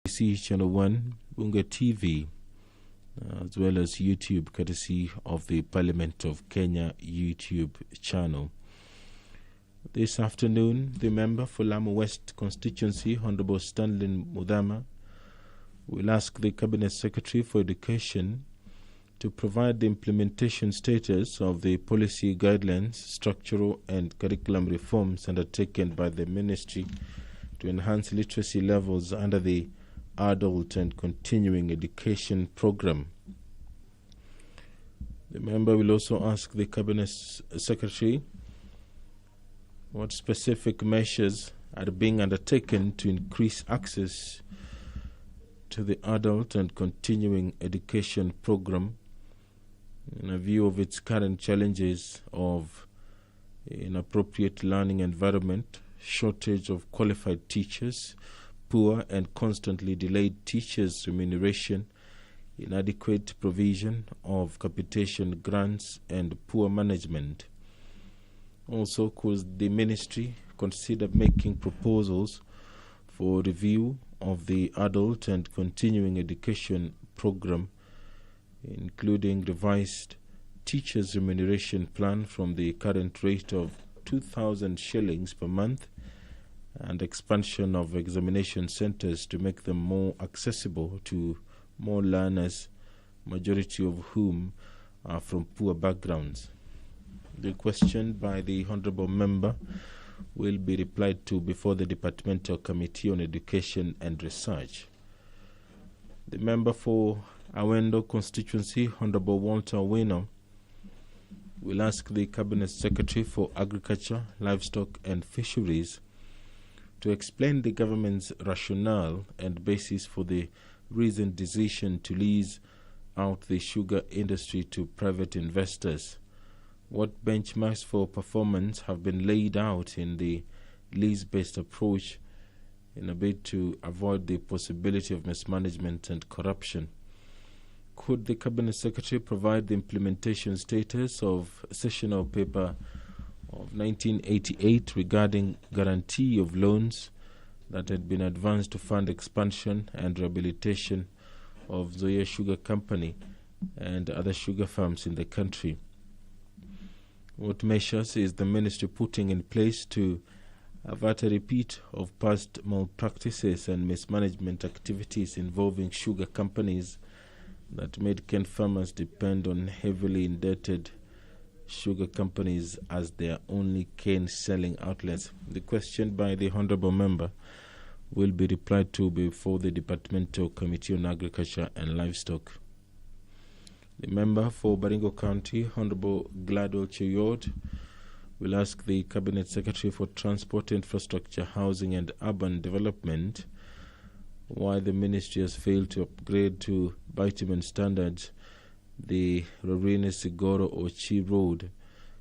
KBC Channel 1, Bunga TV, as well as YouTube, courtesy of the Parliament of Kenya YouTube channel. This afternoon, the member for Lamu West constituency, Honorable Stanley Mudama, will ask the Cabinet Secretary for Education to provide the implementation status of the policy guidelines, structural and curriculum reforms undertaken by the ministry to enhance literacy levels under the Adult and Continuing Education Program. The member will also ask the Cabinet Secretary what specific measures are being undertaken to increase access to the Adult and Continuing Education Program in a view of its current challenges of inappropriate learning environment, shortage of qualified teachers, poor and constantly delayed teachers' remuneration, inadequate provision of capitation grants, and poor management. Also, could the ministry consider making proposals for review of the Adult and Continuing Education Program, including revised teachers' remuneration plan from the current rate of 2,000 shillings per month and expansion of examination centers to make them more accessible to more learners, majority of whom are from poor backgrounds. The question by the Honourable Member will be replied to before the Departmental Committee on Education and Research. The member for Awendo constituency, Honourable Walter Wino, will ask the Cabinet Secretary for Agriculture, Livestock and Fisheries to explain the government's rationale and basis for the recent decision to lease out the sugar industry to private investors. What benchmarks for performance have been laid out in the lease-based approach in a bid to avoid the possibility of mismanagement and corruption? Could the Cabinet Secretary provide the implementation status of Sessional Paper of 1988 regarding guarantee of loans that had been advanced to fund expansion and rehabilitation of Zoya Sugar Company and other sugar farms in the country? What measures is the ministry putting in place to avert a repeat of past malpractices and mismanagement activities involving sugar companies that made Kent farmers depend on heavily indebted sugar companies as their only cane selling outlets? The question by the Honourable Member will be replied to before the Departmental Committee on Agriculture and Livestock. The member for Baringo County, Honourable Glado Chiyot, will ask the Cabinet Secretary for Transport, Infrastructure, Housing and Urban Development why the ministry has failed to upgrade to bitumen standards the Rorine Sigoro Ochi Road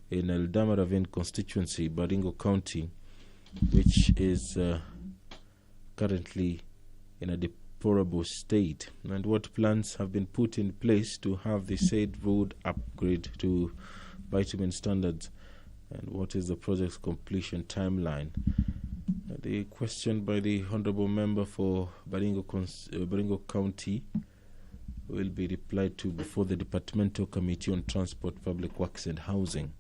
in Eldama Ravine constituency, Baringo County, which is currently in a deplorable state, and what plans have been put in place to have the said road upgrade to bitumen standards, and what is the project's completion timeline? The question by the Honourable Member for Baringo County will be replied to before the Departmental Committee on Transport, Public Works and Housing.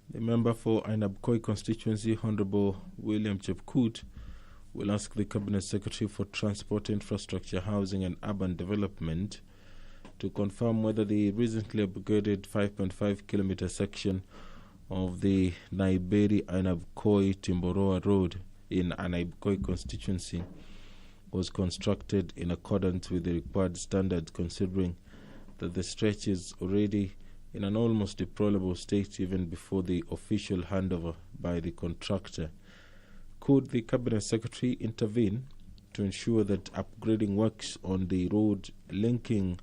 The member for Ainabkoi constituency, Honourable William Chepkut, will ask the Cabinet Secretary for Transport, Infrastructure, Housing and Urban Development to confirm whether the recently upgraded 5.5 kilometre section of the Naiberi Ainabkoi Timboroa Road in Ainabkoi constituency was constructed in accordance with the required standards, considering that the stretch is already in an almost deplorable state even before the official handover by the contractor. Could the Cabinet Secretary intervene to ensure that upgrading works on the road linking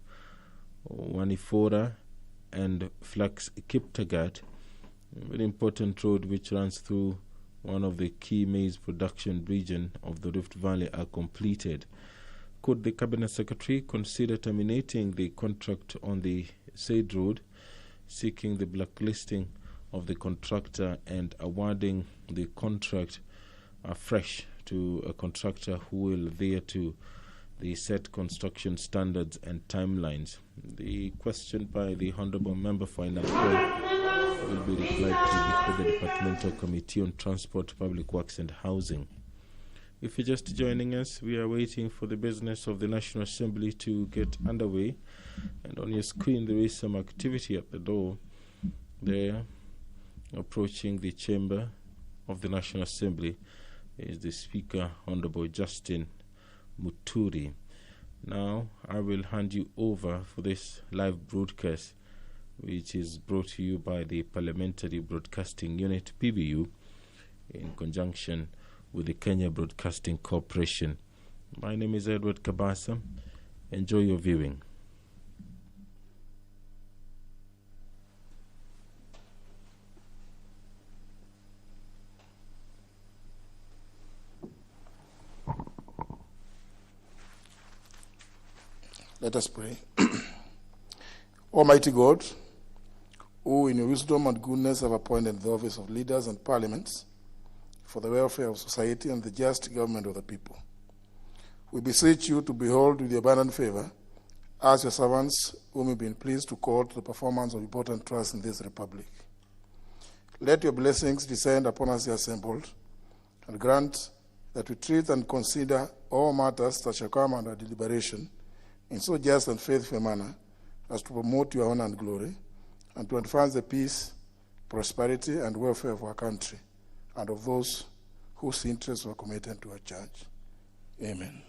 Wanifora and Flax Kiptagat, a very important road which runs through one of the key maize production region of the Rift Valley, are completed? Could the Cabinet Secretary consider terminating the contract on the said road, seeking the blacklisting of the contractor and awarding the contract afresh to to a contractor who will adhere to the set construction standards and timelines. The question by the Honourable Member for Inakwe will be replied to before the Departmental Committee on Transport, Public Works and Housing. If you're just joining us, we are waiting for the business of the National Assembly to get underway. And on your screen, there is some activity at the door there. Approaching the chamber of the National Assembly is the Speaker, Honourable Justin Muturi. Now, I will hand you over for this live broadcast, which is brought to you by the Parliamentary Broadcasting Unit, PBU, in conjunction with the Kenya Broadcasting Corporation. My name is Edward Kabasa. Enjoy your viewing. Let us pray. Almighty God, who in your wisdom and goodness have appointed the office of leaders and parliaments for the welfare of society and the just government of the people, we beseech you to behold with your abundant favor as your servants whom you've been pleased to call to the performance of important trusts in this republic. Let your blessings descend upon us here assembled, and grant that we treat and consider all matters that shall come under deliberation in so just and faithful a manner as to promote your honor and glory, and to advance the peace, prosperity, and welfare of our country, and of those whose interests were committed to our church. Amen.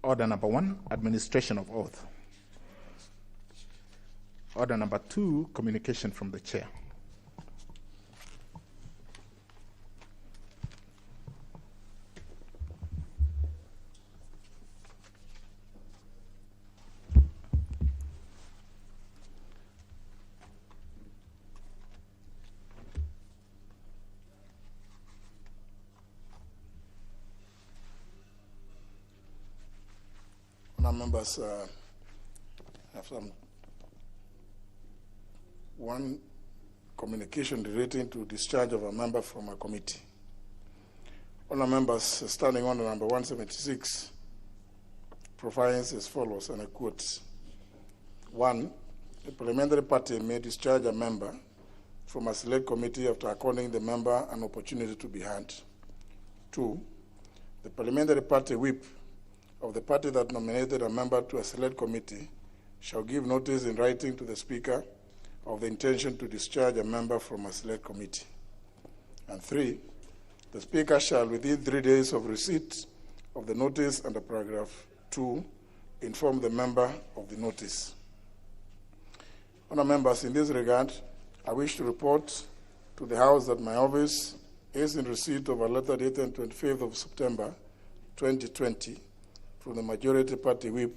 Order number 1, administration of oath. Order number 2, communication from the chair. Members have one communication relating to discharge of a member from a committee. Honourable members, standing on number 176, provides as follows, and I quote: 1. The parliamentary party may discharge a member from a select committee after according the member an opportunity to be heard. 2. The parliamentary party whip of the party that nominated a member to a select committee shall give notice in writing to the Speaker of the intention to discharge a member from a select committee. And 3, the Speaker shall, within 3 days of receipt of the notice under paragraph 2, inform the member of the notice. Honourable members, in this regard, I wish to report to the House that my office is in receipt of a letter dated 25th of September 2020 from the Majority Party Whip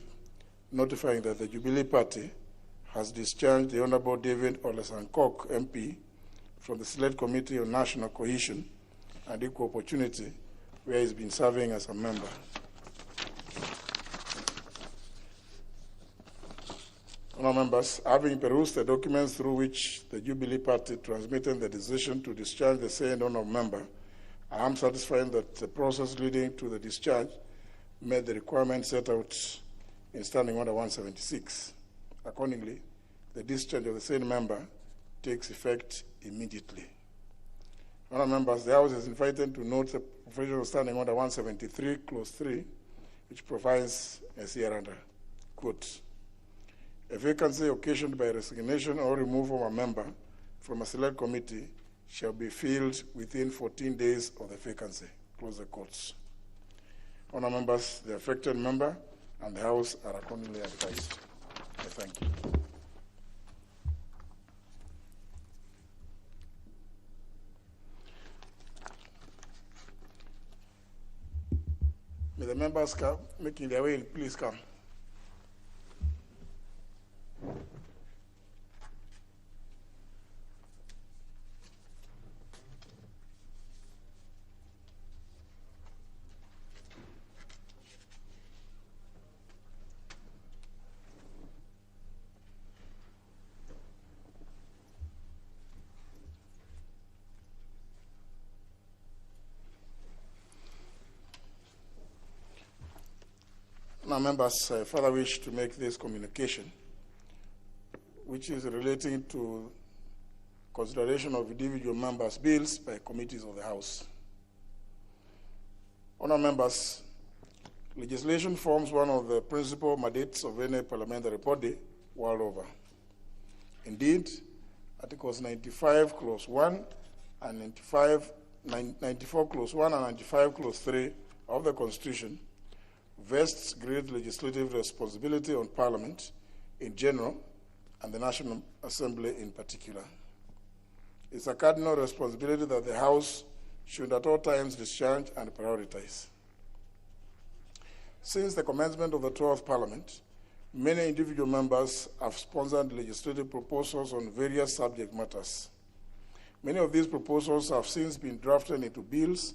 notifying that the Jubilee Party has discharged the Honourable David Olesankok MP from the Select Committee on National Cohesion and Equal Opportunity, where he's been serving as a member. Honourable members, having perused the documents through which the Jubilee Party transmitted the decision to discharge the same honourable member, I am satisfied that the process leading to the discharge met the requirements set out in Standing Order 176. Accordingly, the discharge of the same member takes effect immediately. Honourable members, the House is invited to note the provision of Standing Order 173, Clause 3, which provides as hereunder, quote, a vacancy occasioned by resignation or removal of a member from a select committee shall be filled within 14 days of the vacancy, close the quotes. Honourable members, the affected member and the House are accordingly advised. I thank you. May the members come, making their way, please come. Now, members, I further wish to make this communication, which is relating to consideration of individual members' bills by committees of the House. Honourable members, legislation forms one of the principal mandates of any parliamentary body world over. Indeed, Articles 95, Clause 1, and 94, Clause 1, and 95, Clause 3 of the Constitution vests great legislative responsibility on Parliament in general and the National Assembly in particular. It's a cardinal responsibility that the House should at all times discharge and prioritize. Since the commencement of the 12th Parliament, many individual members have sponsored legislative proposals on various subject matters. Many of these proposals have since been drafted into bills,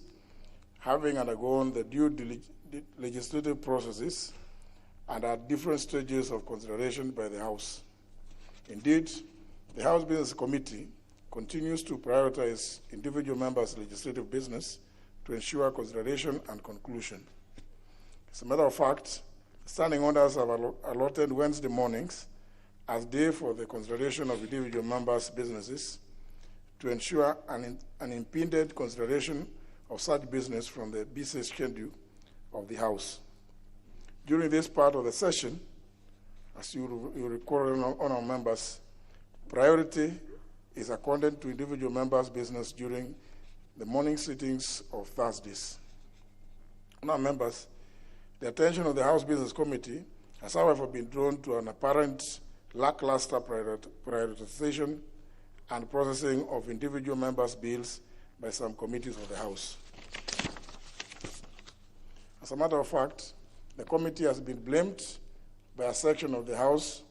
having undergone the due legislative processes and at different stages of consideration by the House. Indeed, the House Business Committee continues to prioritize individual members' legislative business to ensure consideration and conclusion. As a matter of fact, standing orders have allotted Wednesday mornings as day for the consideration of individual members' businesses to ensure an unimpeded consideration of such business from the busy schedule of the House. During this part of the session, as you recall, honourable members, priority is accorded to individual members' business during the morning sittings of Thursdays. Honourable members, the attention of the House Business Committee has, however, been drawn to an apparent lackluster prioritization and processing of individual members' bills by some committees of the House. As a matter of fact, the committee has been blamed by a section of the House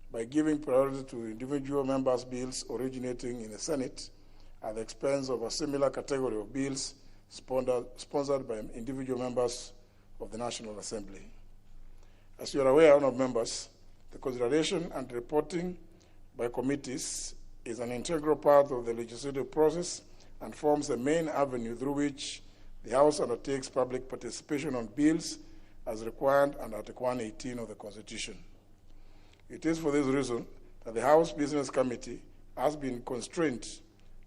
by giving priority to individual members' bills originating in the Senate at the expense of a similar category of bills sponsored by individual members of the National Assembly. As you are aware, honourable members, the consideration and reporting by committees is an integral part of the legislative process and forms the main avenue through which the House undertakes public participation on bills as required under Article 118 of the Constitution. It is for this reason that the House Business Committee has been constrained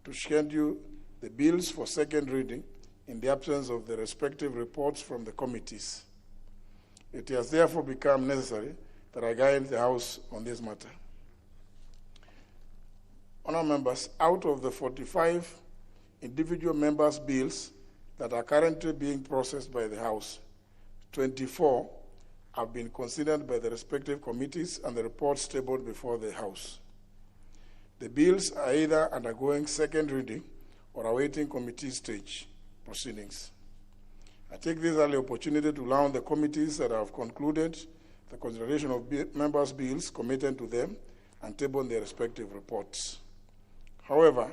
to schedule the bills for second reading in the absence of the respective reports from the committees. It has therefore become necessary that I guide the House on this matter. Honourable members, out of the 45 individual members' bills that are currently being processed by the House, 24 have been considered by the respective committees and the reports tabled before the House. The bills are either undergoing second reading or awaiting committee stage proceedings. I take this early opportunity to learn the committees that have concluded the consideration of members' bills committed to them and tabled their respective reports. However,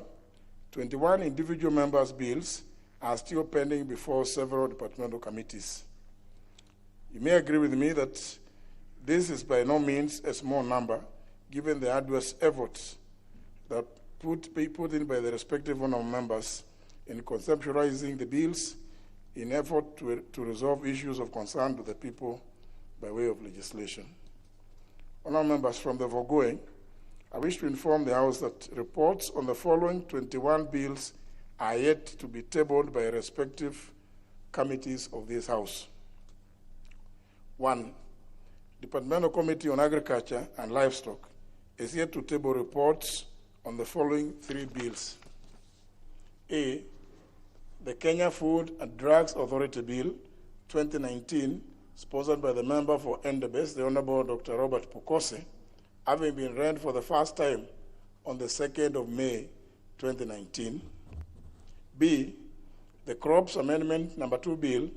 21 individual members' bills are still pending before several departmental committees. You may agree with me that this is by no means a small number, given the arduous efforts that be put in by the respective honourable members in conceptualizing the bills in effort to resolve issues of concern to the people by way of legislation. Honourable members, from the foregoing, I wish to inform the House that reports on the following 21 bills are yet to be tabled by respective committees of this House. 1. Departmental Committee on Agriculture and Livestock is yet to table reports on the following 3 bills. A. The Kenya Food and Drugs Authority Bill 2019, sponsored by the member for Endebess, the Honourable Dr. Robert Pukose, having been read for the first time on the 2nd of May 2019. B. The Crops Amendment No. 2 Bill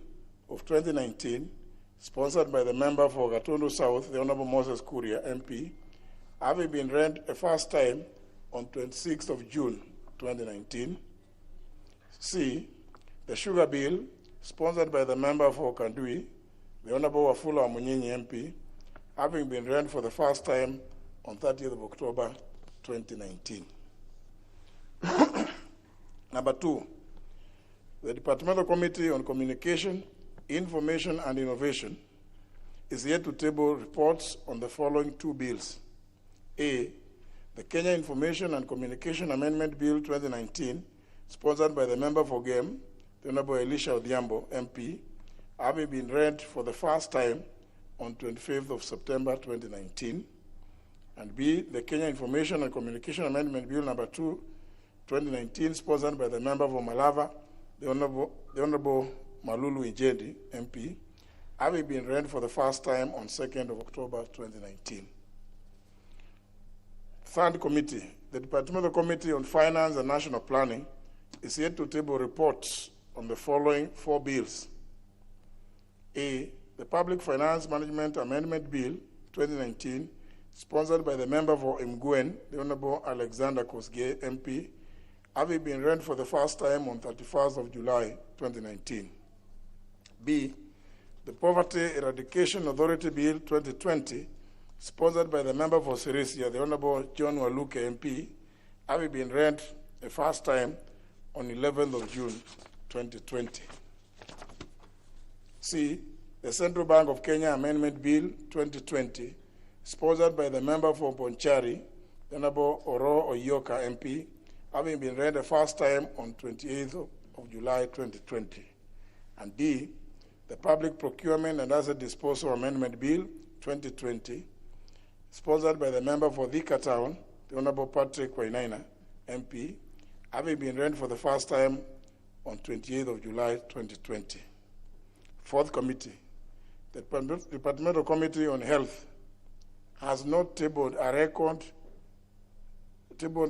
of 2019, sponsored by the member for Gatundu South, the Honourable Moses Kuria, MP, having been read a first time on 26th of June 2019. C. The Sugar Bill, sponsored by the member for Kandui, the Honourable Wafula Amunyinyi, MP, having been read for the first time on 30th of October 2019. Number 2, the Departmental Committee on Communication, Information and Innovation is yet to table reports on the following 2 bills. A. The Kenya Information and Communication Amendment Bill 2019, sponsored by the member for Game, the Honourable Elisha Odhiambo, MP, having been read for the first time on 25th of September 2019. And B. The Kenya Information and Communication Amendment Bill No. 2, 2019, sponsored by the member for Malava, the Honourable Malulu Ijendi, MP, having been read for the first time on 2nd of October 2019. Third committee, the Departmental Committee on Finance and National Planning, is yet to table reports on the following 4 bills. A. The Public Finance Management Amendment Bill 2019, sponsored by the member for Mgwen, the Honourable Alexander Kosgei, MP, having been read for the first time on 31st of July 2019. B. The Poverty Eradication Authority Bill 2020, sponsored by the member for Sirisia, the Honourable John Waluke, MP, having been read the first time on 11th of June 2020. C. The Central Bank of Kenya Amendment Bill 2020, sponsored by the member for Bonchari, the Honourable Oro Oyoka, MP, having been read the first time on 28th of July 2020. And D. The Public Procurement and Asset Disposal Amendment Bill 2020, sponsored by the member for Thika Town, the Honourable Patrick Wainaina, MP, having been read for the first time on 28th of July 2020. Fourth committee, the Departmental Committee on Health has not tabled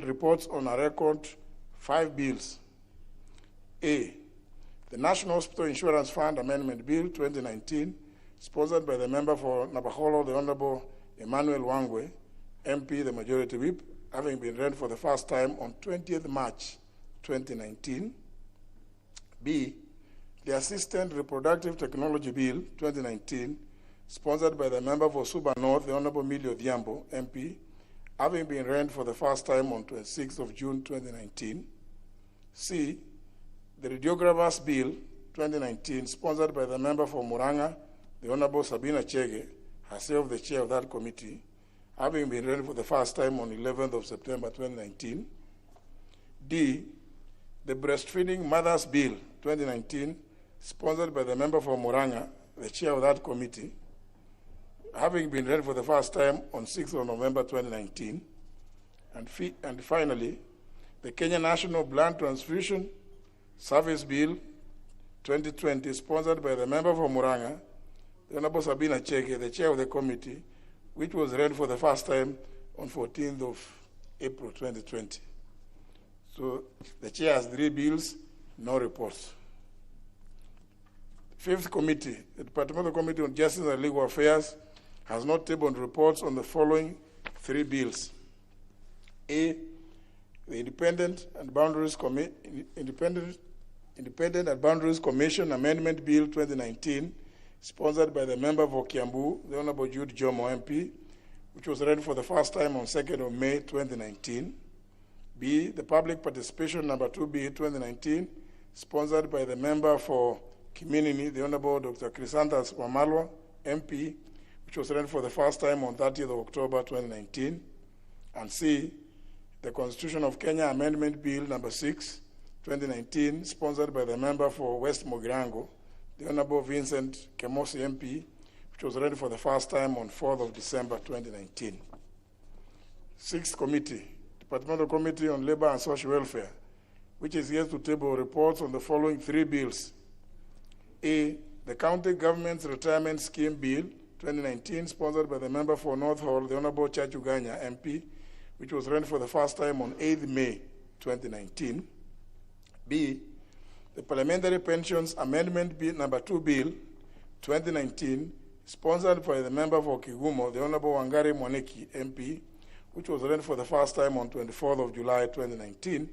reports on a record 5 bills. A. The National Hospital Insurance Fund Amendment Bill 2019, sponsored by the member for Nabaholo, the Honourable Emmanuel Wangwe, MP, the Majority Whip, having been read for the first time on 20th March 2019. B. The Assistant Reproductive Technology Bill 2019, sponsored by the member for Suba North, the Honourable Millie Odhiambo, MP, having been read for the first time on 26th of June 2019. C. The Radiographers Bill 2019, sponsored by the member for Muranga, the Honourable Sabina Chege, herself the chair of that committee, having been read for the first time on 11th of September 2019. D. The Breastfeeding Mothers Bill 2019, sponsored by the member for Muranga, the chair of that committee, having been read for the first time on 6th of November 2019. And finally, the Kenya National Blood Transfusion Service Bill 2020, sponsored by the member for Muranga, the Honorable Sabina Cheke, the chair of the committee, which was read for the first time on 14th of April 2020. So the chair has 3 bills, no reports. Fifth committee, the Departmental Committee on Justice and Legal Affairs has not tabled reports on the following 3 bills. A, the Independent and Boundaries Commission Amendment Bill 2019, sponsored by the member for Kiambu, the Honorable Jude Jomo MP, which was read for the first time on 2nd of May 2019. B, the Public Participation Number 2B 2019, sponsored by the member for Community, the Honorable Dr. Chrysanthus Wamalwa, MP, which was read for the first time on 30th of October 2019. And C, the Constitution of Kenya Amendment Bill Number 6, 2019, sponsored by the member for West Mogirango, the Honorable Vincent Kemosi, MP, which was read for the first time on 4th of December 2019. Sixth committee, Departmental Committee on Labor and Social Welfare, which is here to table reports on the following 3 bills. A, the County Government's Retirement Scheme Bill 2019, sponsored by the member for North Hall, the Honorable Chachuganya, MP, which was read for the first time on 8th May 2019. B, the Parliamentary Pensions Amendment Bill Number 2 Bill 2019, sponsored by the member for Kigumo, the Honorable Wangari Mwaniki, MP, which was read for the first time on 24th of July 2019.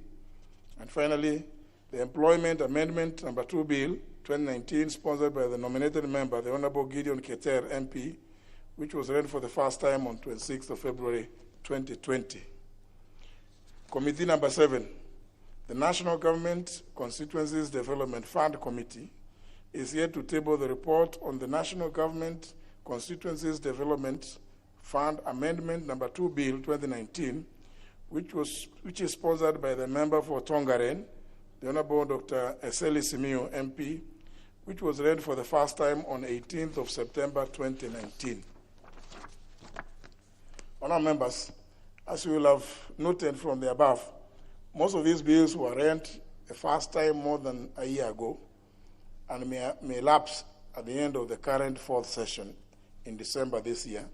And finally, the Employment Amendment Number 2 Bill 2019, sponsored by the nominated member, the Honorable Gideon Keter, MP, which was read for the first time on 26th of February 2020. Committee number 7, the National Government Constituencies Development Fund Committee, is here to table the report on the National Government Constituencies Development Fund Amendment Number 2 Bill 2019, which is sponsored by the member for Tongaren, the Honorable Dr. Eseli Simiyu, MP, which was read for the first time on 18th of September 2019. Honourable members, as you will have noted from the above, most of these bills were read the first time more than a year ago and may lapse at the end of the current 4th session in December this year,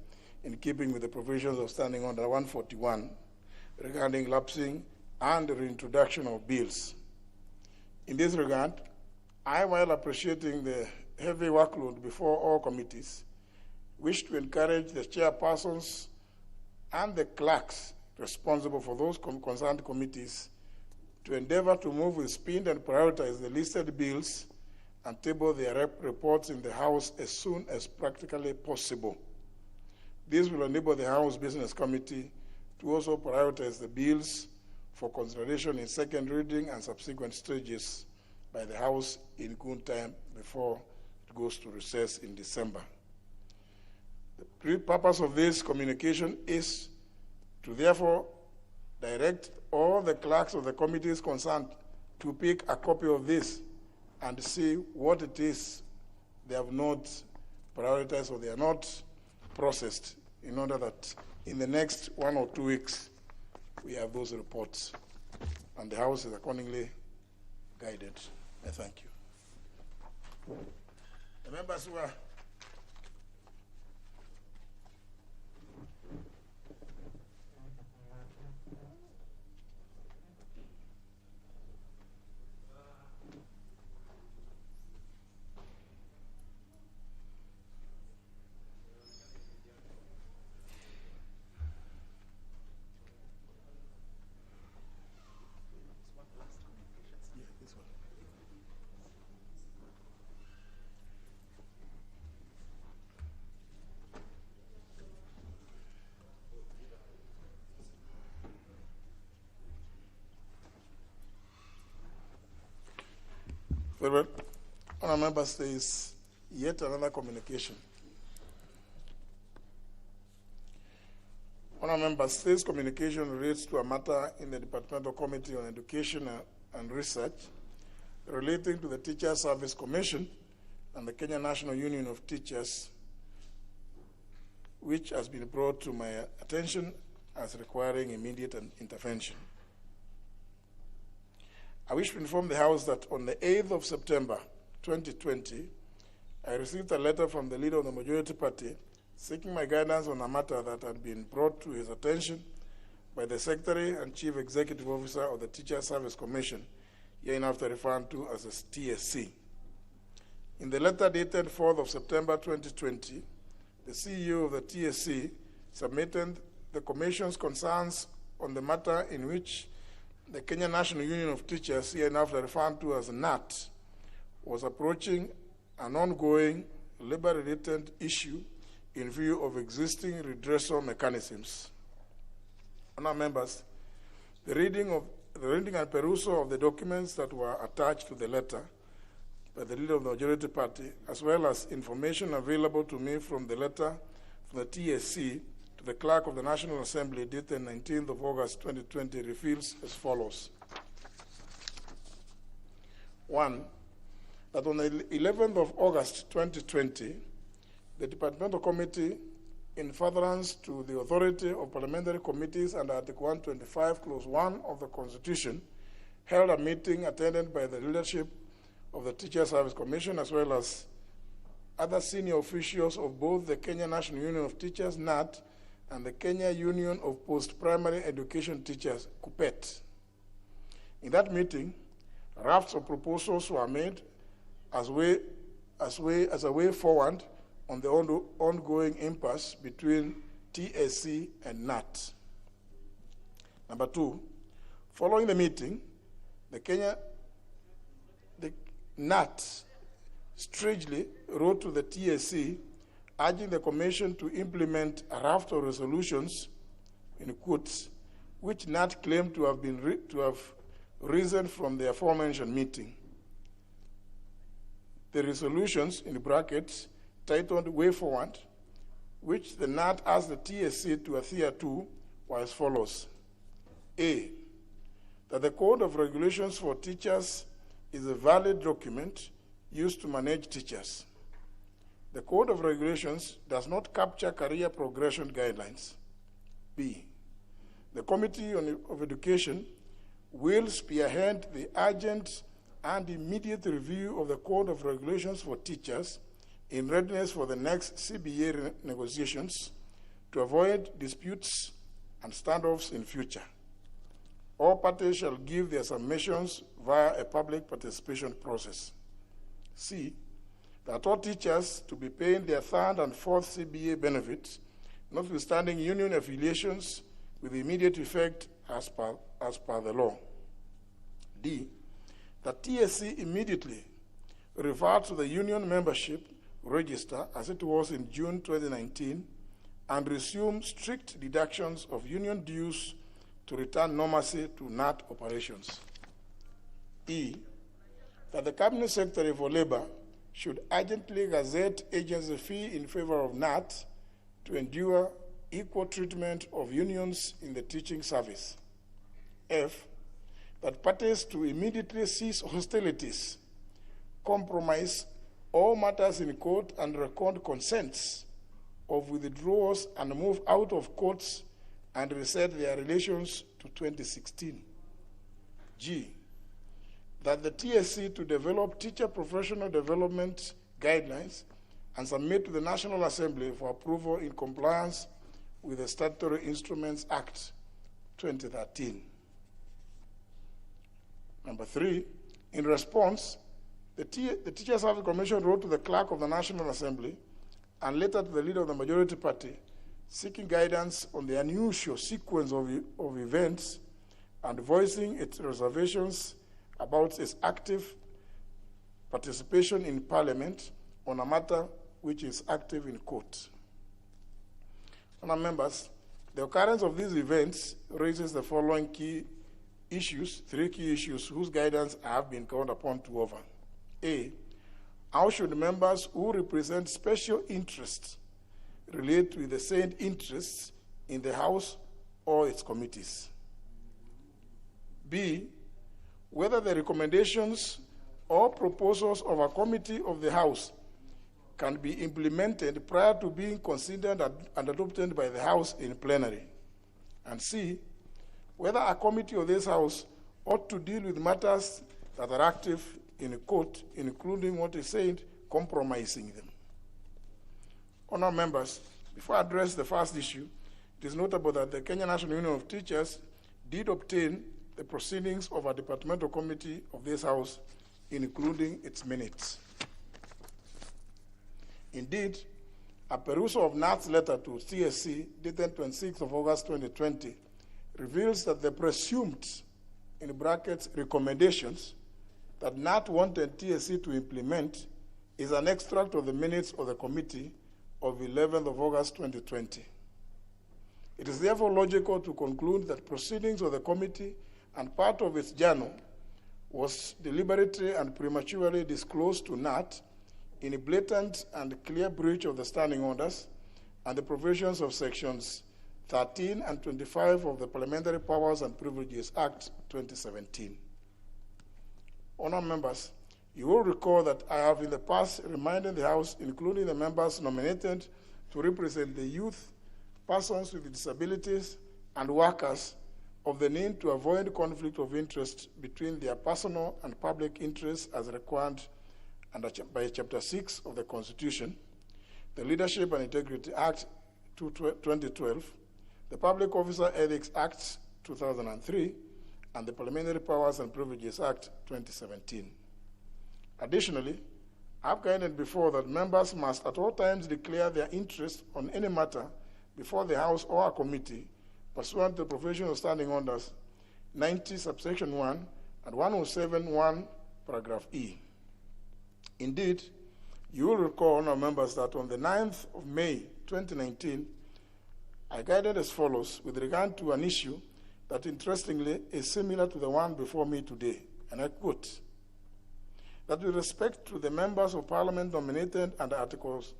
in keeping with the provisions of Standing Order 141 regarding lapsing and reintroduction of bills. In this regard, I, while appreciating the heavy workload before all committees, wish to encourage the chairpersons and the clerks responsible for those concerned committees to endeavor to move with speed and prioritize the listed bills and table their reports in the House as soon as practically possible. This will enable the House Business Committee to also prioritize the bills for consideration in second reading and subsequent stages by the House in good time before it goes to recess in December. The purpose of this communication is to therefore direct all the clerks of the committees concerned to pick a copy of this and see what it is they have not prioritized or they are not processed, in order that in the next 1 or 2 weeks we have those reports and the House is accordingly guided. I thank you. The members who are very well. Honourable members, there is yet another communication. Honourable members, this communication relates to a matter in the Departmental Committee on Education and Research relating to the Teacher Service Commission and the Kenya National Union of Teachers, which has been brought to my attention as requiring immediate intervention. I wish to inform the House that on the 8th of September 2020, I received a letter from the leader of the majority party seeking my guidance on a matter that had been brought to his attention by the Secretary and Chief Executive Officer of the Teacher Service Commission, hereinafter referred to as the TSC. In the letter dated 4th of September 2020, the CEO of the TSC submitted the Commission's concerns on the matter in which the Kenya National Union of Teachers, hereinafter referred to as NAT, was approaching an ongoing labor-related issue in view of existing redressal mechanisms. Honourable members, the reading and perusal of the documents that were attached to the letter by the leader of the majority party, as well as information available to me from the letter from the TSC to the Clerk of the National Assembly dated 19th of August 2020 reveals as follows. 1. That on the 11th of August 2020, the Departmental Committee, in furtherance to the authority of parliamentary committees under Article 125, Clause 1 of the Constitution, held a meeting attended by the leadership of the Teacher Service Commission as well as other senior officials of both the Kenya National Union of Teachers, NAT, and the Kenya Union of Post-Primary Education Teachers, KUPPET. In that meeting, rafts of proposals were made as a way forward on the ongoing impasse between TSC and NAT. Number 2, following the meeting, the NAT strangely wrote to the TSC urging the Commission to implement a raft of resolutions, in quotes, which NAT claimed to have risen from the aforementioned meeting. The resolutions, in brackets, titled Way Forward, which the NAT asked the TSC to adhere to, were as follows. A, that the Code of Regulations for Teachers is a valid document used to manage teachers. The Code of Regulations does not capture career progression guidelines. B, the Committee of Education will spearhead the urgent and immediate review of the Code of Regulations for Teachers in readiness for the next CBA negotiations to avoid disputes and standoffs in future. All parties shall give their submissions via a public participation process. C, that all teachers to be paying their third and fourth CBA benefits, notwithstanding union affiliations, with immediate effect as per the law. D, that TSC immediately revert to the union membership register as it was in June 2019 and resume strict deductions of union dues to return normalcy to NAT operations. E, that the Cabinet Secretary for Labor should urgently gazette agency fee in favor of NAT to endure equal treatment of unions in the teaching service. F, that parties to immediately cease hostilities, compromise all matters in court and record consents of withdrawals and move out of courts and reset their relations to 2016. G, that the TSC to develop teacher professional development guidelines and submit to the National Assembly for approval in compliance with the Statutory Instruments Act 2013. Number 3, in response, the Teacher Service Commission wrote to the Clerk of the National Assembly and later to the leader of the majority party seeking guidance on the unusual sequence of events and voicing its reservations about its active participation in Parliament on a matter which is active in court. Honourable members, the occurrence of these events raises the following key issues, 3 key issues whose guidance I have been called upon to over. A, how should members who represent special interests relate with the same interests in the House or its committees? B, whether the recommendations or proposals of a committee of the House can be implemented prior to being considered and adopted by the House in plenary. And C, whether a committee of this House ought to deal with matters that are active in a court, including what is said, compromising them. Honourable members, before I address the first issue, it is notable that the Kenya National Union of Teachers did obtain the proceedings of a departmental committee of this House, including its minutes. Indeed, a perusal of NAT's letter to TSC, dated 26th of August 2020, reveals that the presumed, in brackets, recommendations that NAT wanted TSC to implement is an extract of the minutes of the committee of 11th of August 2020. It is therefore logical to conclude that proceedings of the committee and part of its journal was deliberately and prematurely disclosed to NAT in a blatant and clear breach of the standing orders and the provisions of sections 13 and 25 of the Parliamentary Powers and Privileges Act 2017. Honourable members, you will recall that I have in the past reminded the House, including the members nominated to represent the youth, persons with disabilities, and workers, of the need to avoid conflict of interest between their personal and public interests as required by Chapter 6 of the Constitution, the Leadership and Integrity Act 2012, the Public Officer Ethics Act 2003, and the Parliamentary Powers and Privileges Act 2017. Additionally, I've guided before that members must at all times declare their interest on any matter before the House or a committee pursuant to the provision of standing orders 90 subsection 1 and 107(1) paragraph E. Indeed, you will recall, honourable members, that on the 9th of May 2019, I guided as follows with regard to an issue that interestingly is similar to the one before me today, and I quote, that with respect to the members of Parliament nominated under Articles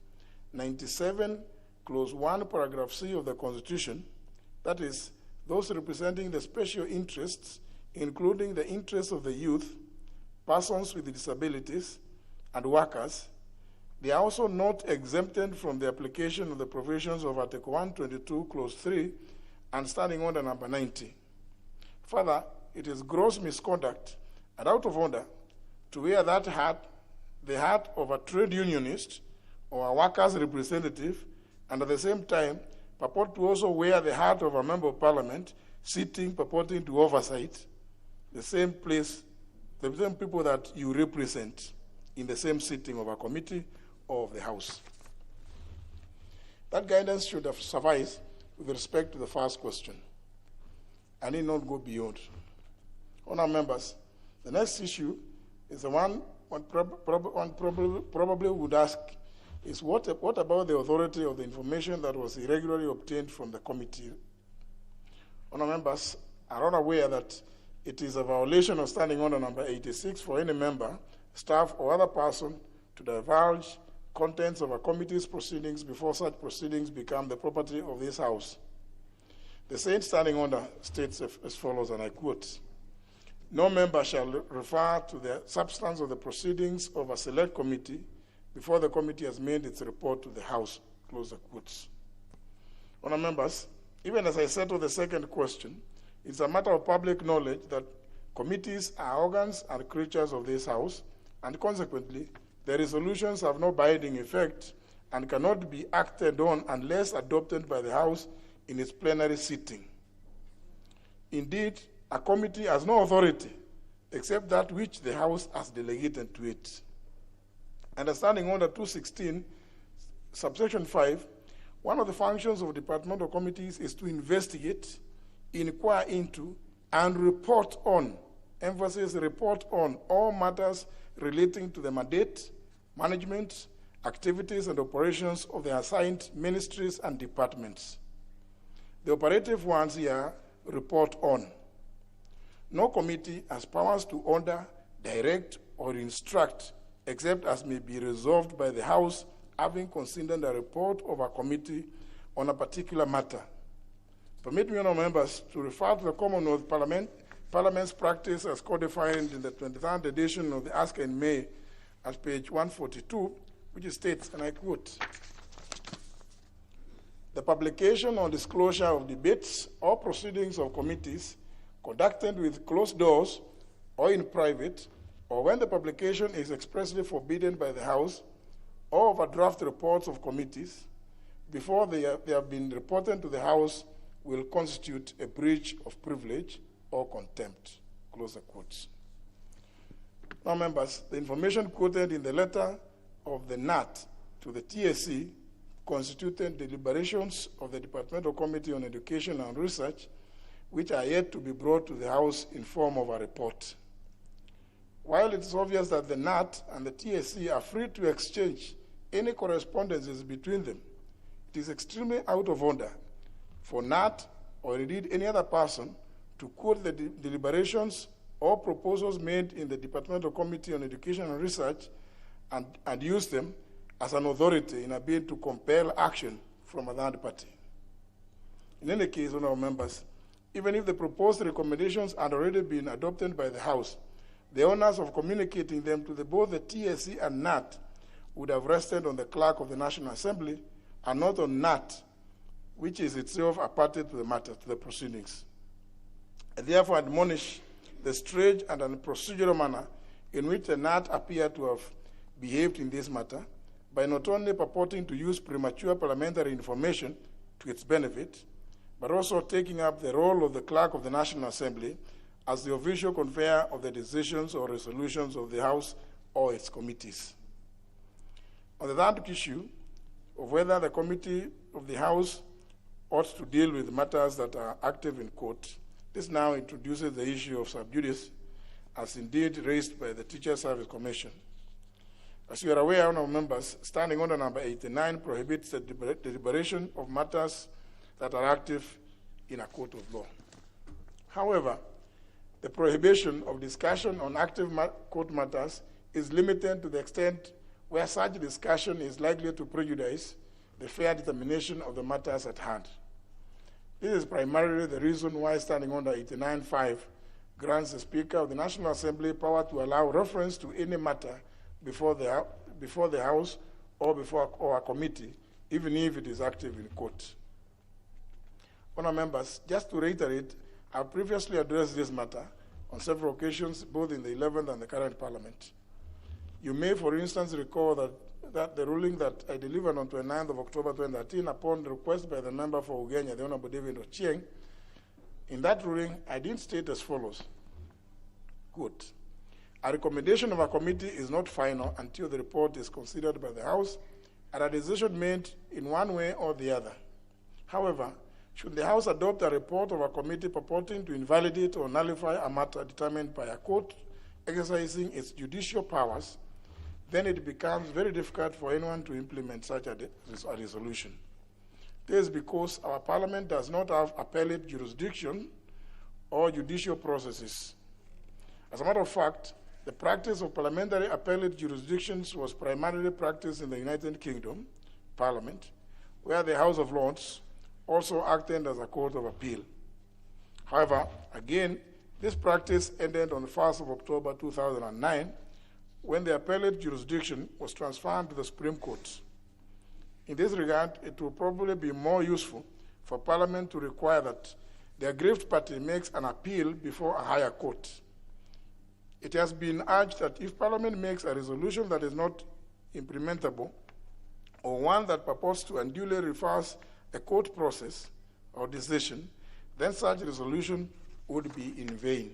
97, Clause 1, Paragraph C of the Constitution, that is, those representing the special interests, including the interests of the youth, persons with disabilities, and workers, they are also not exempted from the application of the provisions of Article 122, Clause 3, and Standing Order Number 90. Further, it is gross misconduct and out of order to wear that hat, the hat of a trade unionist or a workers' representative, and at the same time purport to also wear the hat of a member of parliament sitting purporting to oversight the same place, the same people that you represent in the same sitting of a committee or of the House. That guidance should have sufficed with respect to the first question. I need not go beyond. Honourable members, the next issue is the one probably would ask is what about the authority of the information that was irregularly obtained from the committee? Honourable members are all aware that it is a violation of Standing Order Number 86 for any member, staff, or other person to divulge contents of a committee's proceedings before such proceedings become the property of this House. The same standing order states as follows, and I quote, "No member shall refer to the substance of the proceedings of a select committee before the committee has made its report to the House," close the quotes. Honourable members, even as I settle the second question, it's a matter of public knowledge that committees are organs and creatures of this House, and consequently, the resolutions have no binding effect and cannot be acted on unless adopted by the House in its plenary sitting. Indeed, a committee has no authority except that which the House has delegated to it. Under Standing Order 216, subsection 5, one of the functions of departmental committees is to investigate, inquire into, and report on, emphasis report on, all matters relating to the mandate, management, activities, and operations of the assigned ministries and departments. The operative ones here report on. No committee has powers to order, direct, or instruct except as may be resolved by the House having considered a report of a committee on a particular matter. Permit me, honourable members, to refer to the Commonwealth Parliament's practice as codified in the 23rd edition of the Ask in May at page 142, which states, and I quote, "The publication or disclosure of debates or proceedings of committees conducted with closed doors or in private, or when the publication is expressly forbidden by the House, or overdraft reports of committees before they have been reported to the House will constitute a breach of privilege or contempt, close the quotes. Now, members, the information quoted in the letter of the NAT to the TSC constituted deliberations of the Departmental Committee on Education and Research, which are yet to be brought to the House in form of a report. While it is obvious that the NAT and the TSC are free to exchange any correspondences between them, it is extremely out of order for NAT or indeed any other person to quote the deliberations or proposals made in the Departmental Committee on Education and Research and use them as an authority in a bid to compel action from a third party. In any case, honorable members, even if the proposed recommendations had already been adopted by the House, the onus of communicating them to both the TSC and NAT would have rested on the Clerk of the National Assembly and not on NAT, which is itself a party to the matter, to the proceedings. I therefore admonish the strange and unprocedural manner in which the NAT appear to have behaved in this matter by not only purporting to use premature parliamentary information to its benefit, but also taking up the role of the Clerk of the National Assembly as the official conveyor of the decisions or resolutions of the House or its committees. On the third issue of whether the committee of the House ought to deal with matters that are active in court, this now introduces the issue of sub judice, as indeed raised by the Teacher Service Commission. As you are aware, honorable members, Standing Order number 89 prohibits the deliberation of matters that are active in a court of law. However, the prohibition of discussion on active court matters is limited to the extent where such discussion is likely to prejudice the fair determination of the matters at hand. This is primarily the reason why Standing Order 89.5 grants the Speaker of the National Assembly power to allow reference to any matter before the House or a committee, even if it is active in court. Honourable members, just to reiterate, I have previously addressed this matter on several occasions, both in the 11th and the current Parliament. You may, for instance, recall that the ruling that I delivered on 29th of October 2013 upon request by the member for Ugenya, the Honourable David Ochieng. In that ruling, I did state as follows, quote, a recommendation of a committee is not final until the report is considered by the House and a decision made in one way or the other. However, should the House adopt a report of a committee purporting to invalidate or nullify a matter determined by a court exercising its judicial powers, then it becomes very difficult for anyone to implement such a resolution. This is because our Parliament does not have appellate jurisdiction or judicial processes. As a matter of fact, the practice of parliamentary appellate jurisdictions was primarily practiced in the United Kingdom Parliament, where the House of Lords also acted as a court of appeal. However, again, this practice ended on the 1st of October 2009, when the appellate jurisdiction was transferred to the Supreme Court. In this regard, it will probably be more useful for Parliament to require that the aggrieved party makes an appeal before a higher court. It has been urged that if Parliament makes a resolution that is not implementable, or one that purports to unduly reverse a court process or decision, then such resolution would be in vain.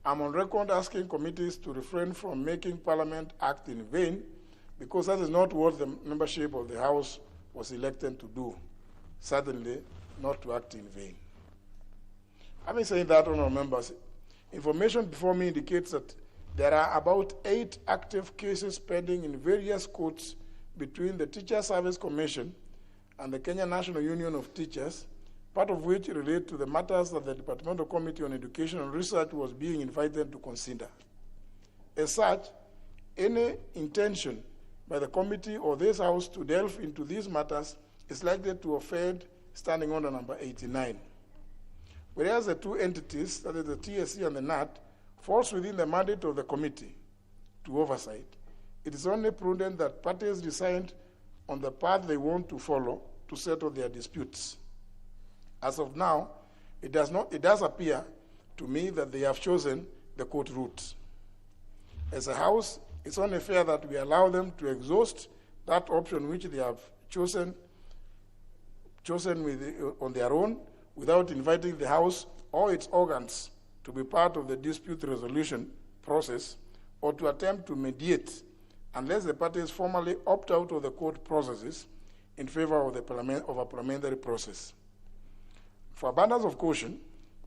I'm on record asking committees to refrain from making Parliament act in vain, because that is not what the membership of the House was elected to do, certainly not to act in vain. Having said that, honourable members, information before me indicates that there are about 8 active cases pending in various courts between the Teacher Service Commission and the Kenya National Union of Teachers, part of which relate to the matters that the Departmental Committee on Education and Research was being invited to consider. As such, any intention by the committee or this House to delve into these matters is likely to offend Standing Order number 89. Whereas the two entities, that is the TSC and the NAT, falls within the mandate of the committee to oversight, it is only prudent that parties decide on the path they want to follow to settle their disputes. As of now, it does appear to me that they have chosen the court route. As a House, it's only fair that we allow them to exhaust that option which they have chosen on their own without inviting the House or its organs to be part of the dispute resolution process or to attempt to mediate unless the parties formally opt out of the court processes in favor of a parliamentary process. For abundance of caution,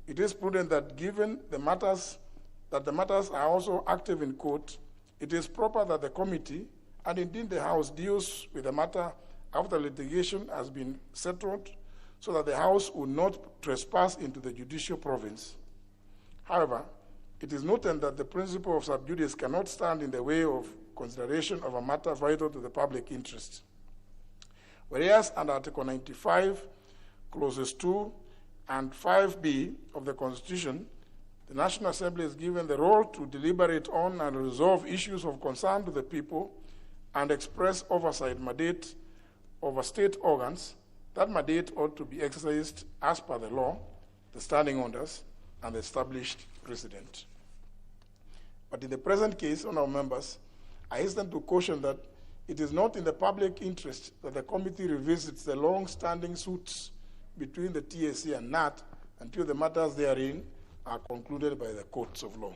it is prudent that given the matters are also active in court, it is proper that the committee and indeed the House deals with the matter after litigation has been settled so that the House will not trespass into the judicial province. However, it is noted that the principle of sub judice cannot stand in the way of consideration of a matter vital to the public interest. Whereas under Article 95, Clauses 2 and 5b of the Constitution, the National Assembly is given the role to deliberate on and resolve issues of concern to the people and express oversight mandate over state organs. That mandate ought to be exercised as per the law, the standing orders, and the established precedent. But in the present case, honourable members, I hasten to caution that it is not in the public interest that the committee revisits the long-standing suits between the TSC and NAT until the matters therein are concluded by the courts of law.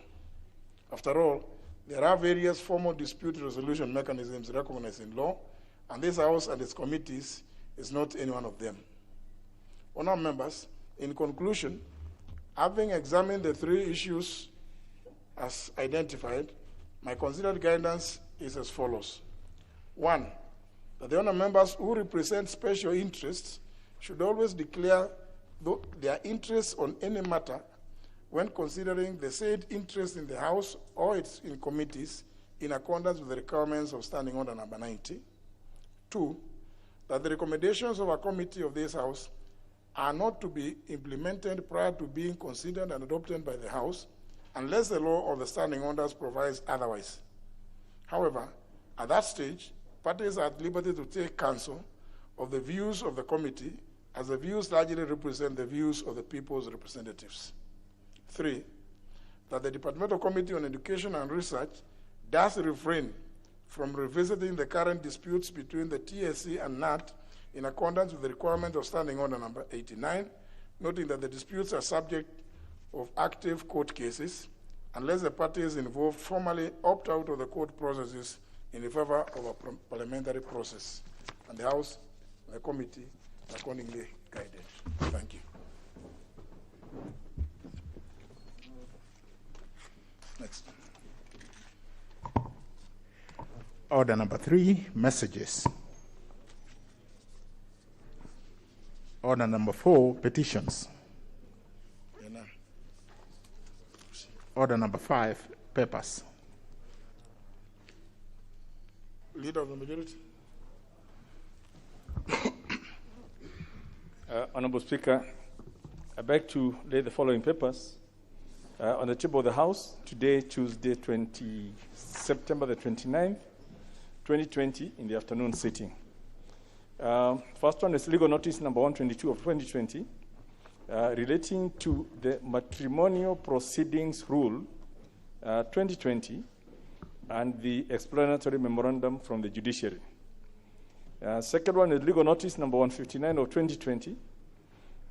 After all, there are various formal dispute resolution mechanisms recognized in law, and this House and its committees is not any one of them. Honourable members, in conclusion, having examined the three issues as identified, my considered guidance is as follows. 1, that the honourable members who represent special interests should always declare their interests on any matter when considering the said interest in the House or in committees in accordance with the requirements of Standing Order number 90. 2, that the recommendations of a committee of this House are not to be implemented prior to being considered and adopted by the House unless the law or the standing orders provides otherwise. However, at that stage, parties are at liberty to take counsel of the views of the committee as the views largely represent the views of the people's representatives. 3, that the Departmental Committee on Education and Research does refrain from revisiting the current disputes between the TSC and NAT in accordance with the requirement of Standing Order number 89, noting that the disputes are subject of active court cases unless the parties involved formally opt out of the court processes in favor of a parliamentary process. And the House and the committee are accordingly guided. Thank you. Next. Order number 3, messages. Order number 4, petitions. Order number 5, papers. Leader of the majority. Honourable Speaker, I beg to lay the following papers on the table of the House today, Tuesday, September the 29th, 2020, in the afternoon sitting. First one is legal notice number 122 of 2020 relating to the matrimonial proceedings rule 2020 and the explanatory memorandum from the judiciary. Second one is legal notice number 159 of 2020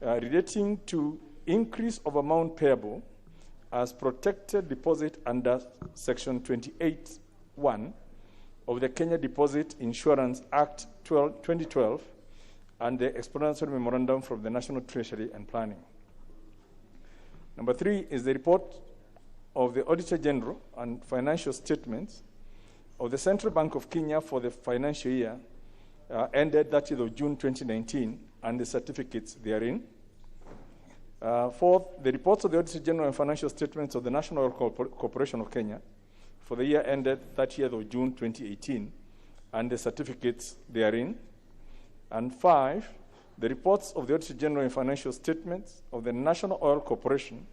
relating to increase of amount payable as protected deposit under section 28(1) of the Kenya Deposit Insurance Act 2012 and the explanatory memorandum from the National Treasury and Planning. Number 3 is the report of the Auditor General and financial statements of the Central Bank of Kenya for the financial year ended 30th of June 2019 and the certificates therein. Fourth, the reports of the Auditor General and financial statements of the National Oil Corporation of Kenya for the year ended 30th of June 2018 and the certificates therein. And 5, the reports of the Auditor General and financial statements of the National Oil Corporation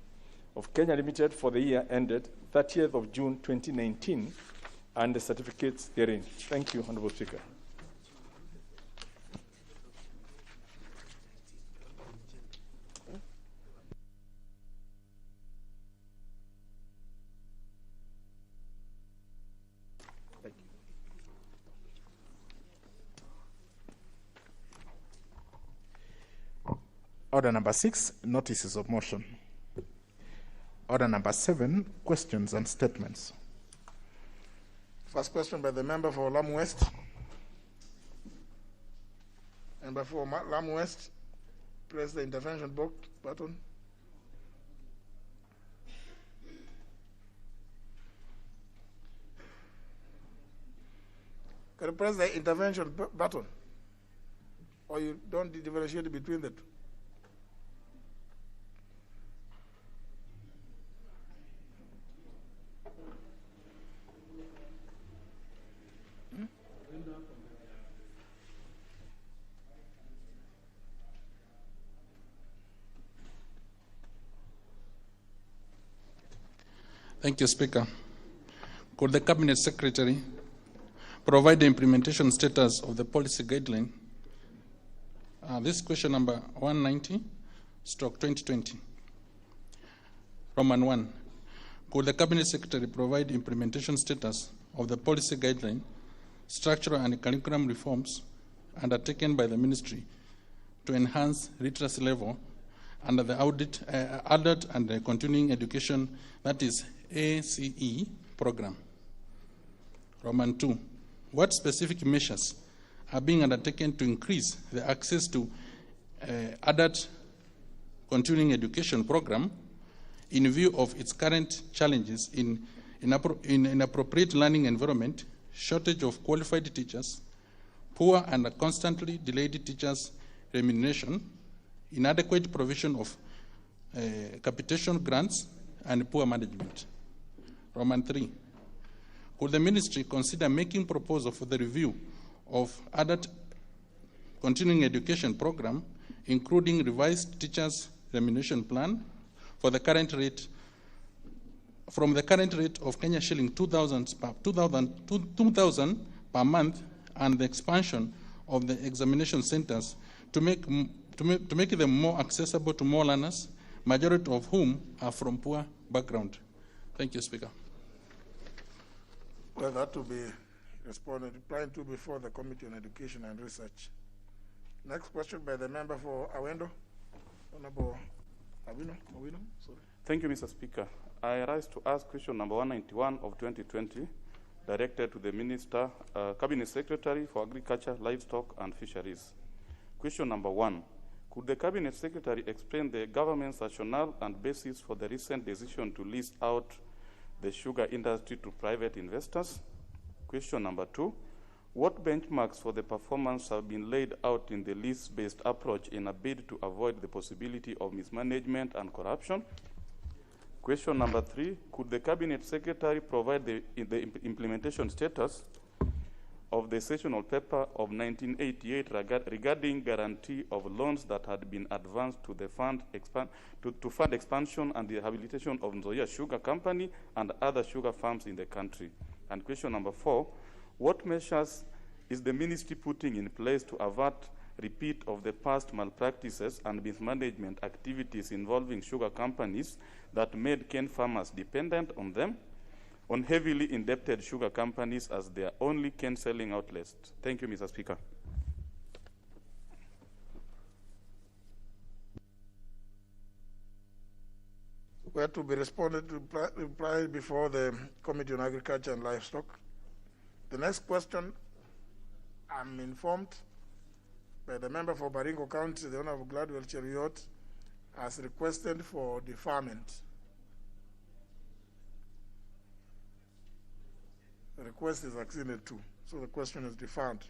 of Kenya Limited for the year ended 30th of June 2019 and the certificates therein. Thank you, Honourable Speaker. Order number 6, notices of motion. Order number 7, questions and statements. First question by the member for Lamu West. Member for Lamu West, press the intervention button. Can you press the intervention button? Or you don't differentiate between the two? Thank you, Speaker. Could the Cabinet Secretary provide the implementation status of the policy guideline? This is question number 190/2020. Roman 1. Could the Cabinet Secretary provide implementation status of the policy guideline, structural and curriculum reforms undertaken by the Ministry to enhance literacy level under the adult and continuing education, that is ACE program? Roman 2. What specific measures are being undertaken to increase the access to adult continuing education program in view of its current challenges in inappropriate learning environment, shortage of qualified teachers, poor and constantly delayed teachers' remuneration, inadequate provision of capitation grants, and poor management? Roman 3. Could the ministry consider making proposal for the review of adult continuing education program, including revised teachers' remuneration plan for the current rate, from the current rate of Kenya shilling 2,000 per month, and the expansion of the examination centers to make them more accessible to more learners, majority of whom are from poor background? Thank you, Speaker. Well, that will be replying to before the Committee on Education and Research. Next question by the member for Awendo. Honorable Awino. Sorry. Thank you, Mr. Speaker. I rise to ask question number 191 of 2020, directed to the Minister, Cabinet Secretary for Agriculture, Livestock and Fisheries. Question number 1. Could the Cabinet Secretary explain the government's rationale and basis for the recent decision to lease out the sugar industry to private investors? Question number 2. What benchmarks for the performance have been laid out in the lease-based approach in a bid to avoid the possibility of mismanagement and corruption? Question number 3. Could the Cabinet Secretary provide the implementation status of the sessional paper of 1988 regarding guarantee of loans that had been advanced to the fund expansion and the rehabilitation of Nzoia Sugar Company and other sugar farms in the country? And question number 4, what measures is the ministry putting in place to avert repeat of the past malpractices and mismanagement activities involving sugar companies that made cane farmers dependent on them, on heavily indebted sugar companies as their only cane selling outlets? Thank you, Mr. Speaker. Where to be responded to reply before the Committee on Agriculture and Livestock. The next question, I'm informed by the member for Baringo County, the Honorable Gladwell Cheruiyot, has requested for deferment. The request is acceded to, so the question is deferred.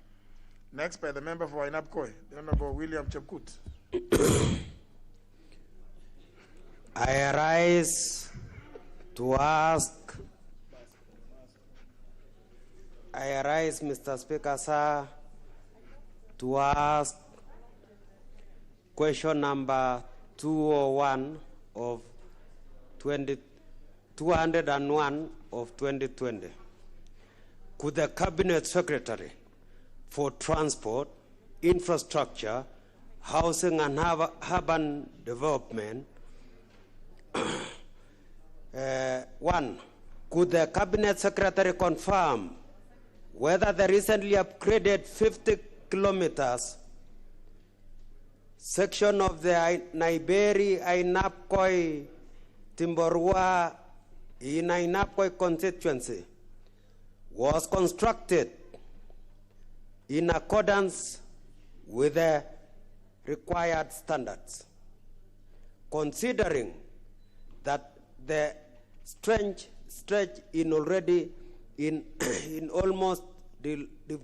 Next, by the member for Ainabkoi, the Honorable William Chepkut. I arise to ask, Mr. Speaker, sir, to ask question number 201 of 201 of 2020. Could the Cabinet Secretary for Transport, Infrastructure, Housing and Urban Development, 1. Could the Cabinet Secretary confirm whether the recently upgraded 50 kilometers section of the Naiberi Ainapkoi Timborwa in Ainapkoi constituency was constructed in accordance with the required standards, considering that the stretch in already in almost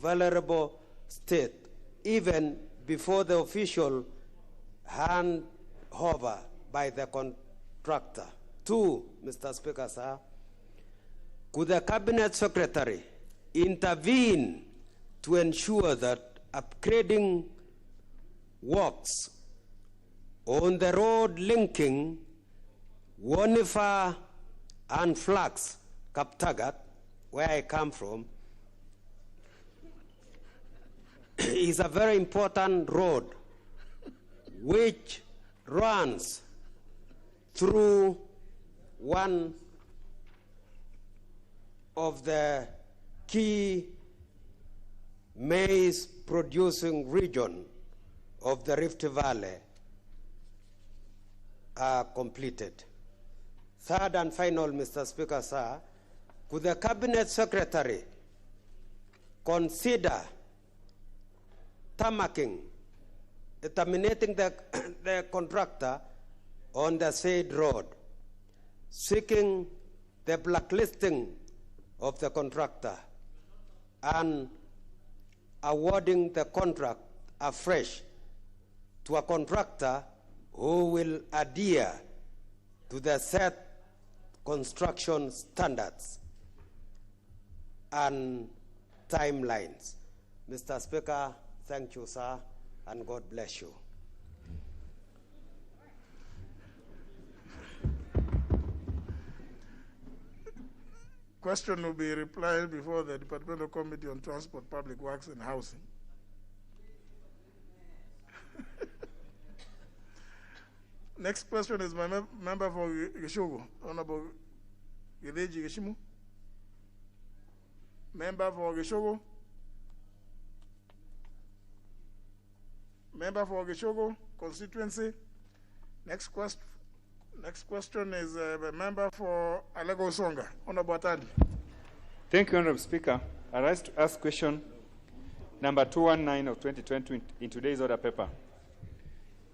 vulnerable state, even before the official handover by the contractor. 2, Mr. Speaker, sir, could the Cabinet Secretary intervene to ensure that upgrading works on the road linking Wonifa and Flax, Kaptagat, where I come from, is a very important road which runs through one of the key maize producing region of the Rift Valley are completed. Third and final, Mr. Speaker, sir, could the Cabinet Secretary consider terminating the contractor on the said road, seeking the blacklisting of the contractor and awarding the contract afresh to a contractor who will adhere to the set construction standards and timelines. Mr. Speaker, thank you, sir, and God bless you. Question will be replied before the Departmental Committee on Transport, Public Works and Housing. Next question is my member for Geshogo, Honorable Gedeji Geshimu. Member for Geshogo. Member for Geshogo constituency. Next question is a member for Alego Songa. Honorable Atandi. Thank you, Honorable Speaker. I rise to ask question number 219 of 2020 in today's order paper.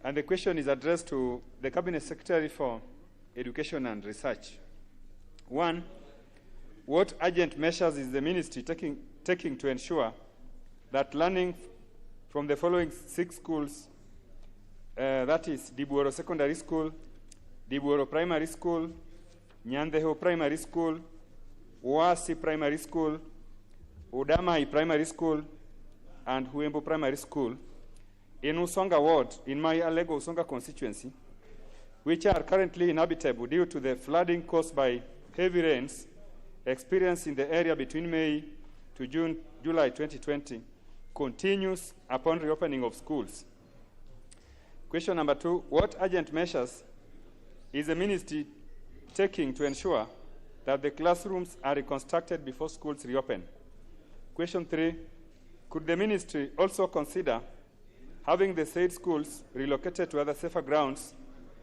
And the question is addressed to the Cabinet Secretary for Education and Research. 1, what urgent measures is the ministry taking to ensure that learning from the following 6 schools, that is Dibuoro Secondary School, Dibuoro Primary School, Nyandeho Primary School, Oasi Primary School, Udamai Primary School, and Huembo Primary School, in Usonga Ward, in my Alego Usonga constituency, which are currently inhabitable due to the flooding caused by heavy rains experienced in the area between May to July 2020, continues upon reopening of schools. Question number 2, what urgent measures is the ministry taking to ensure that the classrooms are reconstructed before schools reopen? Question 3, could the ministry also consider having the said schools relocated to other safer grounds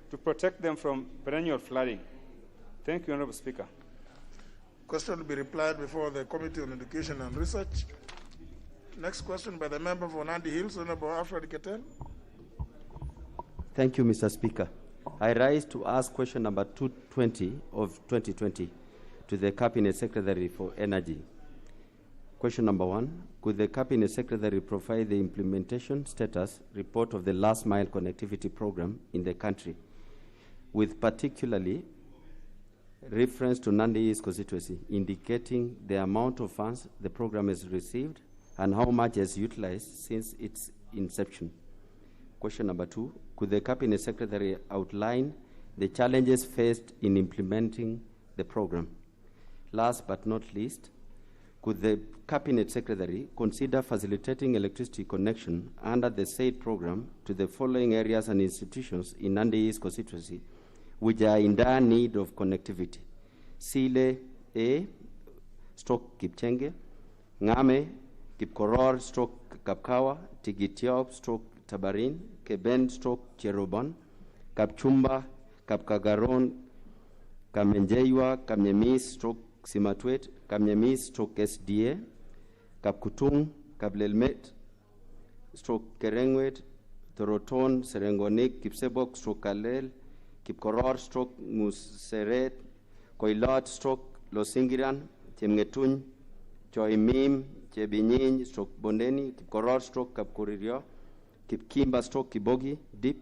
to protect them from perennial flooding? Thank you, Honorable Speaker. Question will be replied before the Committee on Education and Research. Next question by the member for Nandi Hills, Honorable Alfred Ketel. Thank you, Mr. Speaker. I rise to ask question number 220 of 2020 to the Cabinet Secretary for Energy. Question number 1, could the Cabinet Secretary provide the implementation status report of the last mile connectivity program in the country, with particularly reference to Nandi East constituency, indicating the amount of funds the program has received and how much is utilized since its inception? Question number 2, could the Cabinet Secretary outline the challenges faced in implementing the program? Last but not least, could the Cabinet Secretary consider facilitating electricity connection under the said program to the following areas and institutions in Nandi East constituency which are in dire need of connectivity? Sile A, stroke Kipchenge, Ngame, Kipkoror, stroke Kapkawa, Tigitiop, stroke Tabarin, Keben stroke Cherobon, Kapchumba, Kapkagaron, Kamenjeiwa, Kamyemis stroke Simatwet, Kamyemis stroke SDA, Kapkutung, Kablelmet, stroke Kerengwet, Toroton, Serengonik, Kipsebok, stroke Kalel, Kipkoror, stroke Museret, Koilot, stroke Losingiran, Chemngetun, Choimim, Chebinyin, stroke Bondeni, Kipkoror, stroke Kapkuririo, Kipkimba, stroke Kibogi, Deep,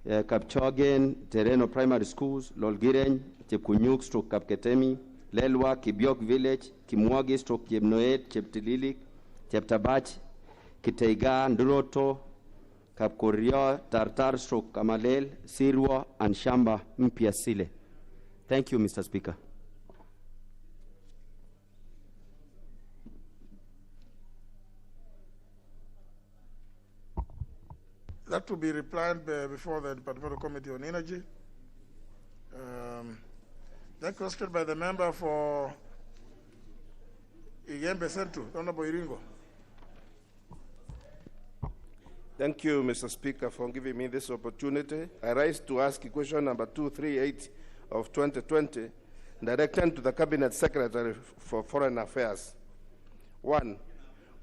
Kapchogen, Terreno Primary Schools, Lolgiren, Chepkunyuk, stroke Kapketemi, Lelwa, Kibiok Village, Kimwagi, stroke Jebnoet, Cheptililik, Cheptabach, Kiteiga, Nduroto, Kapkorio, Tartar, stroke Kamalel, Sirwa, and Shamba, Mpya Sile. Thank you, Mr. Speaker. That will be replied before the Departmental Committee on Energy. That question by the member for Igembe Central, Honorable Iringo. Thank you, Mr. Speaker, for giving me this opportunity. I rise to ask question number 238 of 2020, directed to the Cabinet Secretary for Foreign Affairs. 1.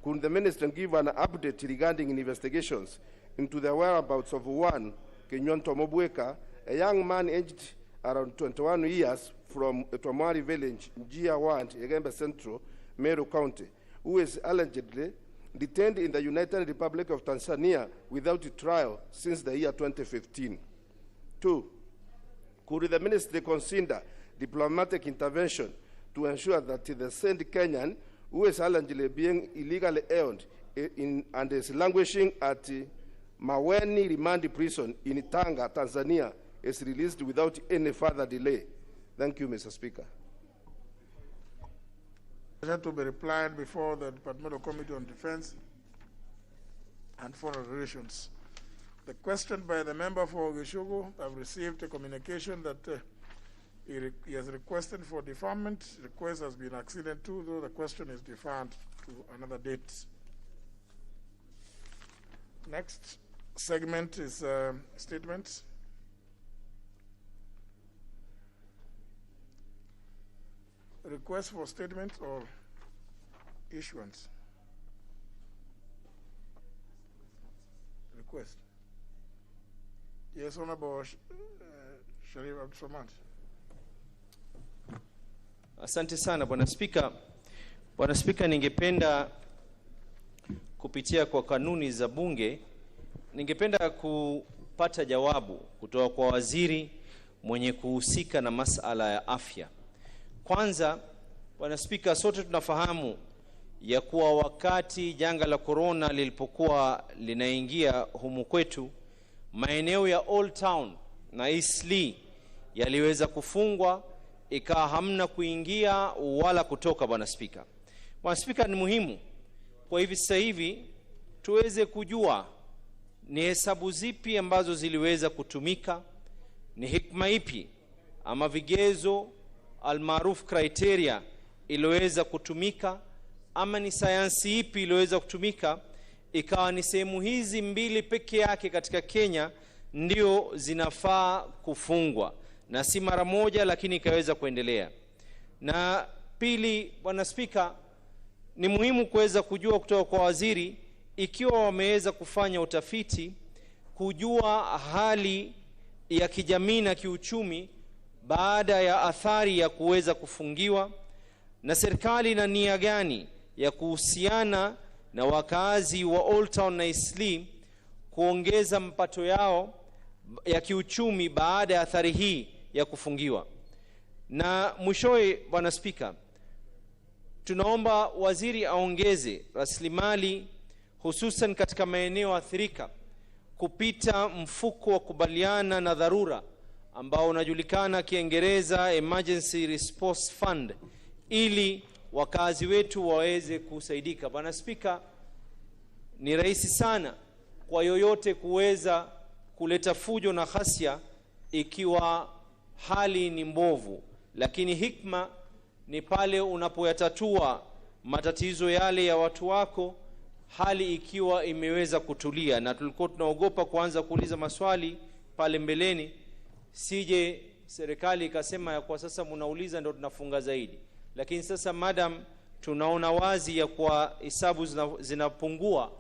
Could the Minister give an update regarding investigations into the whereabouts of one, Kenyonto Mobweka, a young man aged around 21 years from Etomari village, Njia 1, Igembe Central, Meru County, who is allegedly detained in the United Republic of Tanzania without a trial since the year 2015. 2. Could the ministry consider diplomatic intervention to ensure that the said Kenyan, who is allegedly being illegally held and is languishing at Maweni Remand Prison in Tanga, Tanzania, is released without any further delay? Thank you, Mr. Speaker. To be replied before the Departmental Committee on Defense and Foreign Relations. The question by the member for Gishugu, I've received a communication that he has requested for deferment. The request has been acceded to, though the question is deferred to another date. Next segment is statements. Request for statement or issuance? Request. Yes, Honorable Sharif Abdulsamad. Asante sana Bwana Spika. Bwana Spika, ningependa kupitia kwa kanuni za bunge, ningependa kupata jawabu kutoka kwa waziri mwenye kuhusika na masuala ya afya. Kwanza, Bwana Spika, sote tunafahamu ya kuwa wakati janga la corona lilipokuwa linaingia humu kwetu, maeneo ya Old Town na Eastleigh yaliweza kufungwa, ikawa hamna kuingia wala kutoka. Bwana Spika, Bwana Spika, ni muhimu kwa hivi sasa hivi tuweze kujua ni hesabu zipi ambazo ziliweza kutumika, ni hikma ipi ama vigezo almaruf criteria iliyoweza kutumika, ama ni sayansi ipi iliyoweza kutumika ikawa ni sehemu hizi mbili peke yake katika Kenya ndio zinafaa kufungwa na si mara moja, lakini ikaweza kuendelea. Na pili, Bwana Spika, ni muhimu kuweza kujua kutoka kwa waziri ikiwa wameweza kufanya utafiti kujua hali ya kijamii na kiuchumi baada ya athari ya kuweza kufungiwa, na serikali na nia gani ya kuhusiana na wakazi wa Old Town na Eastleigh kuongeza mpato yao ya kiuchumi baada ya athari hii ya kufungiwa. Na mwishowe, Bwana Spika, tunaomba waziri aongeze rasilimali hususan katika maeneo athirika kupita mfuko wa kubaliana na dharura ambao unajulikana Kiingereza Emergency Response Fund, ili wakazi wetu waweze kusaidika. Bwana Spika, ni rahisi sana kwa yoyote kuweza kuleta fujo na ghasia ikiwa hali ni mbovu, lakini hikma ni pale unapoyatatua matatizo yale ya watu wako, hali ikiwa imeweza kutulia, na tulikuwa tunaogopa kuanza kuuliza maswali pale mbeleni, sije serikali ikasema ya kwa sasa mnauliza ndio tunafunga zaidi. Lakini sasa madam tunaona wazi ya kwa hesabu zinapungua,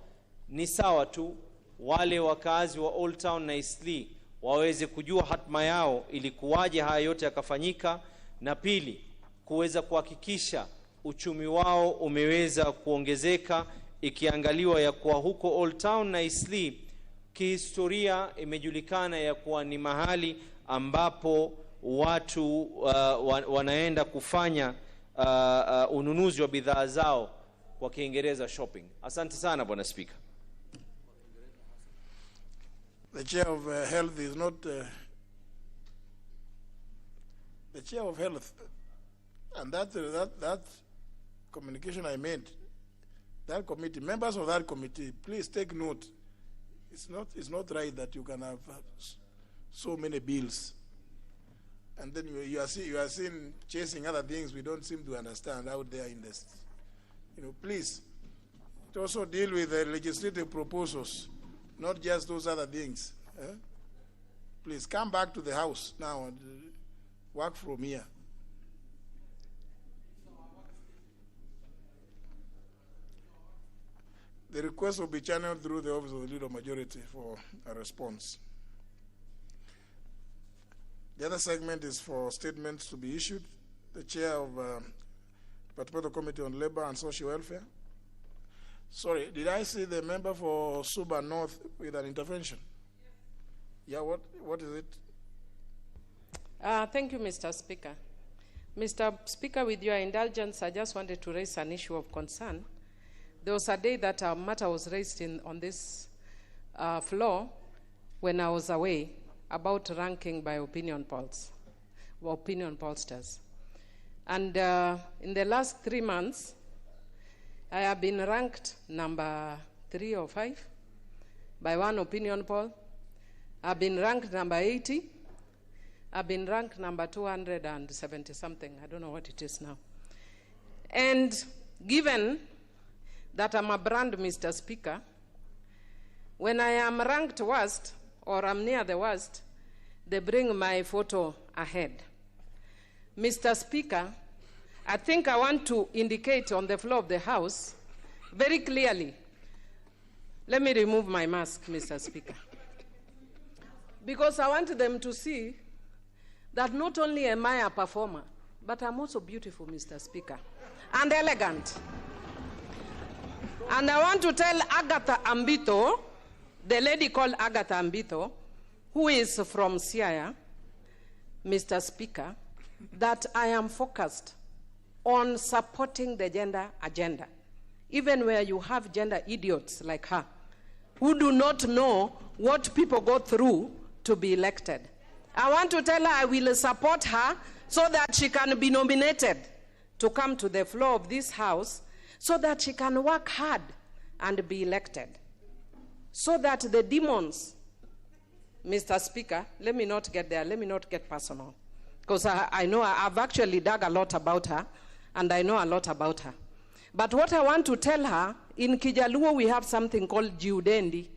ni sawa tu wale wakazi wa Old Town na Eastleigh waweze kujua hatma yao ilikuwaje haya yote yakafanyika, na pili kuweza kuhakikisha uchumi wao umeweza kuongezeka, ikiangaliwa ya kuwa huko Old Town na Eastleigh kihistoria imejulikana ya kuwa ni mahali ambapo watu wanaenda kufanya ununuzi wa bidhaa zao, kwa Kiingereza shopping. Asante sana Bwana Speaker. The chair of health is not the chair of health, and that communication I made, that committee, members of that committee, please take note. It's not right that you can have so many bills, and then you are seen chasing other things we don't seem to understand out there in this. Please also deal with the legislative proposals, not just those other things. Please come back to the House now and work from here. The request will be channeled through the Office of the Leader Majority for a response. The other segment is for statements to be issued. The chair of Departmental Committee on Labor and Social Welfare. Sorry, did I see the member for Suba North with an intervention? Yeah, what is it? Thank you, Mr. Speaker. Mr. Speaker, with your indulgence, I just wanted to raise an issue of concern. There was a day that a matter was raised on this floor when I was away about ranking by opinion polls, or opinion pollsters. And in the last 3 months, I have been ranked number 3 or 5 by one opinion poll. I've been ranked number 80. I've been ranked number 270 something. I don't know what it is now. And given that I'm a brand, Mr. Speaker, when I am ranked worst or I'm near the worst, they bring my photo ahead. Mr. Speaker, I think I want to indicate on the floor of the House very clearly. Let me remove my mask, Mr. Speaker. Because I want them to see that not only am I a performer, but I'm also beautiful, Mr. Speaker, and elegant. And I want to tell Agatha Ambito, the lady called Agatha Ambito, who is from Siaya, Mr. Speaker, that I am focused on supporting the gender agenda, even where you have gender idiots like her, who do not know what people go through to be elected. I want to tell her I will support her so that she can be nominated to come to the floor of this House so that she can work hard and be elected. So that the demons, Mr. Speaker, let me not get there, let me not get personal. Because I know I've actually dug a lot about her, and I know a lot about her. But what I want to tell her, in Kijaluo we have something called Jiudendi.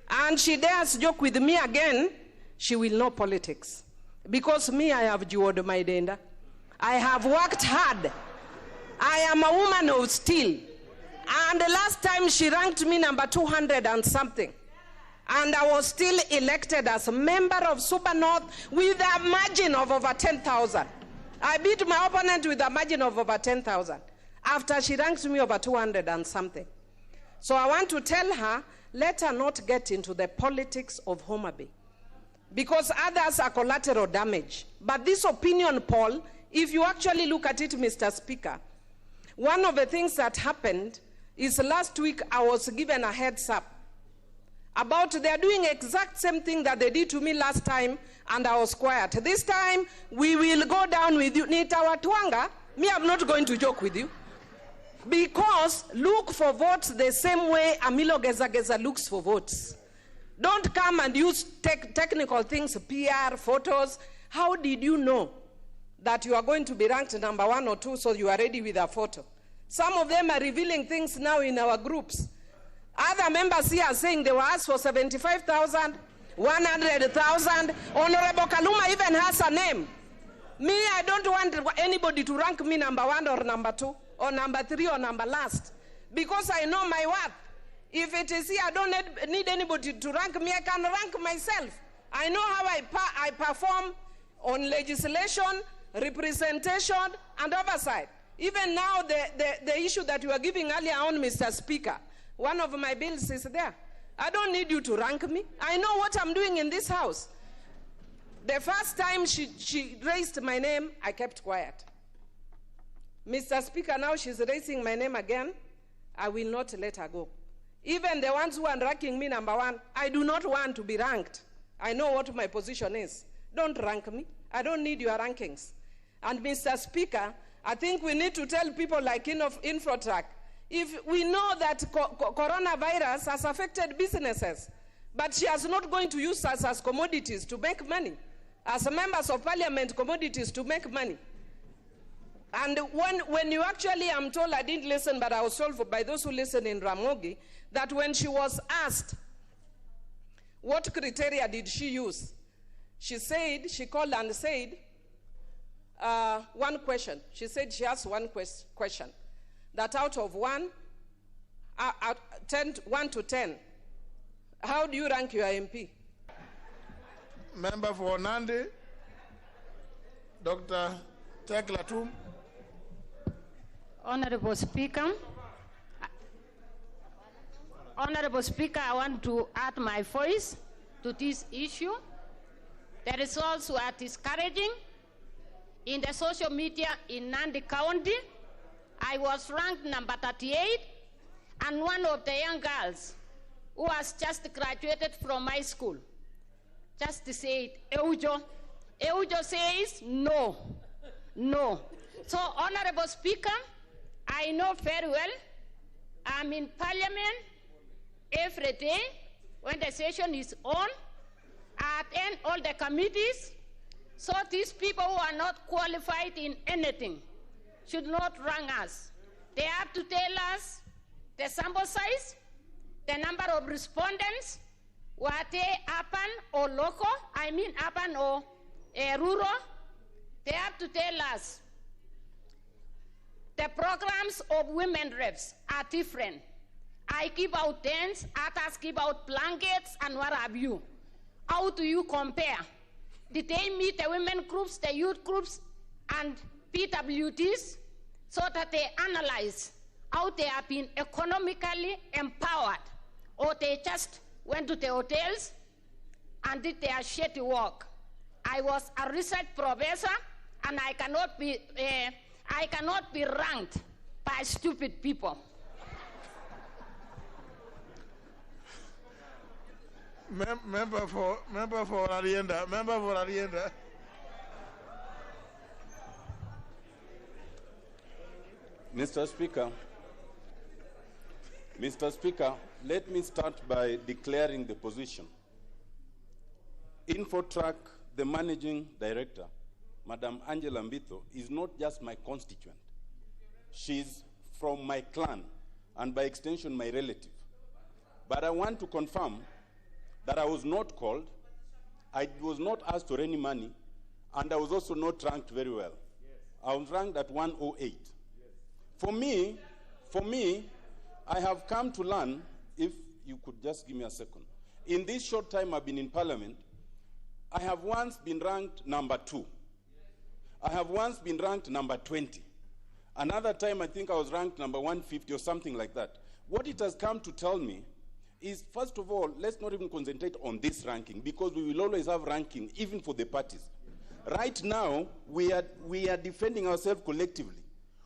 And she dares joke with me again, she will know politics. Because me, I have Jiuod my denda. I have worked hard. I am a woman of steel. And the last time she ranked me number 200 and something. And I was still elected as a member of Super North with a margin of over 10,000. I beat my opponent with a margin of over 10,000 after she ranked me over 200 and something. So I want to tell her, let her not get into the politics of Homa Bay, because others are collateral damage. But this opinion poll, if you actually look at it, Mr. Speaker, one of the things that happened is last week I was given a heads up about they're doing exact same thing that they did to me last time, and I was quiet. This time, we will go down with you. Nita Watwanga, me, I'm not going to joke with you. Because look for votes the same way Amilo Gezageza looks for votes. Don't come and use technical things, PR, photos. How did you know that you are going to be ranked number 1 or 2 so you are ready with a photo? Some of them are revealing things now in our groups. Other members here are saying they were asked for 75,000, 100,000. Honorable Kaluma even has a name. Me, I don't want anybody to rank me number 1 or number 2 or number 3 or number last, because I know my worth. If it is here, I don't need anybody to rank me. I can rank myself. I know how I perform on legislation, representation, and oversight. Even now, the issue that you were giving earlier on, Mr. Speaker, one of my bills is there. I don't need you to rank me. I know what I'm doing in this house. The first time she raised my name, I kept quiet. Mr. Speaker, now she's raising my name again. I will not let her go. Even the ones who are ranking me number 1, I do not want to be ranked. I know what my position is. Don't rank me. I don't need your rankings. And Mr. Speaker, I think we need to tell people like Infotrak, if we know that coronavirus has affected businesses, but she is not going to use us as commodities to make money, as members of parliament, commodities to make money. And when you actually, I'm told, I didn't listen, but I was told by those who listen in Ramogi, that when she was asked what criteria did she use, she said, she called and said, one question. She said she asked one question, that out of 1 to 10, how do you rank your MP? Member for Nandi, Dr. Teklatum. Honorable Speaker, I want to add my voice to this issue. The results were discouraging. In the social media in Nandi County, I was ranked number 38, and one of the young girls who has just graduated from my school just said, Eujo. Eujo says, no. So, Honorable Speaker, I know very well, I'm in Parliament every day when the session is on. I attend all the committees. So these people who are not qualified in anything should not rank us. They have to tell us the sample size, the number of respondents, were they urban or local, urban or rural. They have to tell us the programs of women reps are different. I give out tents, others give out blankets, and what have you. How do you compare? Did they meet the women groups, the youth groups, and PWDs so that they analyze how they have been economically empowered, or they just went to the hotels and did their shitty work? I was a research professor, and I cannot be ranked by stupid people. Member for Arienda. Mr. Speaker, let me start by declaring the position. Infotrak, the managing director, Madam Angela Mbitho, is not just my constituent. She's from my clan, and by extension, my relative. But I want to confirm that I was not called, I was not asked for any money, and I was also not ranked very well. I was ranked at 108. For me, I have come to learn, if you could just give me a second. In this short time I've been in Parliament, I have once been ranked number 2. I have once been ranked number 20. Another time I think I was ranked number 150 or something like that. What it has come to tell me is, first of all, let's not even concentrate on this ranking, because we will always have ranking, even for the parties. Right now, we are defending ourselves collectively.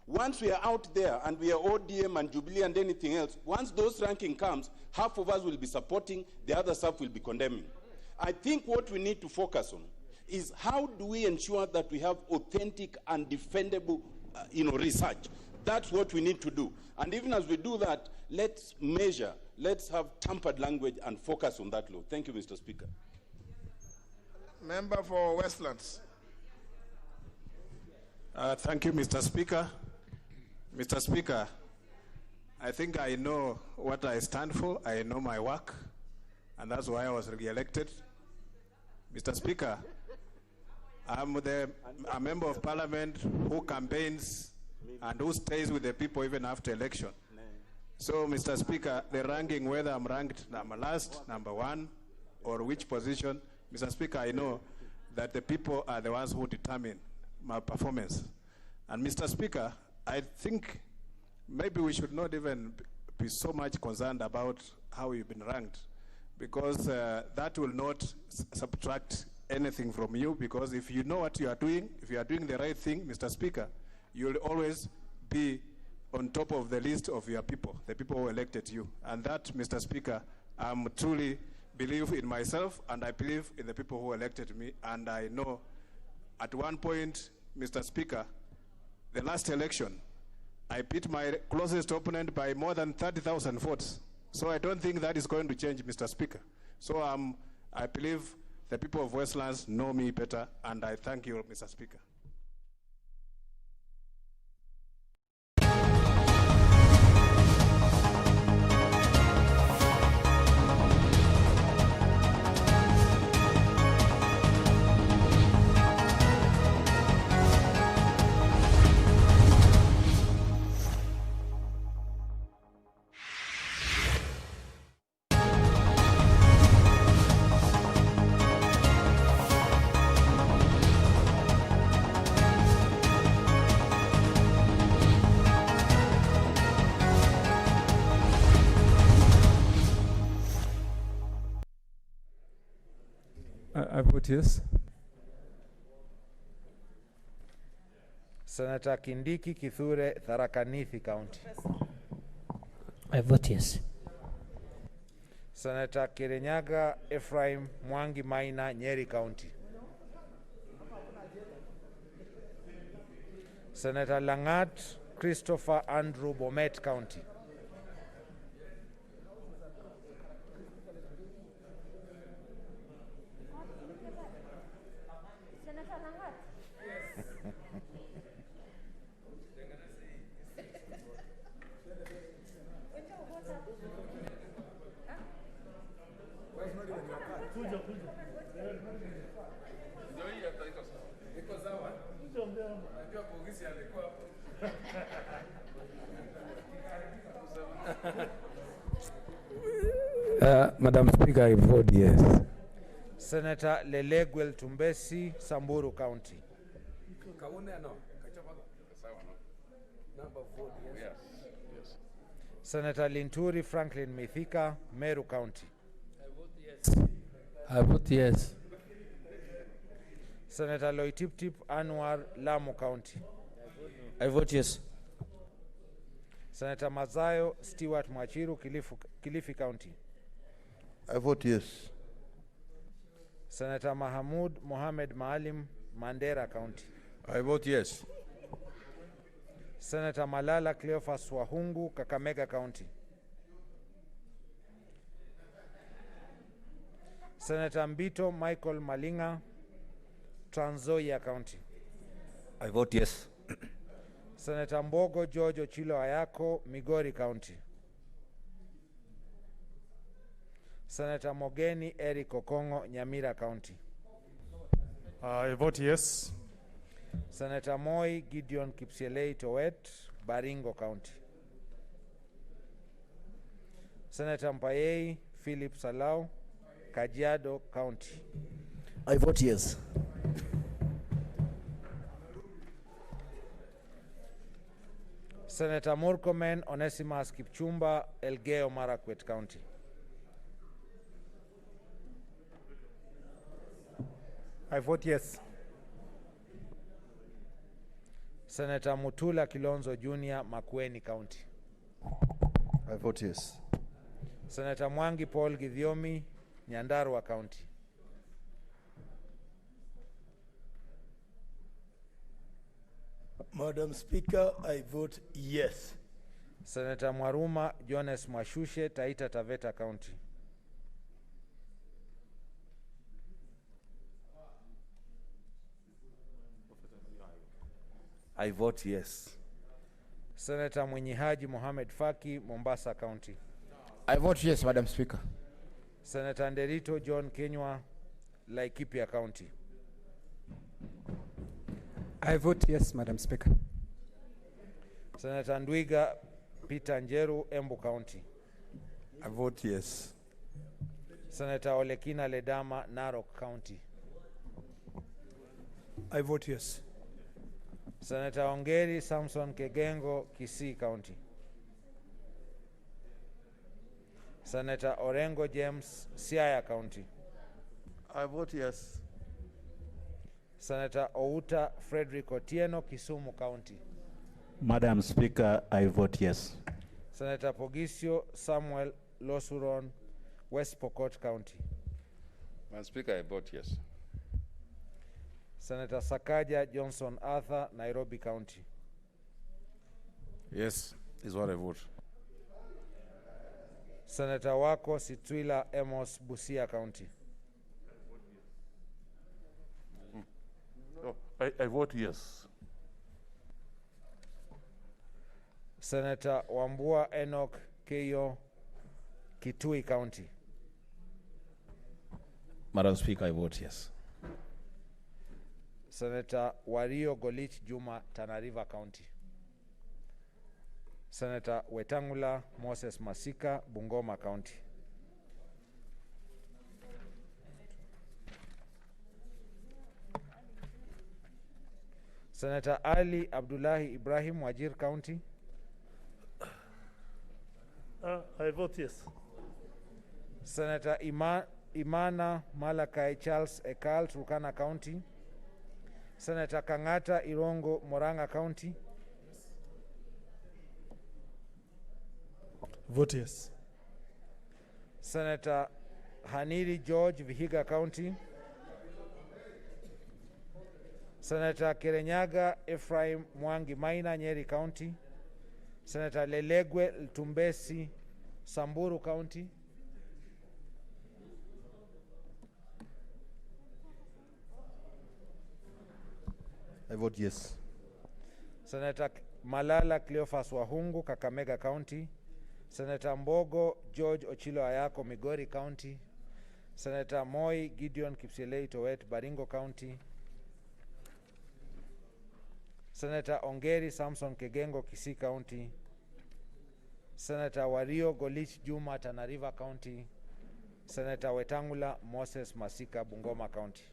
Once we are out there and we are ODM and Jubilee and anything else, once those ranking comes, half of us will be supporting, the other half will be condemning. I think what we need to focus on is how do we ensure that we have authentic and defendable research. That's what we need to do. And even as we do that, let's measure, let's have tempered language and focus on that law. Thank you, Mr. Speaker. Member for Westlands. Thank you, Mr. Speaker. Mr. Speaker, I think I know what I stand for. I know my work, and that's why I was re-elected. Mr. Speaker, I'm a member of parliament who campaigns and who stays with the people even after election. So, Mr. Speaker, the ranking, whether I'm ranked number last, number one, or which position, Mr. Speaker, I know that the people are the ones who determine my performance. And Mr. Speaker, I think maybe we should not even be so much concerned about how you've been ranked, because that will not subtract anything from you, because if you know what you are doing, if you are doing the right thing, Mr. Speaker, you'll always be on top of the list of your people, the people who elected you. And that, Mr. Speaker, I'm truly believe in myself, and I believe in the people who elected me. And I know at one point, Mr. Speaker, the last election, I beat my closest opponent by more than 30,000 votes. So I don't think that is going to change, Mr. Speaker. So I believe the people of Westlands know me better, and I thank you, Mr. Speaker. I vote yes. Senator Kindiki Kithure, Tharaka Nithi County. I vote yes. Senator Kirinyaga Ephraim Mwangi Maina, Nyeri County. Senator Langat Christopher Andrew, Bomet County. Madam Speaker, I vote yes. Senator Lelegwel Tumbesi, Samburu County. Senator Linturi Franklin Mithika, Meru County. I vote yes. Senator Loitiptip Anwar, Lamu County. I vote yes. Senator Mazayo Stewart Mwachiru, Kilifi County. I vote yes. Senator Mahamud Mohamed Maalim, Mandera County. I vote yes. Senator Malala Cleophas Wahungu, Kakamega County. Senator Mbito Michael Malinga, Trans Nzoia County. I vote yes. Senator Mbogo George Ochilo Ayako, Migori County. Senator Mogeni Eric Okongo, Nyamira County. I vote yes. Senator Moi Gideon Kipsielei Towet, Baringo County. Senator Mpayei Philip Salau, Kajiado County. I vote yes. Senator Murkomen Onesimus Kipchumba, Elgeyo Marakwet County. I vote yes. Senator Mutula Kilonzo Jr., Makueni County. I vote yes. Senator Mwangi Paul Githiomi, Nyandarua County. Madam Speaker, I vote yes. Senator Mwaruma Jones Mwashushe, Taita Taveta County. I vote yes. Senator Mwinyi Haji Mohamed Faki, Mombasa County. I vote yes, Madam Speaker. Senator Nderito John Kenywa, Laikipia County. I vote yes, Madam Speaker. Senator Ndwiga Peter Njeru, Embu County. I vote yes. Senator Olekina Ledama, Narok County. I vote yes. Senator Ongeri Samson Kegengo, Kisii County. Senator Orengo James, Siaya County. I vote yes. Senator Outa Frederick Otieno, Kisumu County. Madam Speaker, I vote yes. Senator Pogisio Samuel Losuron, West Pokot County. Madam Speaker, I vote yes. Senator Sakaja Johnson Arthur, Nairobi County. Yes, is what I vote. Senator Wako Situila Amos, Busia County. Oh, I vote yes. Senator Wambua Enoch Keyo, Kitui County. Madam Speaker, I vote yes. Senator Wario Golich Juma, Tana River County. Senator Wetangula Moses Masika, Bungoma County. Senator Ali Abdullahi Ibrahim, Wajir County. I vote yes. Senator Imana Malakai Charles Ekal, Turkana County. Senator Kangata Irongo, Moranga County. Vote yes. Senator Haniri George, Vihiga County. Senator Kirenyaga Ephraim Mwangi Maina, Nyeri County. Senator Lelegwe Ltumbesi, Samburu County. I vote yes. Senator Malala Cleophas Wahungu, Kakamega County. Senator Mbogo George Ochilo Ayako, Migori County. Senator Moi Gideon Kipselei Towet, Baringo County. Senator Ongeri Samson Kegengo, Kisii County. Senator Wario Golich Juma, Tana River County. Senator Wetangula Moses Masika, Bungoma County.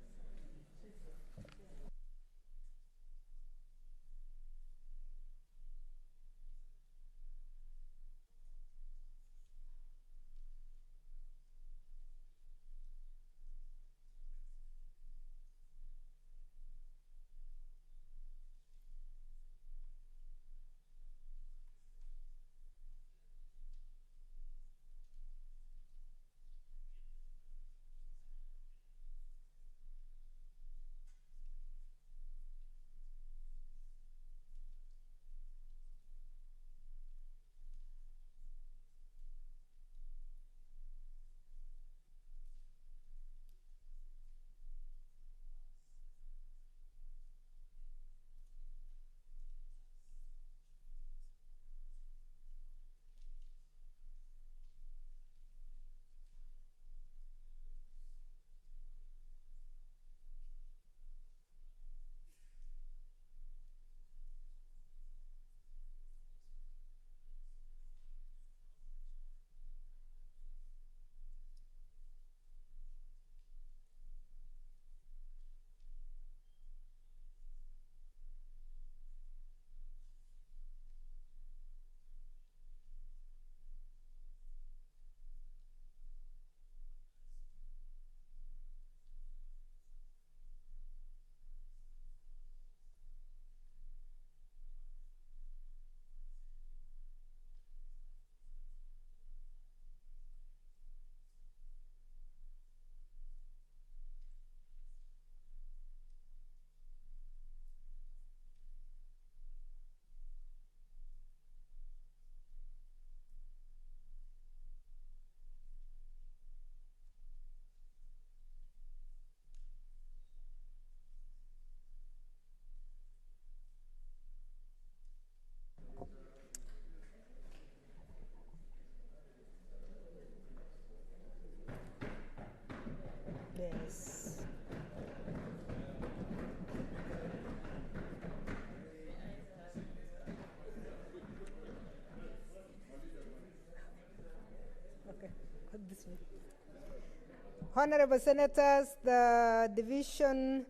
Honorable Senators, the division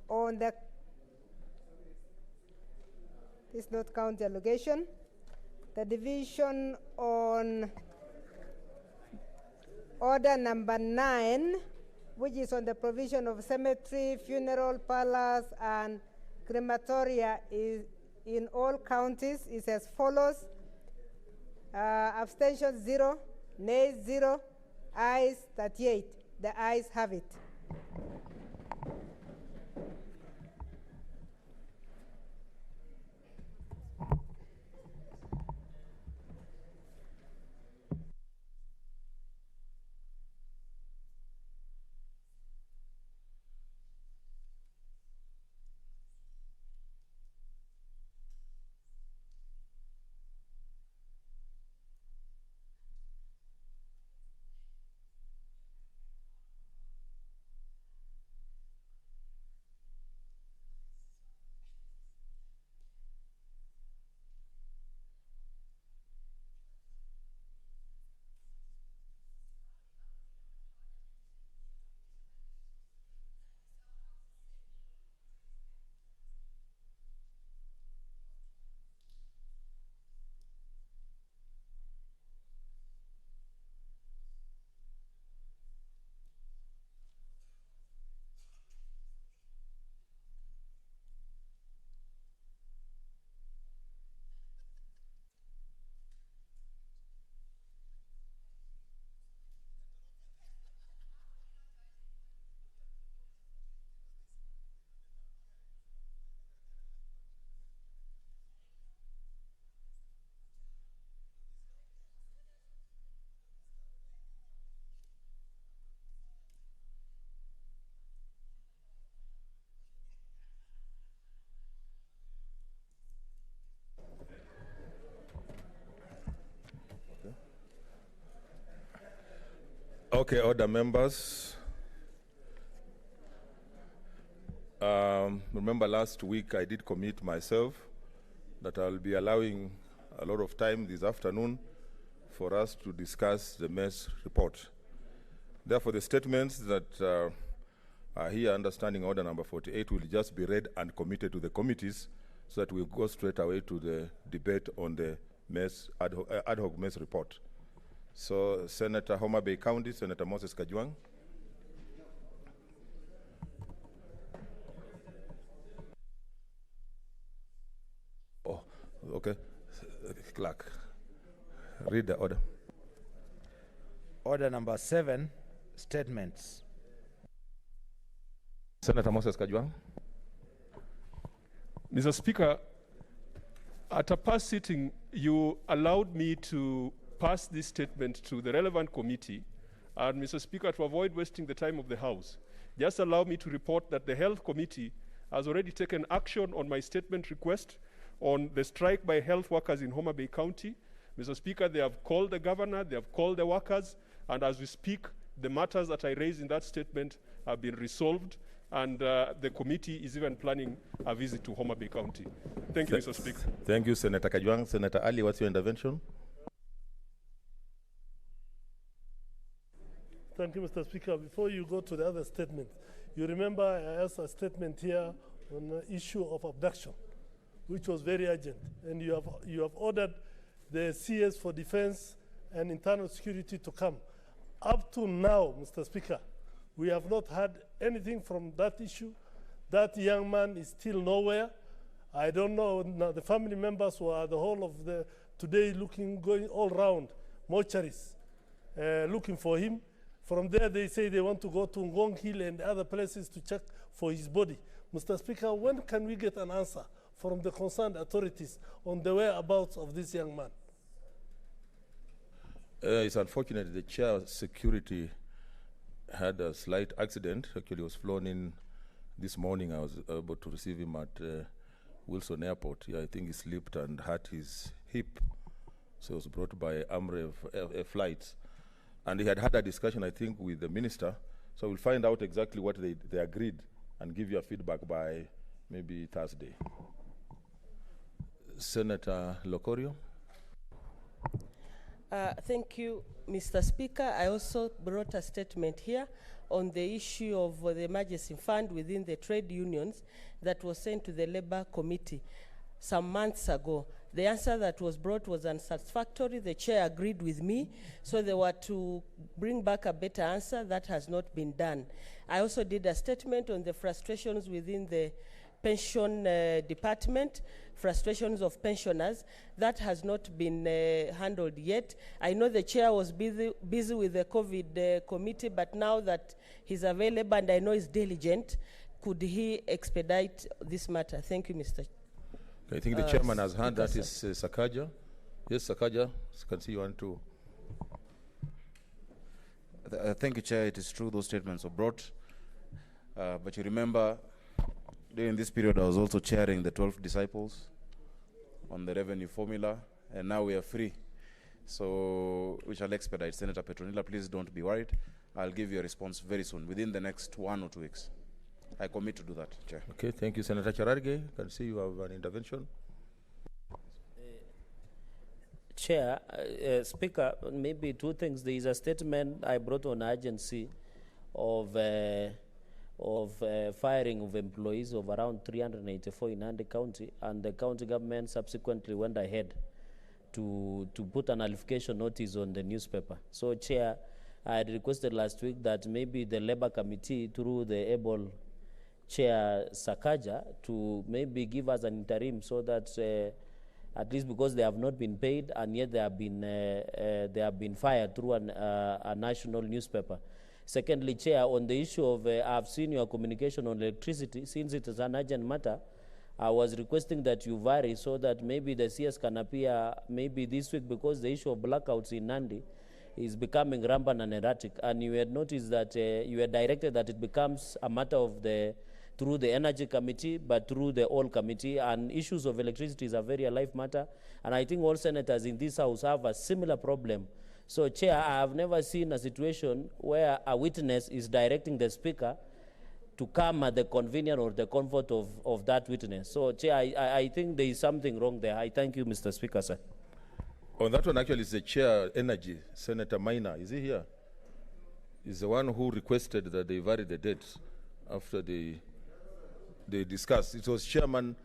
on the, this is not county allocation, the division on order number 9, which is on the provision of cemetery, funeral parlors, and crematoria is in all counties is as follows. Abstention 0, nays 0, ayes 38. The ayes have it. Okay, order members. Remember last week I did commit myself that I'll be allowing a lot of time this afternoon for us to discuss the mess report. Therefore, the statements that are here understanding order number 48 will just be read and committed to the committees so that we'll go straight away to the debate on the mess ad hoc mess report. So, Senator Homa Bay County, Senator Moses Kajwang. Oh, okay. Clerk, read the order. Order number 7, statements. Senator Moses Kajwang. Mr. Speaker, at a past sitting, you allowed me to pass this statement to the relevant committee. And Mr. Speaker, to avoid wasting the time of the House, just allow me to report that the Health Committee has already taken action on my statement request on the strike by health workers in Homa Bay County. Mr. Speaker, they have called the governor, they have called the workers, and as we speak, the matters that I raised in that statement have been resolved, and the committee is even planning a visit to Homa Bay County. Thank you, Mr. Speaker. Thank you, Senator Kajwang. Senator Ali, what's your intervention? Thank you, Mr. Speaker. Before you go to the other statement, you remember I asked a statement here on the issue of abduction, which was very urgent, and you have ordered the CS for Defense and Internal Security to come. Up to now, Mr. Speaker, we have not had anything from that issue. That young man is still nowhere. I don't know, now the family members were the whole of the today going all around mortuaries, looking for him. From there, they say they want to go to Ngong Hill and other places to check for his body. Mr. Speaker, when can we get an answer from the concerned authorities on the whereabouts of this young man? It's unfortunate the chair security had a slight accident. Actually, he was flown in this morning. I was able to receive him at Wilson Airport. Yeah, I think he slipped and hurt his hip. So he was brought by Amre flights. And he had a discussion, I think, with the minister. So we'll find out exactly what they agreed and give you a feedback by maybe Thursday. Senator Locorio. Thank you, Mr. Speaker. I also brought a statement here on the issue of the emergency fund within the trade unions that was sent to the Labour Committee some months ago. The answer that was brought was unsatisfactory. The chair agreed with me, so they were to bring back a better answer. That has not been done. I also did a statement on the frustrations within the pension department, frustrations of pensioners. That has not been handled yet. I know the chair was busy with the COVID committee, but now that he's available and I know he's diligent, could he expedite this matter? Thank you, Mr. I think the chairman has heard that is Sakaja. Yes, Sakaja, can see you want to. Thank you, Chair. It is true those statements were brought. But you remember, during this period, I was also chairing the 12 disciples on the revenue formula, and now we are free. So we shall expedite. Senator Petronilla, please don't be worried. I'll give you a response very soon, within the next 1 or 2 weeks. I commit to do that, Chair. Okay, thank you, Senator Chararge. Can see you have an intervention. Chair, Speaker, maybe 2 things. There is a statement I brought on urgency of firing of employees of around 384 in Nandi County, and the county government subsequently went ahead to put an nullification notice on the newspaper. So, Chair, I had requested last week that maybe the Labour Committee, through the able Chair Sakaja, to maybe give us an interim so that at least because they have not been paid and yet they have been fired through a national newspaper. Secondly, Chair, on the issue of I've seen your communication on electricity, since it is an urgent matter, I was requesting that you vary so that maybe the CS can appear maybe this week, because the issue of blackouts in Nandi is becoming rampant and erratic, and you had noticed that you had directed that it becomes a matter of through the Energy Committee, but through the All Committee, and issues of electricity is a very alive matter, and I think all senators in this House have a similar problem. So, Chair, I have never seen a situation where a witness is directing the Speaker to come at the convenience or the comfort of that witness. So, Chair, I think there is something wrong there. I thank you, Mr. Speaker, sir. On that one, actually, is the Chair, Energy, Senator Maina. Is he here? He's the one who requested that they vary the dates after they discussed. It was Chairman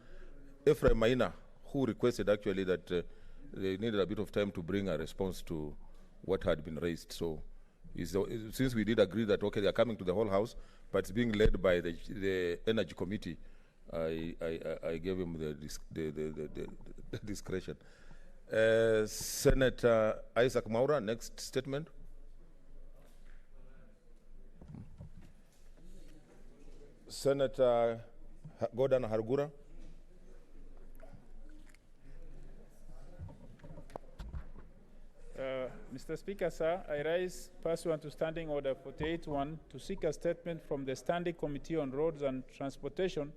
Ephraim Maina who requested, actually, that they needed a bit of time to bring a response to what had been raised. So, since we did agree that, okay, they are coming to the whole House, but it's being led by the Energy Committee, I gave him the discretion. Senator Isaac Maura, next statement. Senator Gordon Hargura. Mr. Speaker, sir, I rise pursuant to Standing Order 48-1 to seek a statement from the Standing Committee on Roads and Transportation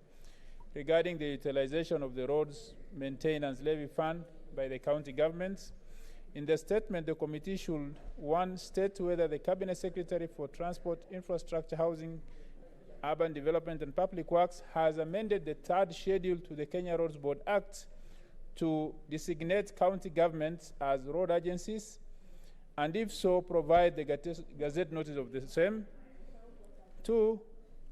regarding the utilization of the Roads Maintenance Levy Fund by the county governments. In the statement, the committee should, 1, state whether the Cabinet Secretary for Transport, Infrastructure, Housing, Urban Development and Public Works has amended the 3rd schedule to the Kenya Roads Board Act to designate county governments as road agencies, and if so, provide the Gazette notice of the same. 2,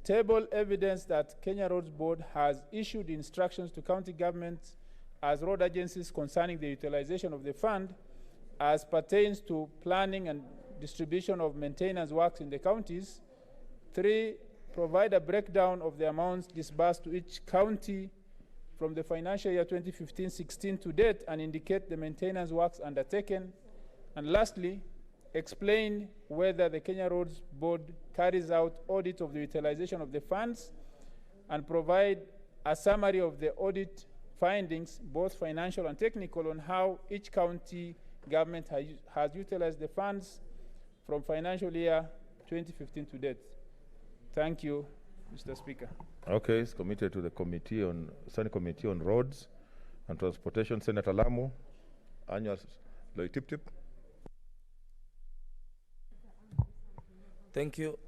table evidence that Kenya Roads Board has issued instructions to county governments as road agencies concerning the utilization of the fund as pertains to planning and distribution of maintenance works in the counties. 3, provide a breakdown of the amounts disbursed to each county from the financial year 2015-16 to date and indicate the maintenance works undertaken. And lastly, explain whether the Kenya Roads Board carries out audit of the utilization of the funds and provide a summary of the audit findings, both financial and technical, on how each county government has utilized the funds from financial year 2015 to date. Thank you, Mr. Speaker. Okay, it's committed to the Standing Committee on Roads and Transportation. Senator Lamu, Anya Loitip-Tip. Thank you,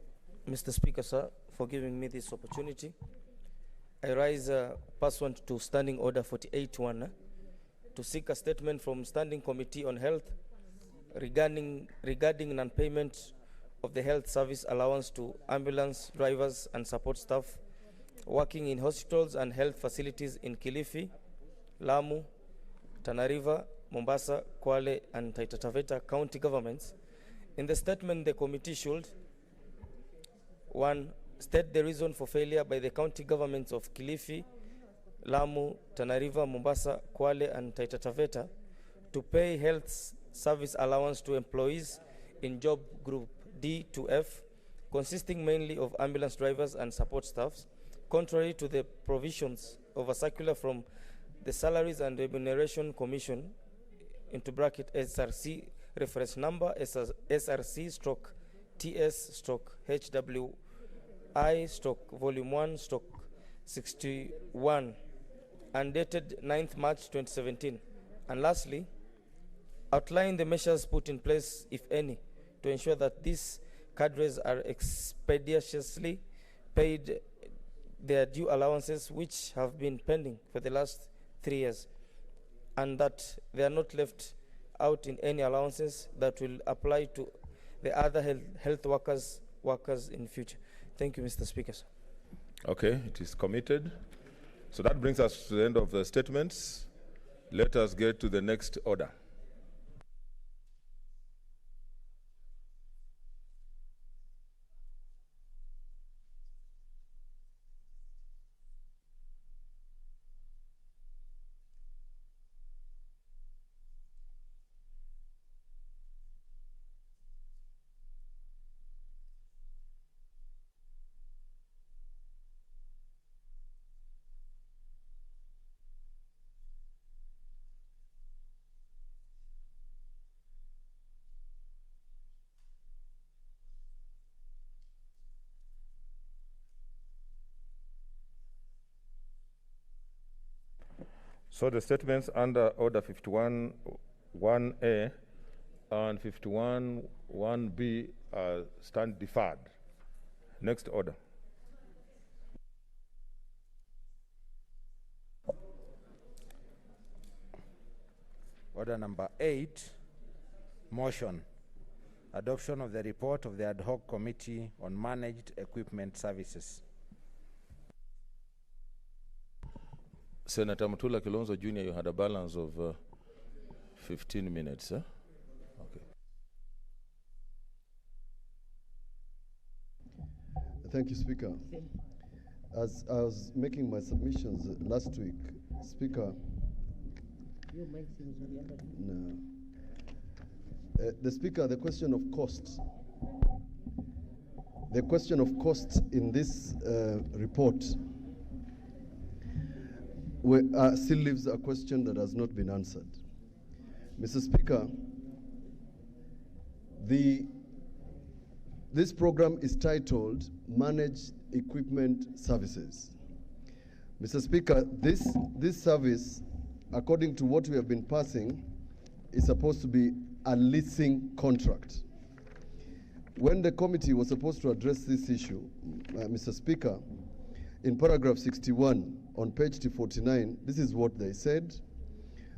Mr. Speaker, sir, for giving me this opportunity. I rise pursuant to Standing Order 48-1 to seek a statement from Standing Committee on Health regarding non-payment of the health service allowance to ambulance drivers and support staff working in hospitals and health facilities in Kilifi, Lamu, Tana River, Mombasa, Kwale, and Taita Taveta county governments. In the statement, the committee should: 1. State the reason for failure by the county governments of Kilifi, Lamu, Tana River, Mombasa, Kwale, and Taita Taveta to pay health service allowance to employees in job group D to F, consisting mainly of ambulance drivers and support staffs, contrary to the provisions of a circular from the Salaries and Remuneration Commission, into bracket SRC, reference number SRC/TS/HWI/Volume 1/61, and dated 9th March 2017. And lastly, outline the measures put in place, if any, to ensure that these cadres are expeditiously paid their due allowances, which have been pending for the last 3 years, and that they are not left out in any allowances that will apply to the other health workers in future. Thank you, Mr. Speaker. Okay, it is committed. So that brings us to the end of the statements. Let us get to the next order. So the statements under Order 51(1)A and 51(1)B stand deferred. Next order. Order number 8, motion. Adoption of the report of the ad hoc committee on managed equipment services. Senator Mutula Kilonzo Jr., you had a balance of 15 minutes. Okay. Thank you, Speaker. As I was making my submissions last week, Speaker, the Speaker, the question of cost. The question of cost in this report still leaves a question that has not been answered. Mr. Speaker, this program is titled Managed Equipment Services. Mr. Speaker, this service, according to what we have been passing, is supposed to be a leasing contract. When the committee was supposed to address this issue, Mr. Speaker, in paragraph 61 on page 49, this is what they said.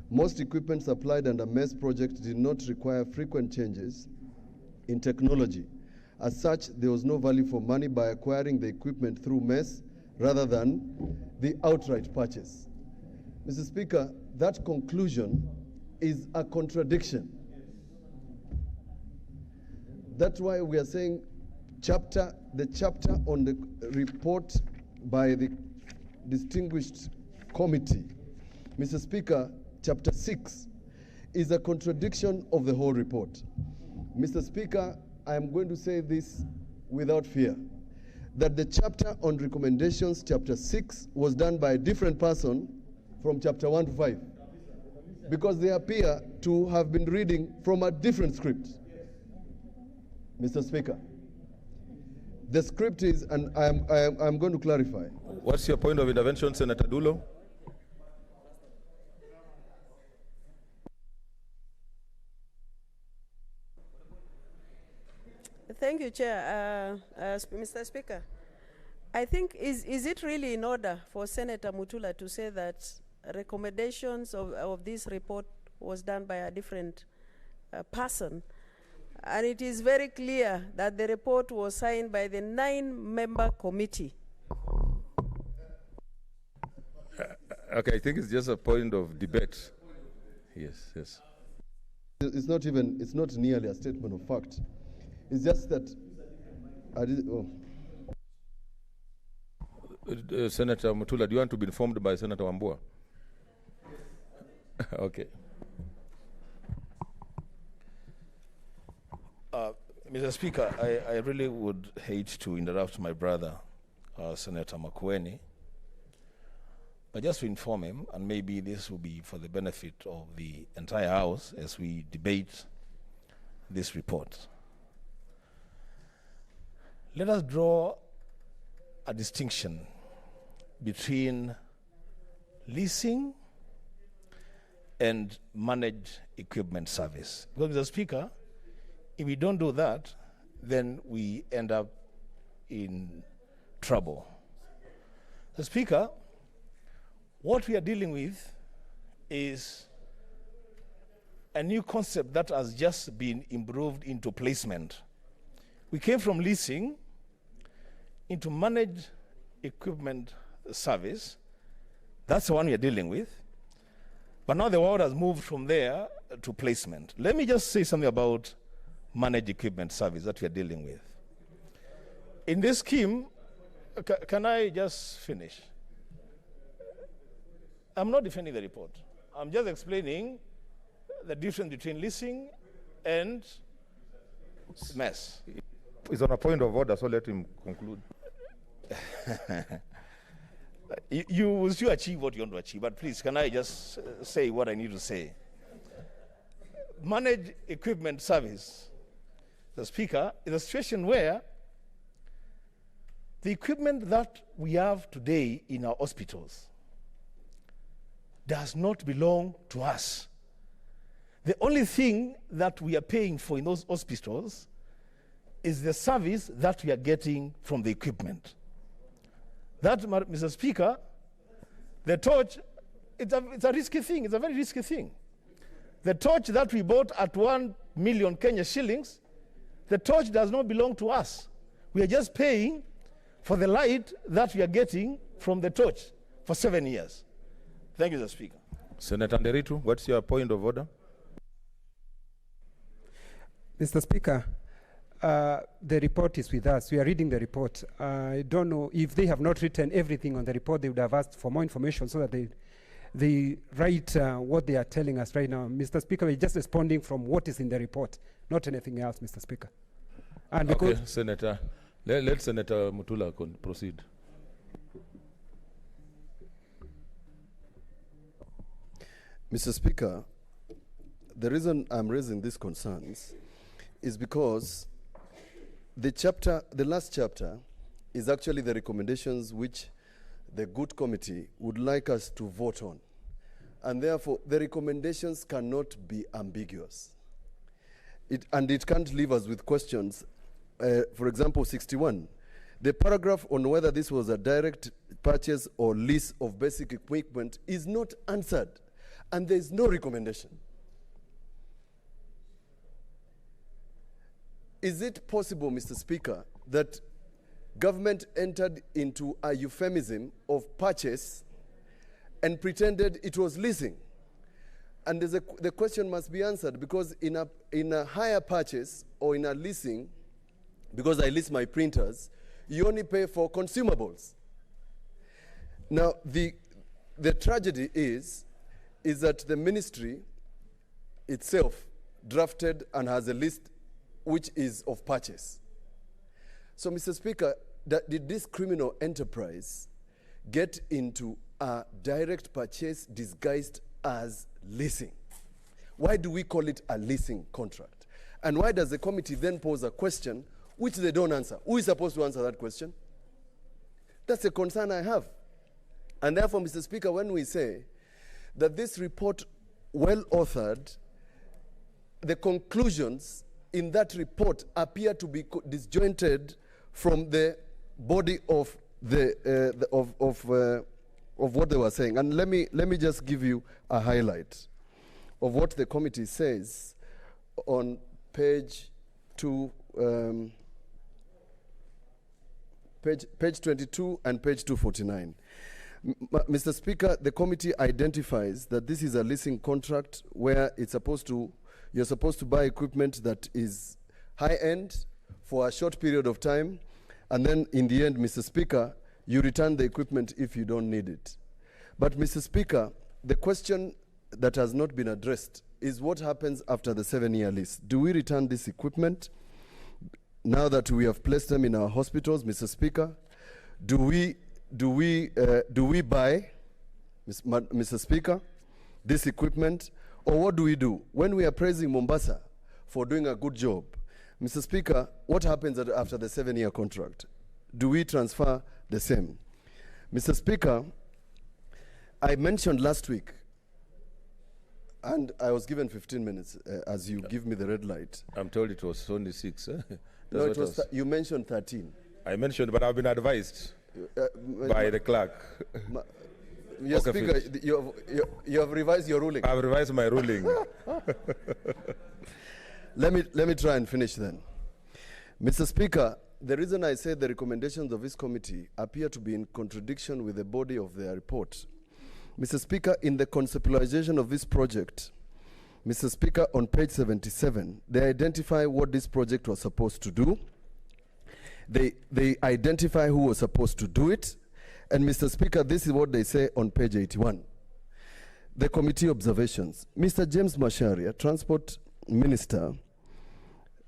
Most equipment supplied under MES project did not require frequent changes in technology. As such, there was no value for money by acquiring the equipment through MES rather than the outright purchase. Mr. Speaker, that conclusion is a contradiction. That's why we are saying the chapter on the report by the distinguished committee, Mr. Speaker, chapter 6 is a contradiction of the whole report. Mr. Speaker, I am going to say this without fear, that the chapter on recommendations, chapter 6, was done by a different person from chapter 1 to 5, because they appear to have been reading from a different script. Mr. Speaker, the script is, and I'm going to clarify. What's your point of intervention, Senator Dulo? Thank you, Chair. Mr. Speaker, I think, is it really in order for Senator Mutula to say that recommendations of this report was done by a different person. And it is very clear that the report was signed by the 9-member committee. Okay, I think it's just a point of debate. Yes, yes. It's not nearly a statement of fact. It's just that Senator Mutula, do you want to be informed by Senator Wambua? Okay. Mr. Speaker, I really would hate to interrupt my brother, Senator Makueni, but just to inform him, and maybe this will be for the benefit of the entire House as we debate this report. Let us draw a distinction between leasing and managed equipment service. Because, Mr. Speaker, if we don't do that, then we end up in trouble. Mr. Speaker, what we are dealing with is a new concept that has just been improved into placement. We came from leasing into managed equipment service. That's the one we are dealing with. But now the world has moved from there to placement. Let me just say something about managed equipment service that we are dealing with. In this scheme, can I just finish? I'm not defending the report. I'm just explaining the difference between leasing and mess. It's on a point of order, so let him conclude. You will still achieve what you want to achieve, but please, can I just say what I need to say? Managed equipment service, the Speaker, is a situation where the equipment that we have today in our hospitals does not belong to us. The only thing that we are paying for in those hospitals is the service that we are getting from the equipment. That, Mr. Speaker, the torch, it's a risky thing. It's a very risky thing. The torch that we bought at 1 million Kenya shillings, the torch does not belong to us. We are just paying for the light that we are getting from the torch for 7 years. Thank you, Mr. Speaker. Senator Nderitu, what's your point of order? Mr. Speaker, the report is with us. We are reading the report. I don't know if they have not written everything on the report. They would have asked for more information so that they write what they are telling us right now. Mr. Speaker, we're just responding from what is in the report, not anything else, Mr. Speaker. And Okay, Senator. Let Senator Mutula proceed. Mr. Speaker, the reason I'm raising these concerns is because the last chapter is actually the recommendations which the Good Committee would like us to vote on. And therefore, the recommendations cannot be ambiguous. And it can't leave us with questions. For example, 61, the paragraph on whether this was a direct purchase or lease of basic equipment is not answered, and there is no recommendation. Is it possible, Mr. Speaker, that government entered into a euphemism of purchase and pretended it was leasing? And the question must be answered, because in a hire purchase or in a leasing, because I lease my printers, you only pay for consumables. Now, the tragedy is that the ministry itself drafted and has a list which is of purchase. So, Mr. Speaker, did this criminal enterprise get into a direct purchase disguised as leasing? Why do we call it a leasing contract? And why does the committee then pose a question which they don't answer? Who is supposed to answer that question? That's a concern I have. And therefore, Mr. Speaker, when we say that this report, well authored, the conclusions in that report appear to be disjointed from the body of what they were saying. And let me just give you a highlight of what the committee says on page 2, page 22 and page 249. Mr. Speaker, the committee identifies that this is a leasing contract where you're supposed to buy equipment that is high-end for a short period of time, and then in the end, Mr. Speaker, you return the equipment if you don't need it. But Mr. Speaker, the question that has not been addressed is what happens after the 7-year lease. Do we return this equipment now that we have placed them in our hospitals, Mr. Speaker? Do we buy, Mr. Speaker, this equipment, or what do we do? When we are praising Mombasa for doing a good job, Mr. Speaker, what happens after the 7-year contract? Do we transfer the same? Mr. Speaker, I mentioned last week, and I was given 15 minutes as you give me the red light. I'm told it was only 6. No, it was you mentioned 13. I mentioned, but I've been advised by the clerk. Your Speaker, you have revised your ruling. I've revised my ruling. Let me try and finish then. Mr. Speaker, the reason I say the recommendations of this committee appear to be in contradiction with the body of their report. Mr. Speaker, in the conceptualization of this project, Mr. Speaker, on page 77, they identify what this project was supposed to do. They identify who was supposed to do it. And Mr. Speaker, this is what they say on page 81. The committee observations. Mr. James Macharia, Transport Minister,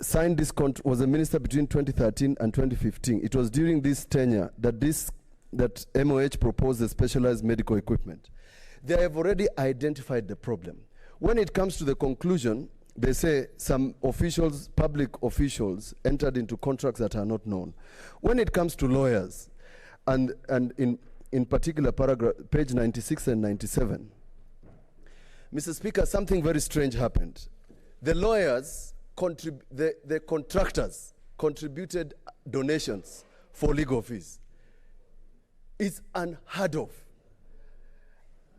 signed this contract, was a minister between 2013 and 2015. It was during this tenure that MOH proposed the specialized medical equipment. They have already identified the problem. When it comes to the conclusion, they say some officials, public officials, entered into contracts that are not known. When it comes to lawyers, and in particular paragraph, page 96 and 97, Mr. Speaker, something very strange happened. The lawyers, the contractors contributed donations for legal fees. It's unheard of.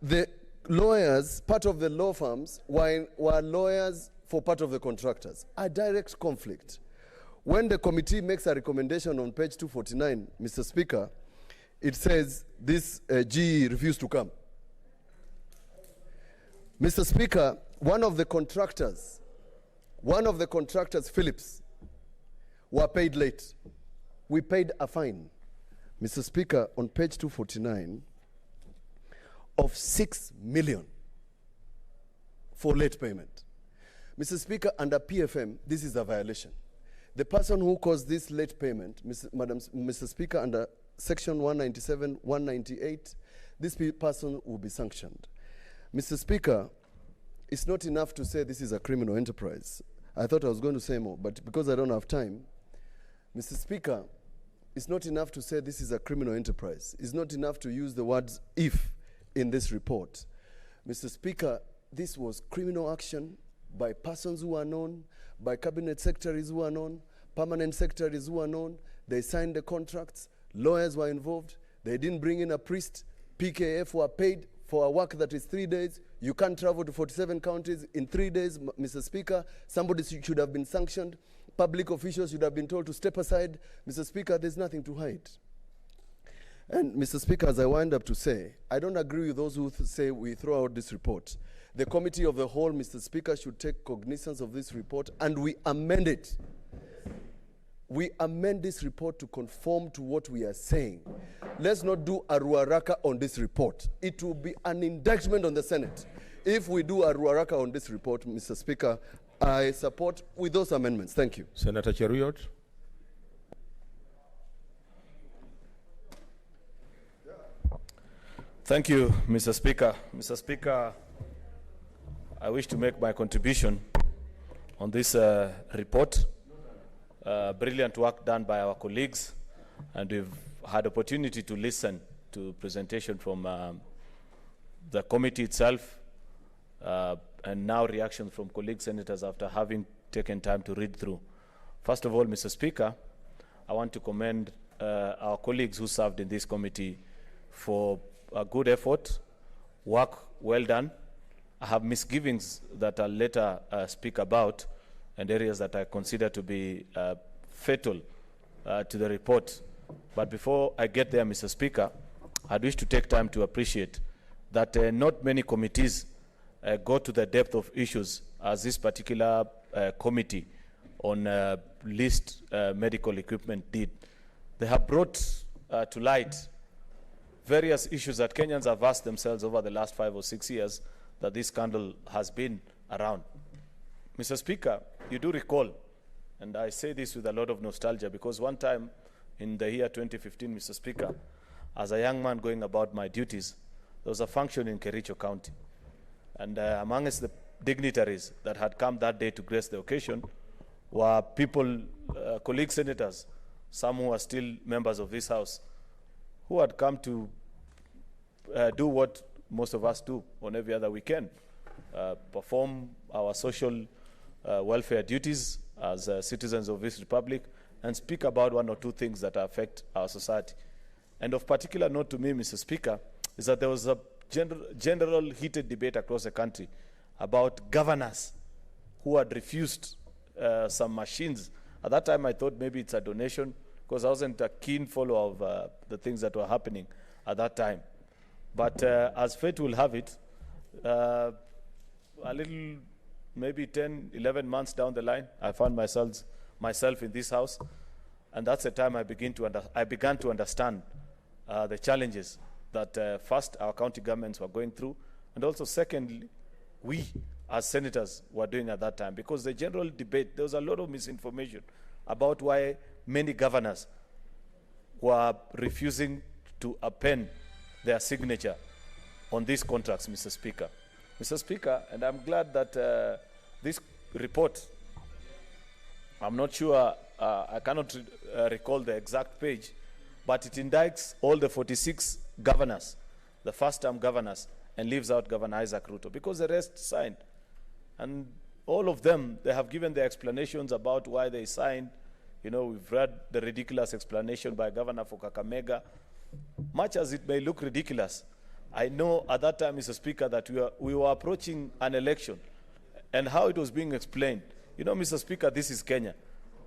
The lawyers, part of the law firms, were lawyers for part of the contractors. A direct conflict. When the committee makes a recommendation on page 249, Mr. Speaker, it says this GE refused to come. Mr. Speaker, one of the contractors, Philips, were paid late. We paid a fine, Mr. Speaker, on page 249 of 6 million for late payment. Mr. Speaker, under PFM, this is a violation. The person who caused this late payment, Mr. Speaker, under section 197, 198, this person will be sanctioned. Mr. Speaker, it's not enough to say this is a criminal enterprise. I thought I was going to say more, but because I don't have time, Mr. Speaker, it's not enough to say this is a criminal enterprise. It's not enough to use the words if in this report. Mr. Speaker, this was criminal action by persons who are known, by cabinet secretaries who are known, permanent secretaries who are known. They signed the contracts, lawyers were involved, they didn't bring in a priest, PKF were paid for a work that is 3 days. You can't travel to 47 counties in 3 days, Mr. Speaker. Somebody should have been sanctioned. Public officials should have been told to step aside. Mr. Speaker, there's nothing to hide. And Mr. Speaker, as I wind up to say, I don't agree with those who say we throw out this report. The committee of the whole, Mr. Speaker, should take cognizance of this report and we amend it. We amend this report to conform to what we are saying. Let's not do a ruaraka on this report. It will be an indictment on the Senate. If we do a ruaraka on this report, Mr. Speaker, I support with those amendments. Thank you. Senator Cheruiyot. Thank you, Mr. Speaker. Mr. Speaker, I wish to make my contribution on this report. Brilliant work done by our colleagues, and we've had opportunity to listen to presentation from the committee itself, and now reactions from colleague senators after having taken time to read through. First of all, Mr. Speaker, I want to commend our colleagues who served in this committee for a good effort, work well done. I have misgivings that I'll later speak about, and areas that I consider to be fatal to the report. But before I get there, Mr. Speaker, I'd wish to take time to appreciate that not many committees go to the depth of issues as this particular committee on leased medical equipment did. They have brought to light various issues that Kenyans have asked themselves over the last 5 or 6 years that this scandal has been around. Mr. Speaker, you do recall, and I say this with a lot of nostalgia, because one time in the year 2015, Mr. Speaker, as a young man going about my duties, there was a function in Kericho County. And amongst the dignitaries that had come that day to grace the occasion were people, colleague senators, some who are still members of this House, who had come to do what most of us do on every other weekend, perform our social welfare duties as citizens of this republic, and speak about one or two things that affect our society. And of particular note to me, Mr. Speaker, is that there was a general heated debate across the country about governors who had refused some machines. At that time, I thought maybe it's a donation, because I wasn't a keen follower of the things that were happening at that time. But as fate will have it, a little, maybe 10, 11 months down the line, I found myself in this House, and that's the time I began to understand the challenges that first our county governments were going through, and also secondly, we as senators were doing at that time. Because the general debate, there was a lot of misinformation about why many governors were refusing to append their signature on these contracts, Mr. Speaker. Mr. Speaker, and I'm glad that this report, I'm not sure, I cannot recall the exact page, but it indicts all the 46 governors, the first-term governors, and leaves out Governor Isaac Ruto, because the rest signed. And all of them, they have given their explanations about why they signed. You know, we've read the ridiculous explanation by Governor for Kakamega. Much as it may look ridiculous, I know at that time, Mr. Speaker, that we were approaching an election, and how it was being explained. You know, Mr. Speaker, this is Kenya,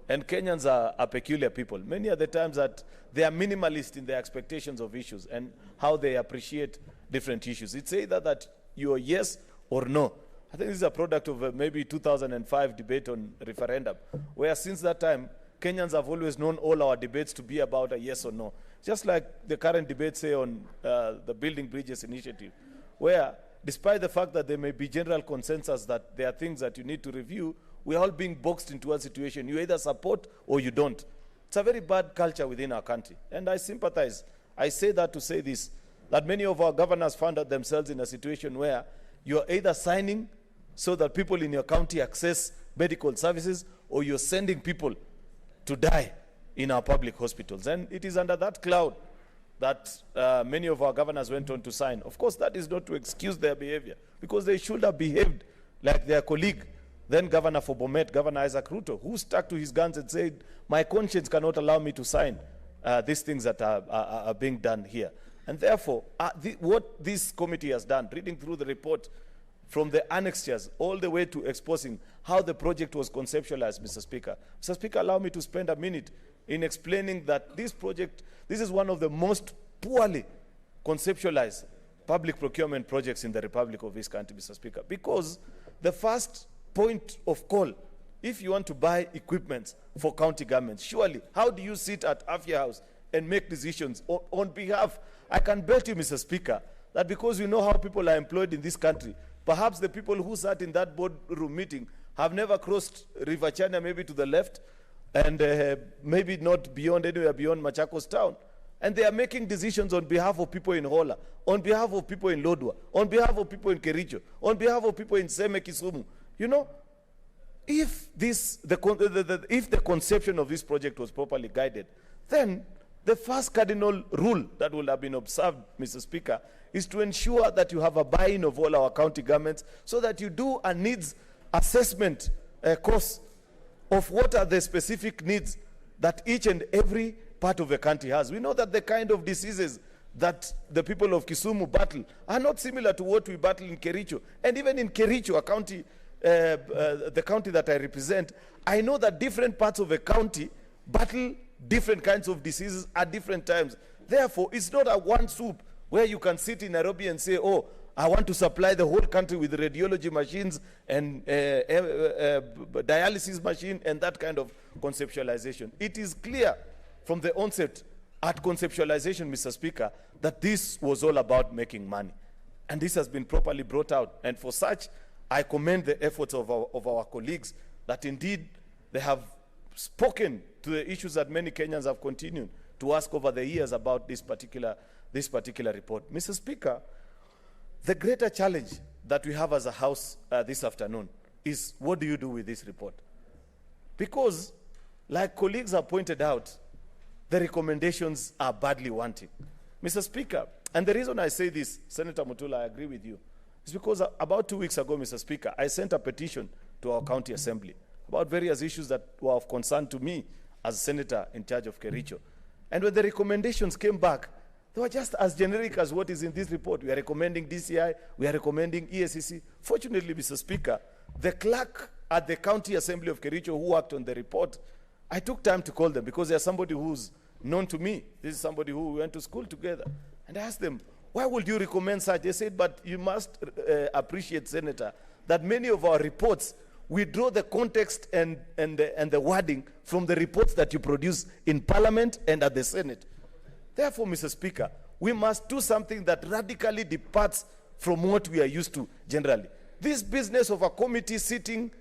and Kenyans are peculiar people. Many of the times that they are minimalist in their expectations of issues and how they appreciate different issues. It's either that you're yes or no. I think this is a product of maybe 2005 debate on referendum, where since that time, Kenyans have always known all our debates to be about a yes or no. Just like the current debate, say, on the Building Bridges initiative, where despite the fact that there may be general consensus that there are things that you need to review, we're all being boxed into a situation. You either support or you don't. It's a very bad culture within our country. And I sympathize. I say that to say this, that many of our governors found themselves in a situation where you're either signing so that people in your county access medical services, or you're sending people to die in our public hospitals. And it is under that cloud that many of our governors went on to sign. Of course, that is not to excuse their behavior, because they should have behaved like their colleague, then Governor for Bomet, Governor Isaac Ruto, who stuck to his guns and said, my conscience cannot allow me to sign these things that are being done here. And therefore, what this committee has done, reading through the report from the annexures all the way to exposing how the project was conceptualized, Mr. Speaker. Mr. Speaker, allow me to spend a minute in explaining that this project, this is one of the most poorly conceptualized public procurement projects in the Republic of this country, Mr. Speaker, because the first point of call, if you want to buy equipment for county governments, surely, how do you sit at Afia House and make decisions on behalf? I can bet you, Mr. Speaker, that because you know how people are employed in this country, perhaps the people who sat in that boardroom meeting have never crossed River China, maybe to the left, and maybe not beyond, anywhere beyond Machakos town. And they are making decisions on behalf of people in Hola, on behalf of people in Lodwar, on behalf of people in Kericho, on behalf of people in Seme Kisumu. You know, if the conception of this project was properly guided, then the first cardinal rule that will have been observed, Mr. Speaker, is to ensure that you have a buy-in of all our county governments, so that you do a needs assessment course of what are the specific needs that each and every part of the country has. We know that the kind of diseases that the people of Kisumu battle are not similar to what we battle in Kericho. And even in Kericho, a county the county that I represent, I know that different parts of a county battle different kinds of diseases at different times. Therefore, it's not a one soup where you can sit in Nairobi and say, oh, I want to supply the whole country with radiology machines and dialysis machine and that kind of conceptualization. It is clear from the onset at conceptualization, Mr. Speaker, that this was all about making money. And this has been properly brought out. And for such, I commend the efforts of our colleagues that indeed they have spoken to the issues that many Kenyans have continued to ask over the years about this particular report. Mr. Speaker, the greater challenge that we have as a House this afternoon is, what do you do with this report? Because, like colleagues have pointed out, the recommendations are badly wanting. Mr. Speaker, and the reason I say this, Senator Mutula, I agree with you, is because about 2 weeks ago, Mr. Speaker, I sent a petition to our county assembly about various issues that were of concern to me as a senator in charge of Kericho. And when the recommendations came back, they were just as generic as what is in this report. We are recommending DCI, we are recommending EACC. Fortunately, Mr. Speaker, the clerk at the County Assembly of Kericho who worked on the report, I took time to call them because they're somebody who's known to me. This is somebody who we went to school together. And I asked them, why would you recommend such? They said, but you must appreciate, Senator, that many of our reports, we draw the context and the wording from the reports that you produce in Parliament and at the Senate. Therefore, Mr. Speaker, we must do something that radically departs from what we are used to generally. This business of a committee sitting,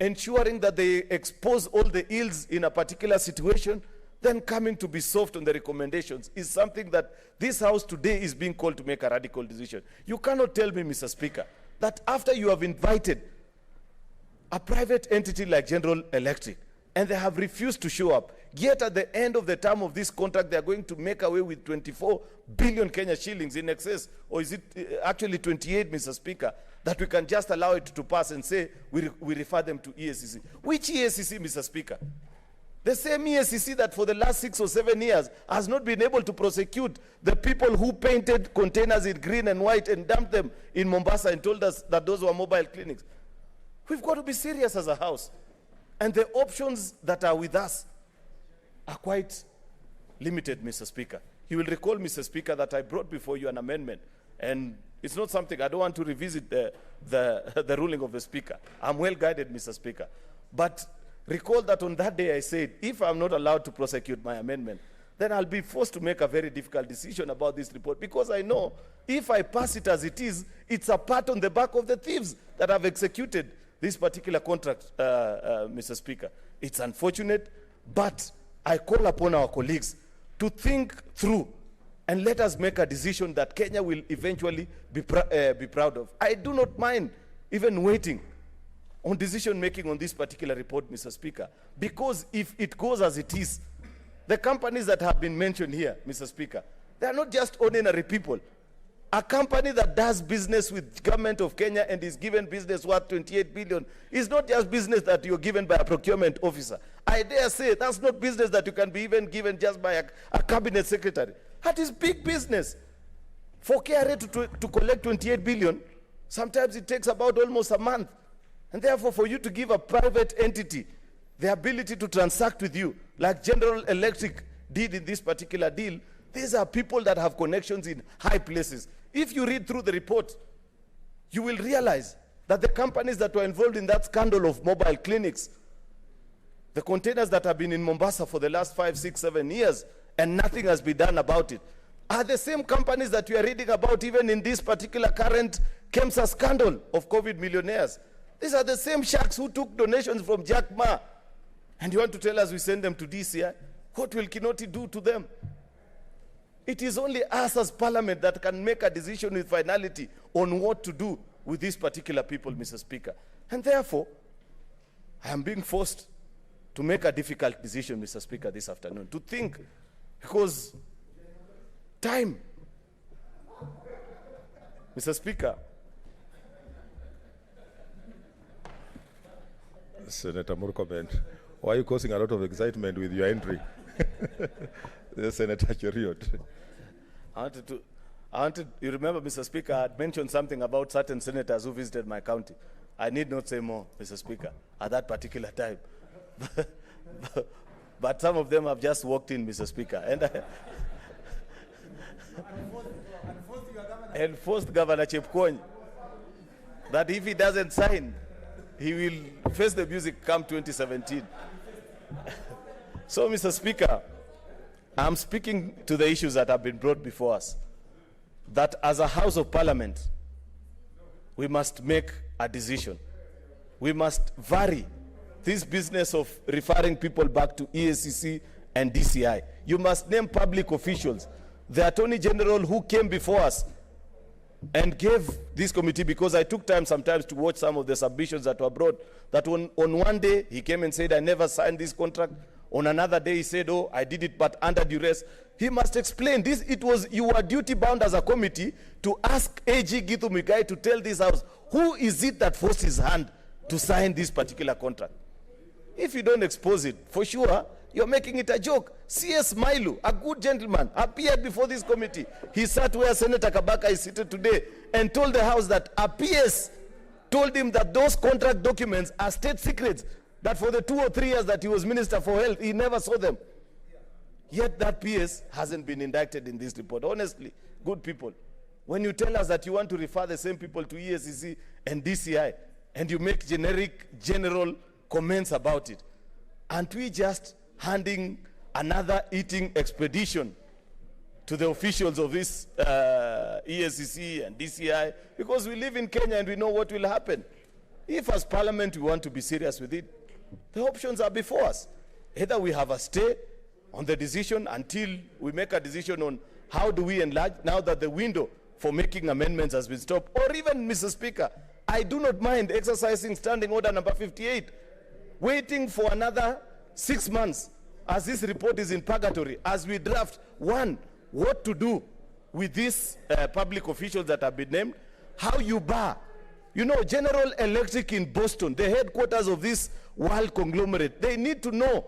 ensuring that they expose all the ills in a particular situation, then coming to be soft on the recommendations is something that this House today is being called to make a radical decision. You cannot tell me, Mr. Speaker, that after you have invited a private entity like General Electric and they have refused to show up, yet at the end of the term of this contract, they are going to make away with 24 billion Kenya shillings in excess, or is it actually 28, Mr. Speaker, that we can just allow it to pass and say we refer them to EACC. Which EACC, Mr. Speaker? The same EACC that for the last 6 or 7 years has not been able to prosecute the people who painted containers in green and white and dumped them in Mombasa and told us that those were mobile clinics. We've got to be serious as a House. And the options that are with us are quite limited, Mr. Speaker. You will recall, Mr. Speaker, that I brought before you an amendment. And it's not something, I don't want to revisit the ruling of the Speaker. I'm well guided, Mr. Speaker. But recall that on that day I said, if I'm not allowed to prosecute my amendment, then I'll be forced to make a very difficult decision about this report, because I know if I pass it as it is, it's a pat on the back of the thieves that have executed this particular contract, Mr. Speaker. It's unfortunate, but I call upon our colleagues to think through and let us make a decision that Kenya will eventually be proud of. I do not mind even waiting on decision-making on this particular report, Mr. Speaker, because if it goes as it is, the companies that have been mentioned here, Mr. Speaker, they are not just ordinary people. A company that does business with government of Kenya and is given business worth 28 billion is not just business that you're given by a procurement officer. I dare say that's not business that you can be even given just by a cabinet secretary. That is big business. For KRA to collect 28 billion, sometimes it takes about almost a month. And therefore, for you to give a private entity the ability to transact with you, like General Electric did in this particular deal, these are people that have connections in high places. If you read through the report, you will realize that the companies that were involved in that scandal of mobile clinics, the containers that have been in Mombasa for the last 5, 6, 7 years, and nothing has been done about it, are the same companies that we are reading about even in this particular current KEMSA scandal of COVID millionaires. These are the same sharks who took donations from Jack Ma. And you want to tell us we send them to DCI? What will Kinoti do to them? It is only us as Parliament that can make a decision with finality on what to do with these particular people, Mr. Speaker. And therefore, I am being forced to make a difficult decision, Mr. Speaker, this afternoon, to think, because time. Mr. Speaker. Senator Murkomen, why are you causing a lot of excitement with your entry? Senator Cheriot. You remember, Mr. Speaker, I had mentioned something about certain senators who visited my county. I need not say more, Mr. Speaker, at that particular time. But some of them have just walked in, Mr. Speaker. And forced Governor Chepkwony that if he doesn't sign, he will face the music come 2017. So, Mr. Speaker, I'm speaking to the issues that have been brought before us. That as a House of Parliament, we must make a decision. We must vary this business of referring people back to EACC and DCI. You must name public officials. The Attorney General who came before us and gave this committee, because I took time sometimes to watch some of the submissions that were brought, that on one day he came and said, I never signed this contract. On another day he said, oh, I did it, but under duress. He must explain this. You were duty bound as a committee to ask AG Githu Muigai to tell this House, who is it that forced his hand to sign this particular contract? If you don't expose it, for sure, you're making it a joke. C.S. Mailu, a good gentleman, appeared before this committee. He sat where Senator Kabaka is seated today and told the House that a PS told him that those contract documents are state secrets, that for the 2 or 3 years that he was Minister for Health, he never saw them. Yet that PS hasn't been indicted in this report. Honestly, good people, when you tell us that you want to refer the same people to EACC and DCI, and you make general comments about it, aren't we just handing another eating expedition to the officials of this EACC and DCI? Because we live in Kenya and we know what will happen. If as Parliament we want to be serious with it, the options are before us. Either we have a stay on the decision until we make a decision on how do we enlarge, now that the window for making amendments has been stopped, or even, Mr. Speaker, I do not mind exercising Standing Order number 58, waiting for another 6 months as this report is in purgatory, as we draft, one, what to do with these public officials that have been named, how you bar. You know, General Electric in Boston, the headquarters of this world conglomerate, they need to know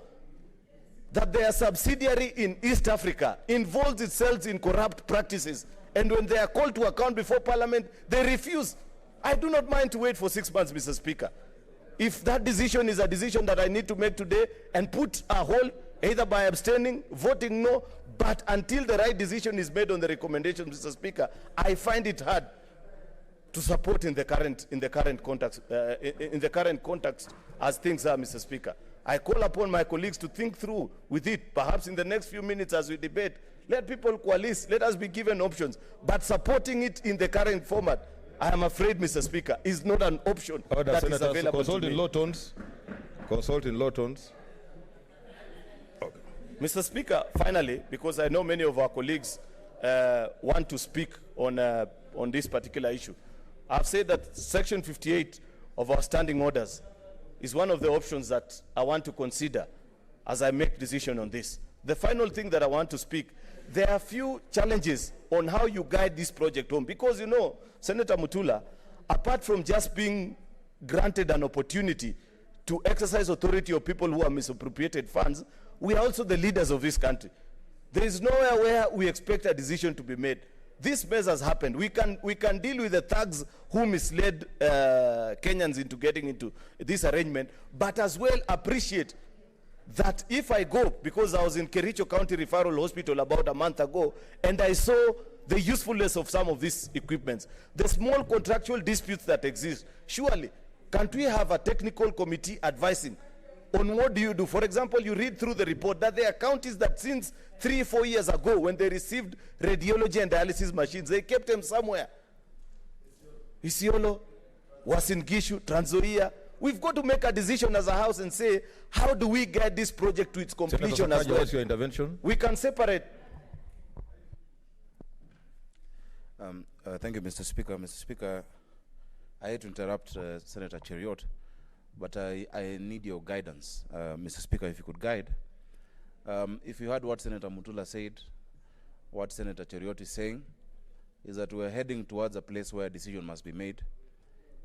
that their subsidiary in East Africa involves itself in corrupt practices. And when they are called to account before Parliament, they refuse. I do not mind to wait for 6 months, Mr. Speaker. If that decision is a decision that I need to make today and put a hold, either by abstaining, voting no, but until the right decision is made on the recommendations, Mr. Speaker, I find it hard to support in the current context as things are, Mr. Speaker. I call upon my colleagues to think through with it, perhaps in the next few minutes as we debate. Let people coalesce, let us be given options, but supporting it in the current format, I am afraid, Mr. Speaker, is not an option that is available consult to in me. low tones. Consult in low tones. Mr. Speaker, finally, because I know many of our colleagues want to speak on this particular issue, I've said that Section 58 of our standing orders is one of the options that I want to consider as I make decision on this. The final thing that I want to speak, there are a few challenges on how you guide this project home, because, you know, Senator Mutula, apart from just being granted an opportunity to exercise authority of people who have misappropriated funds, we are also the leaders of this country. There is nowhere where we expect a decision to be made. This mess has happened. We can deal with the thugs who misled Kenyans into getting into this arrangement, but as well appreciate that if I go, because I was in Kericho County Referral Hospital about a month ago, and I saw the usefulness of some of these equipments, the small contractual disputes that exist, surely, can't we have a technical committee advising on what do you do? For example, you read through the report that there are counties that since 3 or 4 years ago, when they received radiology and dialysis machines, they kept them somewhere. Isiolo, Uasin Gishu, Trans Nzoia. We've got to make a decision as a House and say, how do we get this project to its completion as well? What's your intervention? We can separate. Thank you, Mr. Speaker. Mr. Speaker, I hate to interrupt Senator Cheriot, but I need your guidance. Mr. Speaker, if you could guide. If you heard what Senator Mutula said, what Senator Cheriot is saying, is that we're heading towards a place where a decision must be made.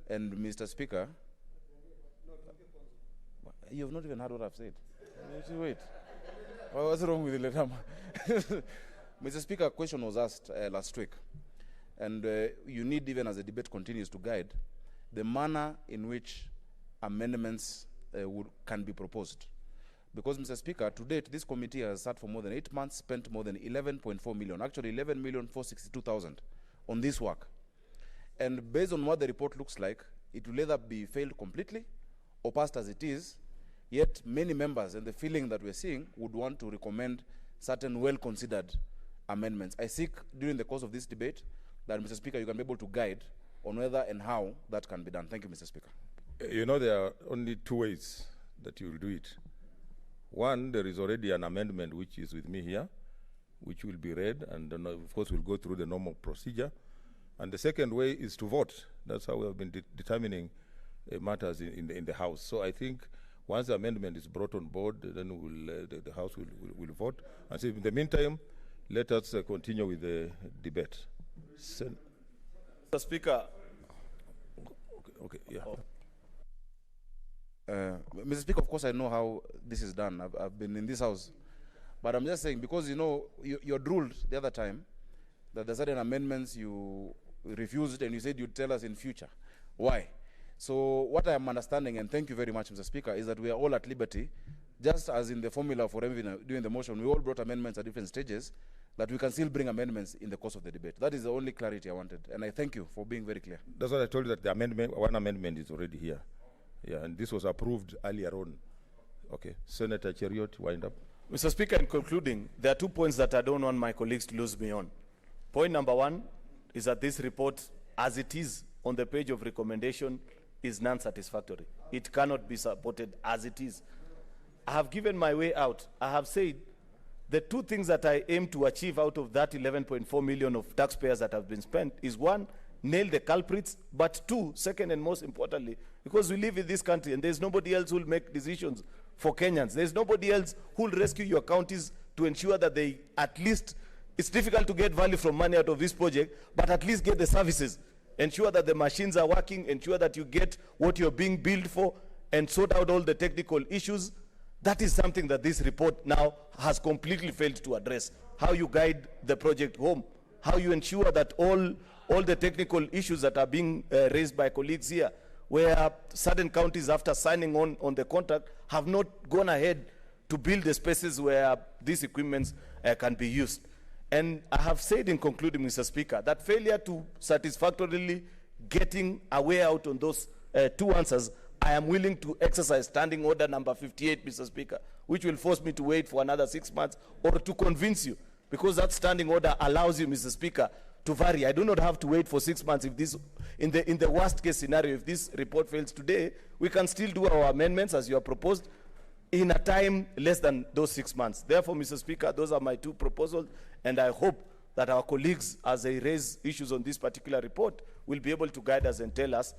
And Mr. Speaker, you've not even heard what I've said. Wait. What's wrong with the letter? Mr. Speaker, a question was asked last week. And you need, even as the debate continues, to guide. the manner in which amendments can be proposed. Because, Mr. Speaker, to date, this committee has sat for more than 8 months, spent more than 11.4 million, actually 11,462,000 on this work. And based on what the report looks like, it will either be failed completely or passed as it is, yet many members, and the feeling that we're seeing, would want to recommend certain well-considered amendments. I seek, during the course of this debate, that, Mr. Speaker, you can be able to guide on whether and how that can be done. Thank you, Mr. Speaker. You know, there are only two ways that you will do it. One, there is already an amendment which is with me here, which will be read, and then of course we'll go through the normal procedure. And the second way is to vote. That's how we have been determining matters in the House. So I think once the amendment is brought on board, then the House will vote. And so in the meantime, let us continue with the debate. Mr. Speaker. Okay, yeah. Mr. Speaker, of course I know how this is done. I've been in this House. But I'm just saying, because you know, you're ruled the other time that there's certain amendments you refused and you said you'd tell us in future. Why? So what I am understanding, and thank you very much, Mr. Speaker, is that we are all at liberty, just as in the formula for doing the motion, we all brought amendments at different stages, that we can still bring amendments in the course of the debate. That is the only clarity I wanted, and I thank you for being very clear. That's what I told you, that the amendment, one amendment is already here. Yeah, and this was approved earlier on. Okay, Senator Cheriot, wind up. Mr. Speaker, in concluding, there are 2 points that I don't want my colleagues to lose me on. Point number one is that this report, as it is on the page of recommendation, is non-satisfactory. It cannot be supported as it is. I have given my way out. I have said the two things that I aim to achieve out of that 11.4 million of taxpayers that have been spent is, one, nail the culprits, but two, second and most importantly, because we live in this country and there's nobody else who will make decisions for Kenyans. There's nobody else who will rescue your counties to ensure that they at least, it's difficult to get value from money out of this project, but at least get the services. Ensure that the machines are working, ensure that you get what you're being billed for, and sort out all the technical issues. That is something that this report now has completely failed to address. How you guide the project home, how you ensure that all the technical issues that are being raised by colleagues here, where certain counties, after signing on the contract, have not gone ahead to build the spaces where these equipments can be used. And I have said in concluding, Mr. Speaker, that failure to satisfactorily getting a way out on those two answers, I am willing to exercise standing order number 58, Mr. Speaker, which will force me to wait for another 6 months, or to convince you, because that standing order allows you, Mr. Speaker, to vary. I do not have to wait for 6 months. If this, in the worst case scenario, if this report fails today, we can still do our amendments as you have proposed in a time less than those 6 months. Therefore, Mr. Speaker, those are my two proposals, and I hope that our colleagues, as they raise issues on this particular report, will be able to guide us and tell us.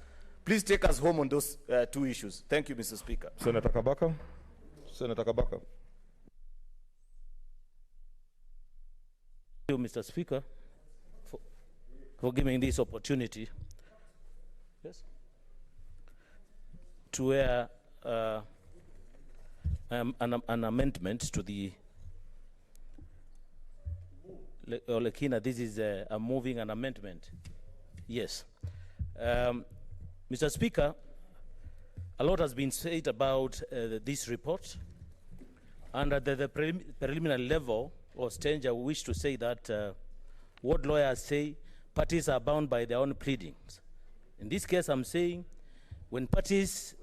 Please take us home on those two issues. Thank you, Mr. Speaker. Senator Kabaka. Senator Kabaka. Thank you, Mr. Speaker, for giving this opportunity. Yes. To an amendment to the Lekina, this is a moving an amendment. Yes. Mr. Speaker, a lot has been said about this report, and at the preliminary level or stage, I wish to say that what lawyers say, parties are bound by their own pleadings. In this case, I'm saying when parties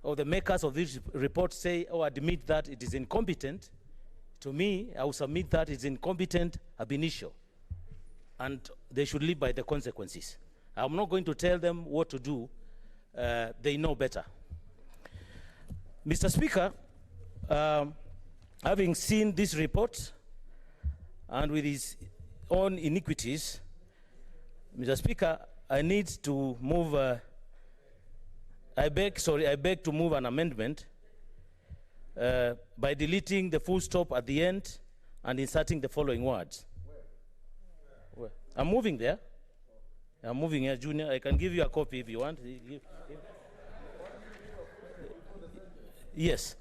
or the makers of this report say or admit that it is incompetent, to me, I will submit that it's incompetent ab initio, and they should live by the consequences. I'm not going to tell them what to do. They know better. Mr. Speaker, having seen this report and with his own iniquities, Mr. Speaker, I need to move, I beg to move an amendment by deleting the full stop at the end and inserting the following words. Where? I'm moving there. I'm moving here, Junior. I can give you a copy if you want. Yes.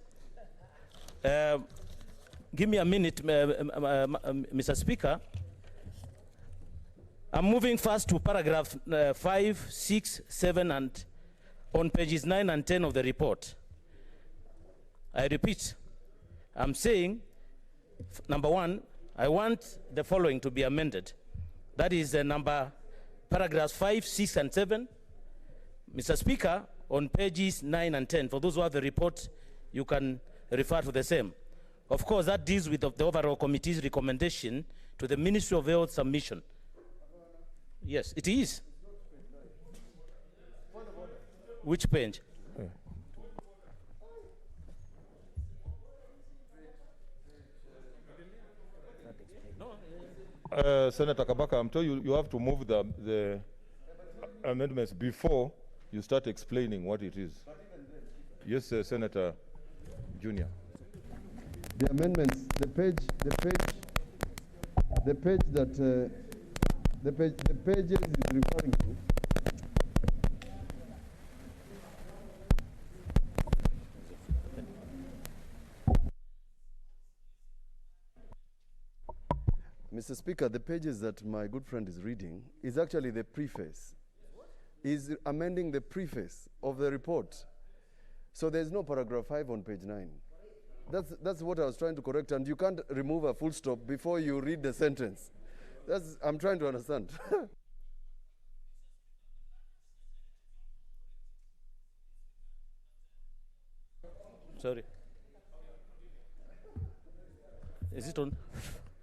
Give me a minute, Mr. Speaker. I'm moving first to paragraph 5, 6, 7, and on pages 9 and 10 of the report, I repeat, I'm saying, number one, I want the following to be amended. That is paragraphs 5, 6, and 7. Mr. Speaker, on pages 9 and 10, for those who have the report, you can refer to the same. Of course, that deals with the overall committee's recommendation to the Ministry of Health submission. Yes, it is. Which page? Senator Kabaka, I'm telling you, you have to move the amendments before you start explaining what it is. Yes, Senator Junior. The amendments, the pages is referring to. Mr. Speaker, the pages that my good friend is reading is actually the preface. Is amending the preface of the report. So there's no paragraph 5 on page 9. That's what I was trying to correct, and you can't remove a full stop before you read the sentence. I'm trying to understand. Sorry. Is it on?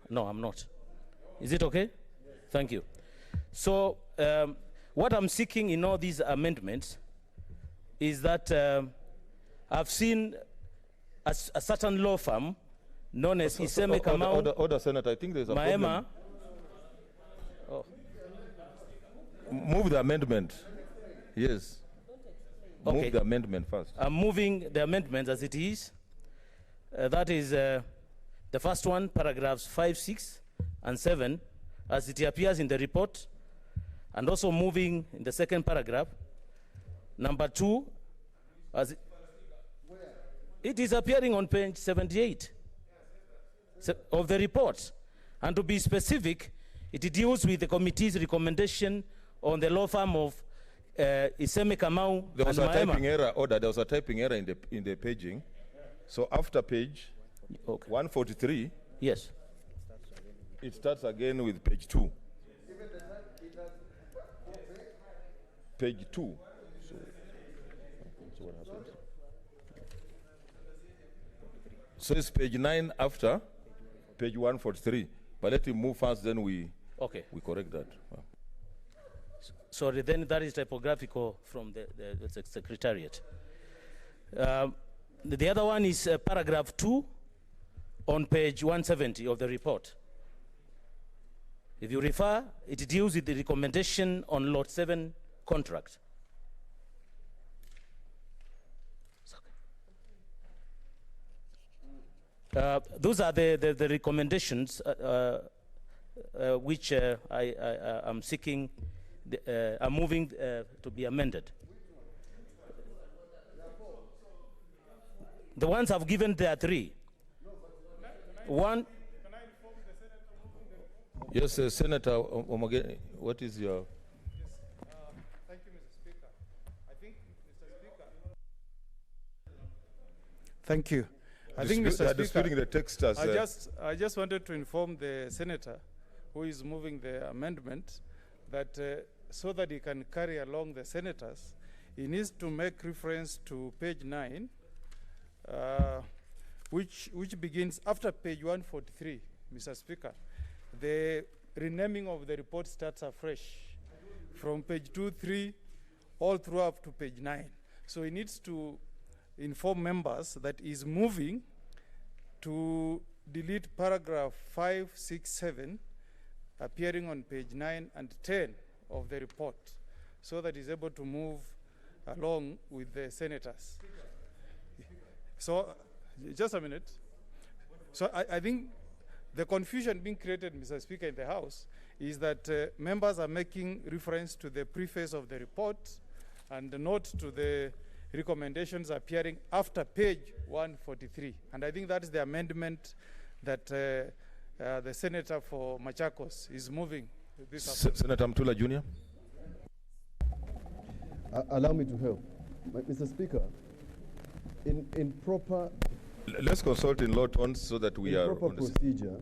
No, I'm not. Is it okay? Thank you. So, what I'm seeking in all these amendments is that I've seen a certain law firm known as Iseme Kamau. Order, Senator. I think there's a Maema. problem. Oh. Move the amendment. Yes. Okay. Move the amendment first. I'm moving the amendments as it is. That is the first one, paragraphs 5, 6, and 7, as it appears in the report, and also moving in the second paragraph. Number 2, as it is appearing on page 78 of the report. And to be specific, it deals with the committee's recommendation on the law firm of Iseme Kamau and Maema. There was a typing error. Order. There was a typing error in the paging. So after page 143, yes, it starts again with page 2. Page 2. So what happens? So it's page 9 after page 143. But let him move fast, then we correct that. Sorry, then that is typographical from the Secretariat. The other one is paragraph 2 on page 170 of the report. If you refer, it deals with the recommendation on Lot 7 contract. Those are the recommendations which I am seeking, I'm moving to be amended. The ones I've given, there are 3. One. Yes, Senator Omogeni, what is your... Thank you, Mr. Speaker. I think, Mr. Speaker... Thank you. I think, Mr. Speaker, the text as I just wanted to inform the senator who is moving the amendment that so that he can carry along the senators, he needs to make reference to page 9, which begins after page 143, Mr. Speaker. The renaming of the report starts afresh from page 2, 3, all through up to page 9. So he needs to inform members that he's moving to delete paragraph 5, 6, 7 appearing on page 9 and 10 of the report so that he's able to move along with the senators. So, just a minute. So I think the confusion being created, Mr. Speaker, in the House is that members are making reference to the preface of the report and not to the recommendations appearing after page 143. And I think that is the amendment that the Senator for Machakos is moving. This Senator Mtula Jr. Allow me to help. Mr. Speaker, in proper... Let's consult in law tones so that we are proper on the same. procedure,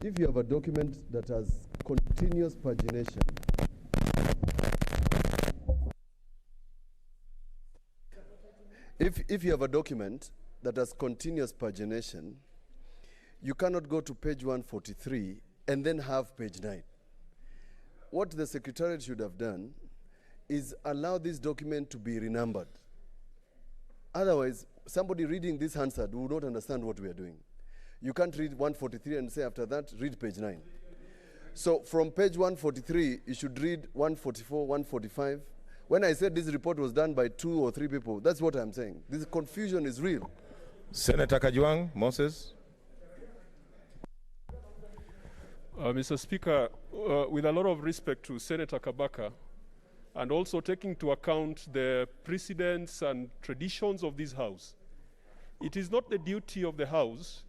if you have a document that has continuous pagination, if you have a document that has continuous pagination, you cannot go to page 143 and then have page 9. What the Secretariat should have done is allow this document to be renumbered. Otherwise, somebody reading this Hansard will not understand what we are doing. You can't read 143 and say after that, read page 9. So from page 143, you should read 144, 145. When I said this report was done by 2 or 3 people, that's what I'm saying. This confusion is real. Senator Kajwang, Moses. Mr. Speaker, with a lot of respect to Senator Kabaka, and also taking into account the precedents and traditions of this House, it is not the duty of the House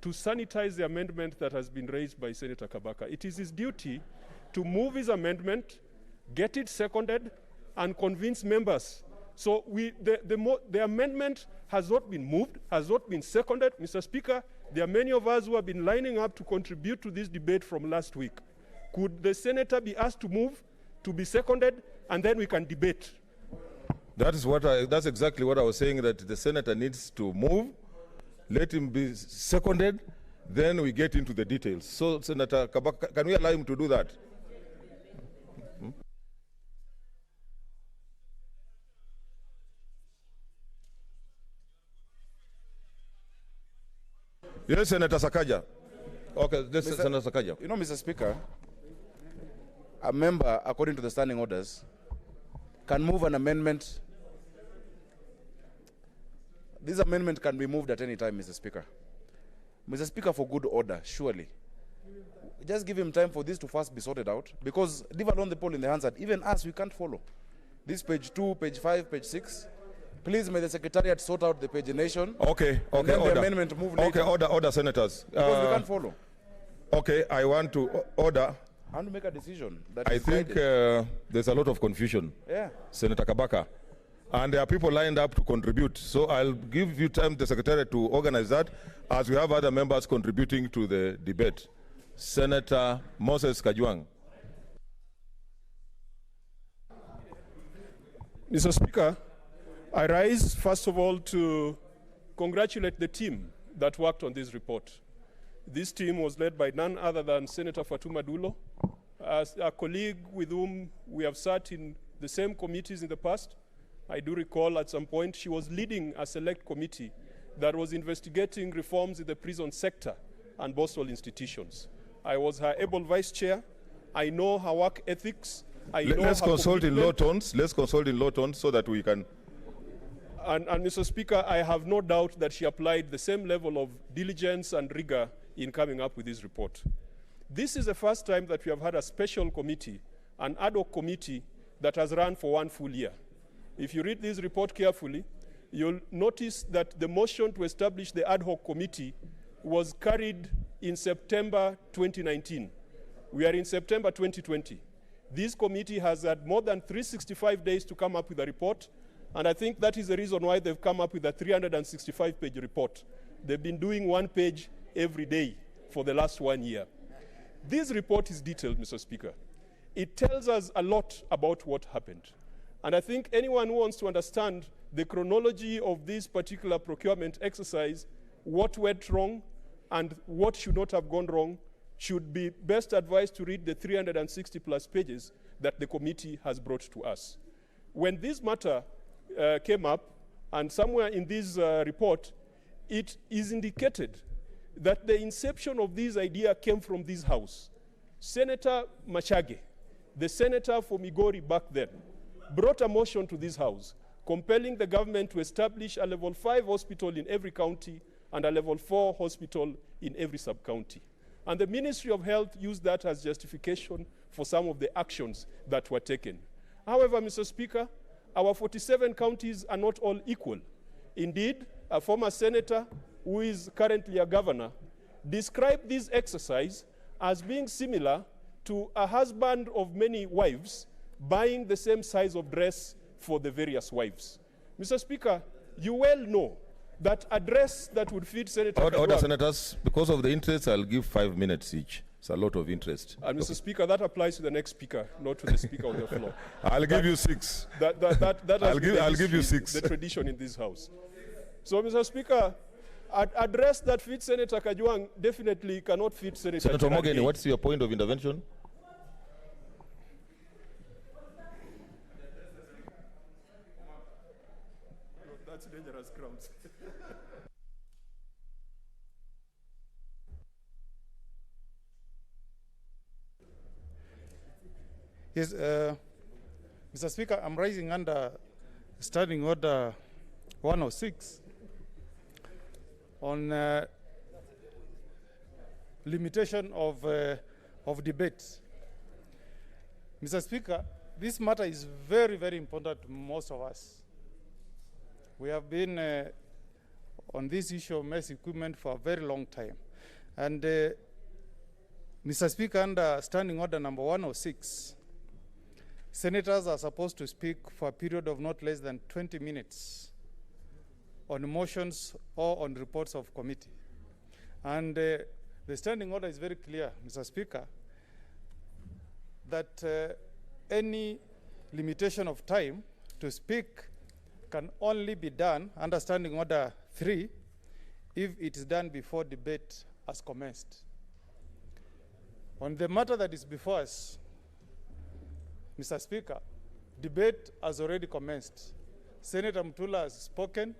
to sanitize the amendment that has been raised by Senator Kabaka. It is his duty to move his amendment, get it seconded, and convince members. So the amendment has not been moved, has not been seconded. Mr. Speaker, there are many of us who have been lining up to contribute to this debate from last week. Could the senator be asked to move, to be seconded, and then we can debate? That's exactly what I was saying, that the senator needs to move, let him be seconded, then we get into the details. So, Senator Kabaka, can we allow him to do that? Yes, Senator Sakaja. Okay, this is Senator Sakaja. You know, Mr. Speaker, a member, according to the standing orders, can move an amendment. This amendment can be moved at any time, Mr. Speaker. Mr. Speaker, for good order, surely. Just give him time for this to first be sorted out, because leave alone the poll in the Hansard. Even us, we can't follow. This page 2, page 5, page 6. Please, may the Secretariat sort out the pagination. Okay, and then order. the amendment move later. Okay, order, senators. Because we can't follow. Okay, I want to order. I want to make a decision. That I is think guided. there's a lot of confusion. Yeah. Senator Kabaka. And there are people lined up to contribute. So I'll give you time, the Secretariat, to organize that, as we have other members contributing to the debate. Senator Moses Kajwang. Mr. Speaker, I rise, first of all, to congratulate the team that worked on this report. This team was led by none other than Senator Fatuma Dulo, as a colleague with whom we have sat in the same committees in the past. I do recall at some point she was leading a select committee that was investigating reforms in the prison sector and Boston institutions. I was her able vice chair. I know her work ethics. Let's consult in low tones. Let's consult in low tones so that we can. And Mr. Speaker, I have no doubt that she applied the same level of diligence and rigor in coming up with this report. This is the first time that we have had a special committee, an ad hoc committee that has run for 1 full year. If you read this report carefully, you'll notice that the motion to establish the ad hoc committee was carried in September 2019. We are in September 2020. This committee has had more than 365 days to come up with a report, and I think that is the reason why they've come up with a 365-page report. They've been doing 1 page every day for the last 1 year. This report is detailed, Mr. Speaker. It tells us a lot about what happened. And I think anyone who wants to understand the chronology of this particular procurement exercise, what went wrong and what should not have gone wrong, should be best advised to read the 360-plus pages that the committee has brought to us. When this matter came up, and somewhere in this report, it is indicated that the inception of this idea came from this House. Senator Machage, the senator for Migori back then, brought a motion to this House compelling the government to establish a level 5 hospital in every county and a level 4 hospital in every sub-county. And the Ministry of Health used that as justification for some of the actions that were taken. However, Mr. Speaker, our 47 counties are not all equal. Indeed, a former senator, who is currently a governor, described this exercise as being similar to a husband of many wives buying the same size of dress for the various wives. Mr. Speaker, you well know that address that would fit Senator Order, Kajwang. senators. Because of the interest, I'll give 5 minutes each. It's a lot of interest. And Mr. Speaker, that applies to the next speaker, not to the speaker on the floor. I'll give you 6. That has I'll been the give you history, 6. The tradition in this House. So, Mr. Speaker, address that fits Senator Kajwang definitely cannot fit Senator Senator Gerard Morgan, Gay. what's your point of intervention? That's dangerous grounds. Yes, Mr. Speaker, I'm rising under Standing Order 106 on limitation of debate. Mr. Speaker, this matter is very, very important to most of us. We have been on this issue of mess equipment for a very long time. And Mr. Speaker, under Standing Order number 106, senators are supposed to speak for a period of not less than 20 minutes on motions or on reports of committee. And the standing order is very clear, Mr. Speaker, that any limitation of time to speak can only be done under Standing Order 3 if it is done before debate has commenced. On the matter that is before us, Mr. Speaker, debate has already commenced. Senator Mutula has spoken.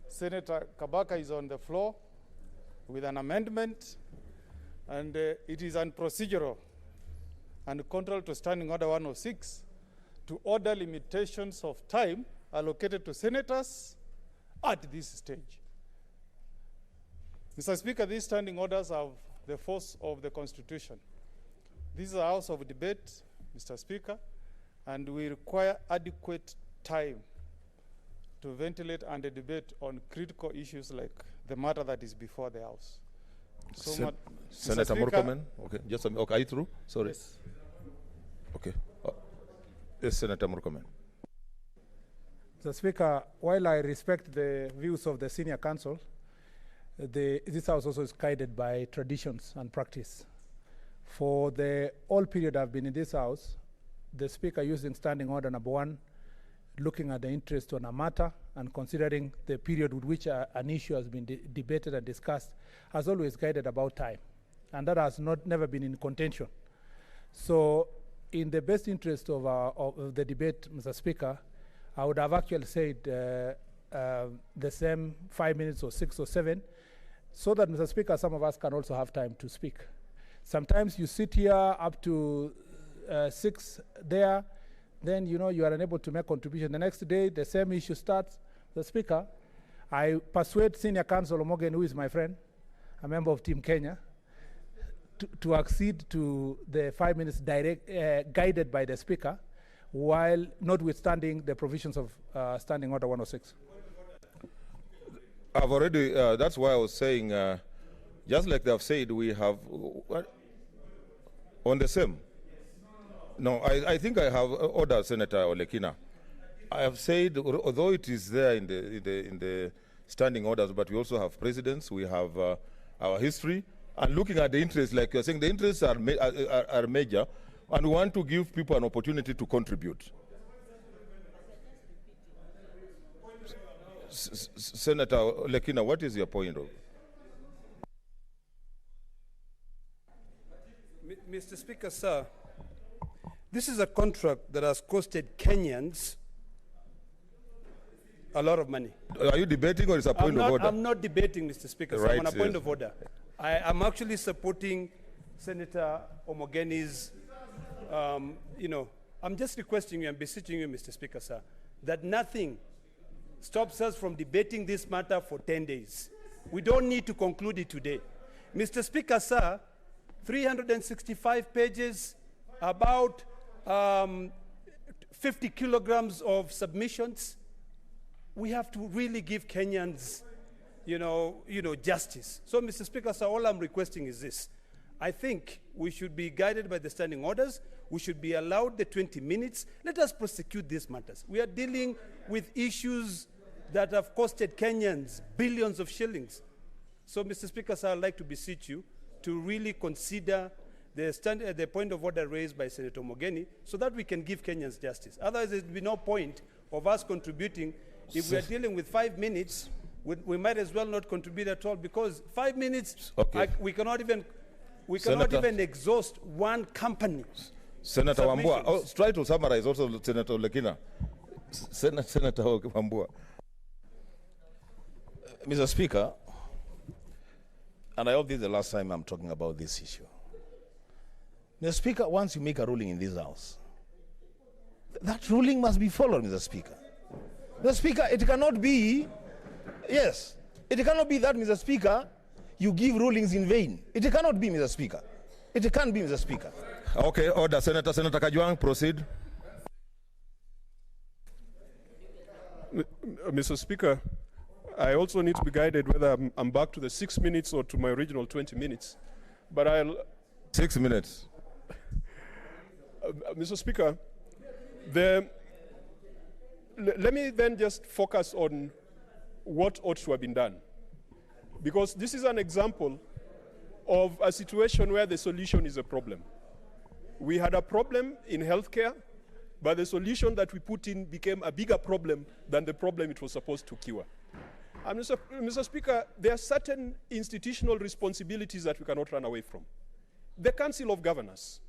Senator Kabaka is on the floor with an amendment, and it is unprocedural and contrary to Standing Order 106 to order limitations of time allocated to senators at this stage. Mr. Speaker, these standing orders have the force of the Constitution. This is a house of debate, Mr. Speaker, and we require adequate time to ventilate and debate on critical issues like the matter that is before the House. So, Senator Murkomen, okay, just okay, are you through? Sorry. Yes. Okay. Yes, Senator Murkomen. Mr. Speaker, while I respect the views of the senior counsel, this House also is guided by traditions and practice. For the whole period I've been in this House, the Speaker using Standing Order number 1, looking at the interest on a matter and considering the period with which an issue has been debated and discussed, has always guided about time. And that has never been in contention. So in the best interest of the debate, Mr. Speaker, I would have actually said the same 5 minutes or 6 or 7, so that, Mr. Speaker, some of us can also have time to speak. Sometimes you sit here up to 6 there, then you are unable to make contribution. The next day, the same issue starts. The Speaker, I persuade Senior Counsel Morgan, who is my friend, a member of Team Kenya, to accede to the 5 minutes guided by the Speaker, while notwithstanding the provisions of Standing Order 106. I've already, that's why I was saying, just like they have said, we have, on the same. No, I think I have ordered Senator Olekina. I have said, although it is there in the standing orders, but we also have precedents, we have our history, and looking at the interests, like you're saying, the interests are major, and we want to give people an opportunity to contribute. Senator Olekina, what is your point of? Mr. Speaker, sir, this is a contract that has costed Kenyans a lot of money. Are you debating or is a point of order? I'm not debating, Mr. Speaker. Right, So I'm on a point yes. of order. I'm actually supporting Senator Omogeni's, I'm just requesting you and beseeching you, Mr. Speaker, sir, that nothing stops us from debating this matter for 10 days. We don't need to conclude it today. Mr. Speaker, sir, 365 pages, about 50 kilograms of submissions. We have to really give Kenyans, justice. So, Mr. Speaker, sir, all I'm requesting is this. I think we should be guided by the standing orders. We should be allowed the 20 minutes. Let us prosecute these matters. We are dealing with issues that have costed Kenyans billions of shillings. So, Mr. Speaker, sir, I'd like to beseech you to really consider the point of order raised by Senator Mogeni so that we can give Kenyans justice. Otherwise, there will be no point of us contributing. If we are dealing with 5 minutes, we might as well not contribute at all, because 5 minutes, we cannot even exhaust one company. Senator Wambua, try to summarize also Senator Lekina. Senator Wambua. Mr. Speaker, and I hope this is the last time I'm talking about this issue. Mr. Speaker, once you make a ruling in this House, that ruling must be followed, Mr. Speaker. Mr. Speaker, it cannot be, yes, it cannot be that, Mr. Speaker, you give rulings in vain. It cannot be, Mr. Speaker. It can't be, Mr. Speaker. Okay, order. Senator Kajwang, proceed. Mr. Speaker, I also need to be guided whether I'm back to the 6 minutes or to my original 20 minutes. But I'll... 6 minutes. Mr. Speaker, let me then just focus on what ought to have been done. Because this is an example of a situation where the solution is a problem. We had a problem in healthcare, but the solution that we put in became a bigger problem than the problem it was supposed to cure. And Mr. Speaker, there are certain institutional responsibilities that we cannot run away from. The Council of Governors.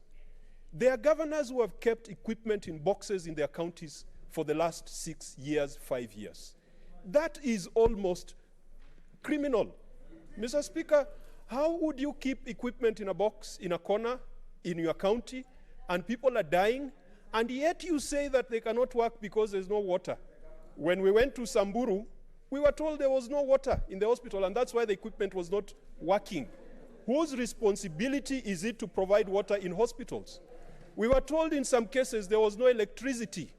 There are governors who have kept equipment in boxes in their counties for the last 6 years, 5 years. That is almost criminal. Mr. Speaker, how would you keep equipment in a box, in a corner, in your county, and people are dying, and yet you say that they cannot work because there's no water? When we went to Samburu, we were told there was no water in the hospital, and that's why the equipment was not working. Whose responsibility is it to provide water in hospitals? We were told in some cases there was no electricity.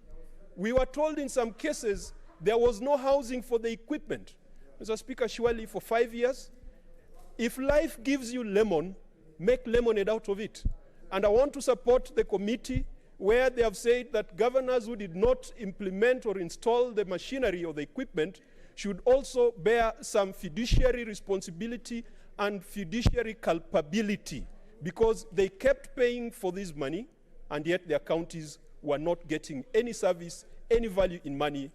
We were told in some cases there was no housing for the equipment. Mr. Speaker, surely for 5 years, if life gives you lemon, make lemonade out of it. And I want to support the committee where they have said that governors who did not implement or install the machinery or the equipment should also bear some fiduciary responsibility and fiduciary culpability, because they kept paying for this money and yet their counties were not getting any service, any value in money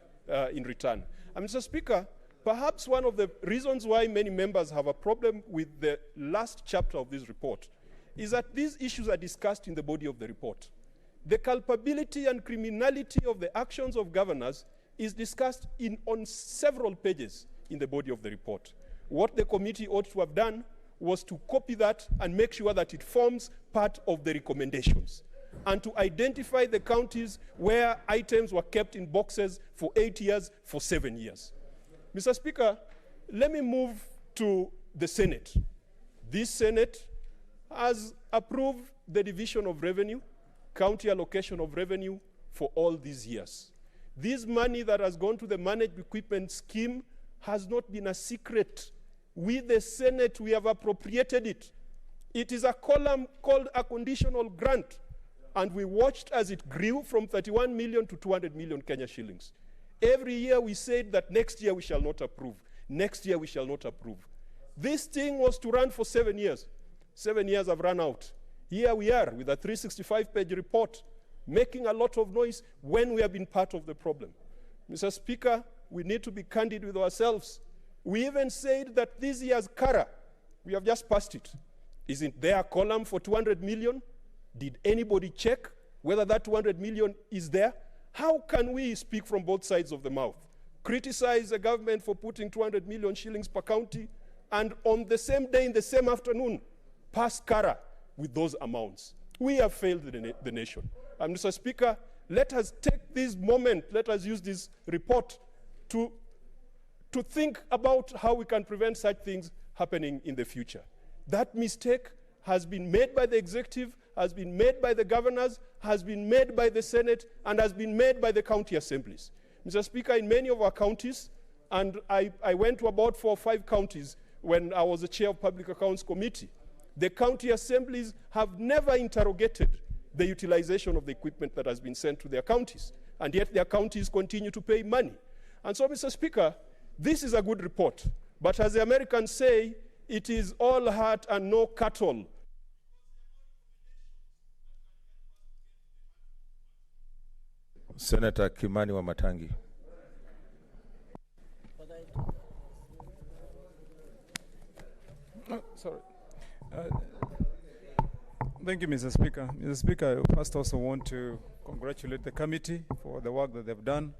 in return. And Mr. Speaker, perhaps one of the reasons why many members have a problem with the last chapter of this report is that these issues are discussed in the body of the report. The culpability and criminality of the actions of governors is discussed on several pages in the body of the report. What the committee ought to have done was to copy that and make sure that it forms part of the recommendations, and to identify the counties where items were kept in boxes for 8 years, for 7 years. Mr. Speaker, let me move to the Senate. This Senate has approved the division of revenue, county allocation of revenue for all these years. This money that has gone to the managed equipment scheme has not been a secret. We, the Senate, we have appropriated it. It is a column called a conditional grant, and we watched as it grew from 31 million to 200 million Kenya shillings. Every year we said that next year we shall not approve. Next year we shall not approve. This thing was to run for 7 years. 7 years have run out. Here we are with a 365-page report, making a lot of noise when we have been part of the problem. Mr. Speaker, we need to be candid with ourselves. We even said that this year's CARA, we have just passed it. Isn't there a column for 200 million? Did anybody check whether that 200 million is there? How can we speak from both sides of the mouth? Criticize the government for putting 200 million shillings per county, and on the same day, in the same afternoon, pass CARA with those amounts. We have failed the nation. And Mr. Speaker, let us take this moment, let us use this report to think about how we can prevent such things happening in the future. That mistake has been made by the executive, has been made by the governors, has been made by the Senate, and has been made by the county assemblies. Mr. Speaker, in many of our counties, and I went to about 4 or 5 counties when I was the chair of Public Accounts Committee, The county assemblies have never interrogated the utilization of the equipment that has been sent to their counties, and yet their counties continue to pay money. And so, Mr. Speaker, this is a good report, but as the Americans say, it is all heart and no cattle. Senator Kimani Wamatangi. Sorry. Thank you, Mr. Speaker. Mr. Speaker, I first also want to congratulate the committee for the work that they've done.